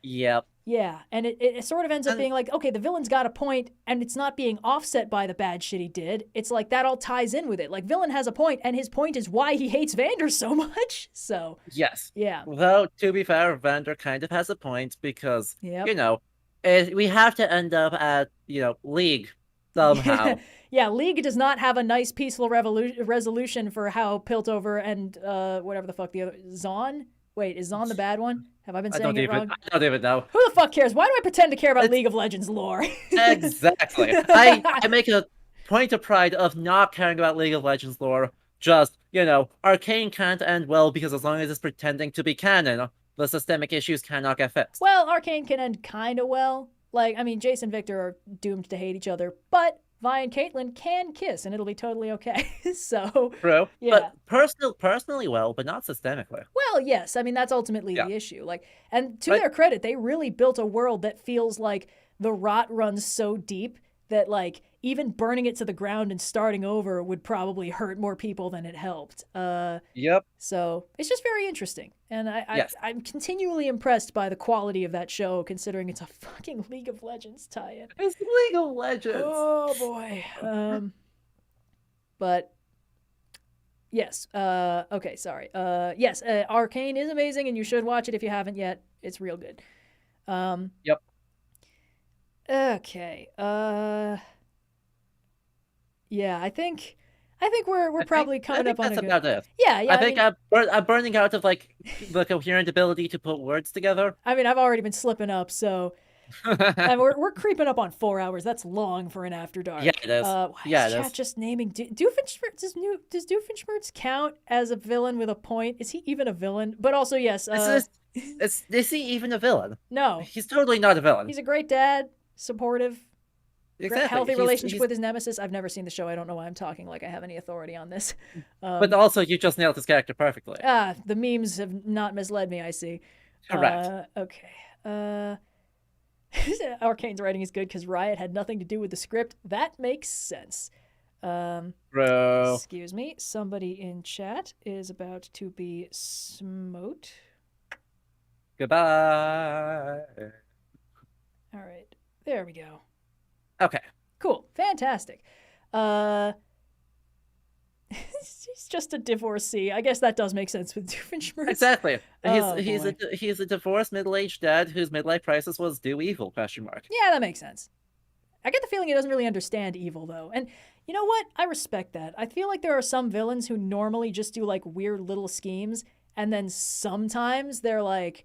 Yep. Yeah, and it sort of ends up being like, okay, the villain's got a point, and it's not being offset by the bad shit he did. It's like, that all ties in with it. Like, villain has a point, and his point is why he hates Vander so much. So, yes. Yeah. Though, to be fair, Vander kind of has a point, because, you know, we have to end up at, you know, League somehow. Yeah, League does not have a nice, peaceful resolution for how Piltover and whatever the fuck the other... Zon? Wait, is Zon the bad one? Have I been saying it wrong? I don't even know. Who the fuck cares? Why do I pretend to care about League of Legends lore? Exactly. I make a point of pride of not caring about League of Legends lore. Just, you know, Arcane can't end well, because as long as it's pretending to be canon, the systemic issues cannot get fixed. Well, Arcane can end kind of well. Like, I mean, Jace and Victor are doomed to hate each other, but Vi and Caitlyn can kiss, and it'll be totally okay. So, true. Yeah. But personally well, but not systemically. Well, yes. I mean, that's ultimately the issue. Like, and to their credit, they really built a world that feels like the rot runs so deep that, like, even burning it to the ground and starting over would probably hurt more people than it helped. Yep. So it's just very interesting. And I'm continually impressed by the quality of that show, considering it's a fucking League of Legends tie-in. It's League of Legends. Oh, boy. But, yes. Okay, sorry. Yes, Arcane is amazing, and you should watch it if you haven't yet. It's real good. Yep. Okay. Yeah, I think we're probably coming up on that's a good... about it. Yeah. I think I'm burning out of, like, the coherent ability to put words together. I mean, I've already been slipping up, so and we're creeping up on 4 hours. That's long for an After Dark. Yeah, it is. Why is chat just naming Doofenshmirtz? Does Doofenshmirtz count as a villain with a point? Is he even a villain? But also, yes. Is he even a villain? No, he's totally not a villain. He's a great dad, supportive. Exactly. Healthy relationship with his nemesis. I've never seen the show. I don't know why I'm talking like I have any authority on this. But also, you just nailed his character perfectly. The memes have not misled me, I see. Correct. Okay. Arcane's writing is good because Riot had nothing to do with the script. That makes sense. Bro. Excuse me. Somebody in chat is about to be smote. Goodbye. All right. There we go. Okay. Cool. Fantastic. He's just a divorcee. I guess that does make sense with Doofenshmirtz. Exactly. He's a divorced middle-aged dad whose midlife crisis was do evil ? Yeah, that makes sense. I get the feeling he doesn't really understand evil, though. And you know what? I respect that. I feel like there are some villains who normally just do, like, weird little schemes, and then sometimes they're like,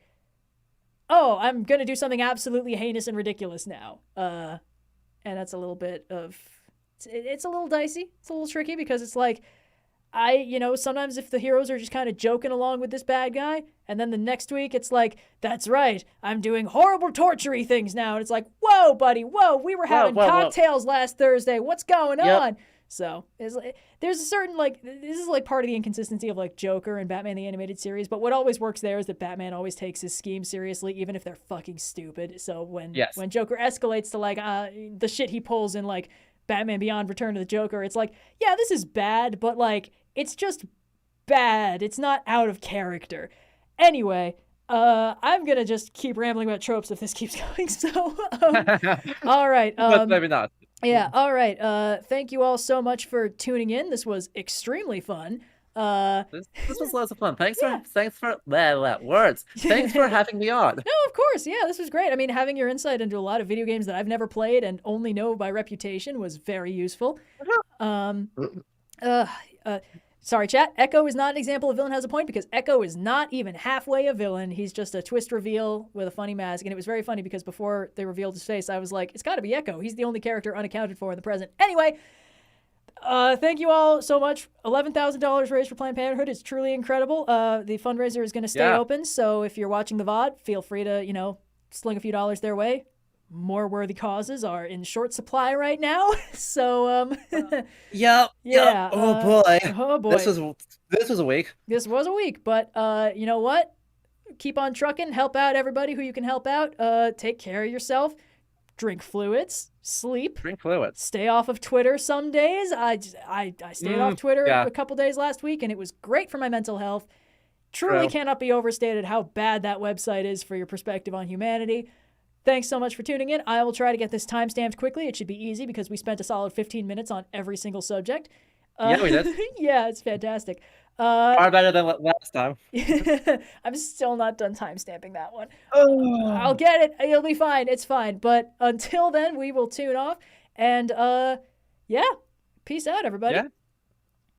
oh, I'm going to do something absolutely heinous and ridiculous now. And that's a little bit of... It's a little dicey. It's a little tricky because it's like, sometimes if the heroes are just kind of joking along with this bad guy, and then the next week it's like, that's right, I'm doing horrible torture-y things now. And it's like, whoa, buddy, whoa, we were having cocktails last Thursday. What's going on? So there's a certain, like, this is like part of the inconsistency of, like, Joker and Batman the Animated Series. But what always works there is that Batman always takes his schemes seriously, even if they're fucking stupid. So when Joker escalates to, like, the shit he pulls in, like, Batman Beyond Return of the Joker, it's like, yeah, this is bad, but, like, it's just bad. It's not out of character. Anyway, I'm going to just keep rambling about tropes if this keeps going. So, all right. But maybe not. Yeah, all right. Thank you all so much for tuning in. This was extremely fun. This was lots of fun. Thanks for words. Thanks for having me on. No, of course. Yeah, this was great. I mean, having your insight into a lot of video games that I've never played and only know by reputation was very useful. Sorry, chat. Echo is not an example of villain has a point because Echo is not even halfway a villain. He's just a twist reveal with a funny mask. And it was very funny because before they revealed his face, I was like, it's got to be Echo. He's the only character unaccounted for in the present. Anyway, thank you all so much. $11,000 raised for Planned Parenthood is truly incredible. The fundraiser is going to stay open. So if you're watching the VOD, feel free to, sling a few dollars their way. More worthy causes are in short supply right now. So, Yep. Oh boy. Oh boy. This was a week. This was a week, but you know what? Keep on trucking. Help out everybody who you can help out. Take care of yourself. Drink fluids. Sleep. Drink fluids. Stay off of Twitter some days. I stayed off Twitter a couple days last week, and it was great for my mental health. Truly cannot be overstated how bad that website is for your perspective on humanity. Thanks so much for tuning in. I will try to get this timestamped quickly. It should be easy because we spent a solid 15 minutes on every single subject. Yeah, we did. Yeah, it's fantastic. Far better than last time. I'm still not done timestamping that one. Oh. I'll get it. It'll be fine. It's fine. But until then, we will tune off. And, peace out, everybody. Yeah.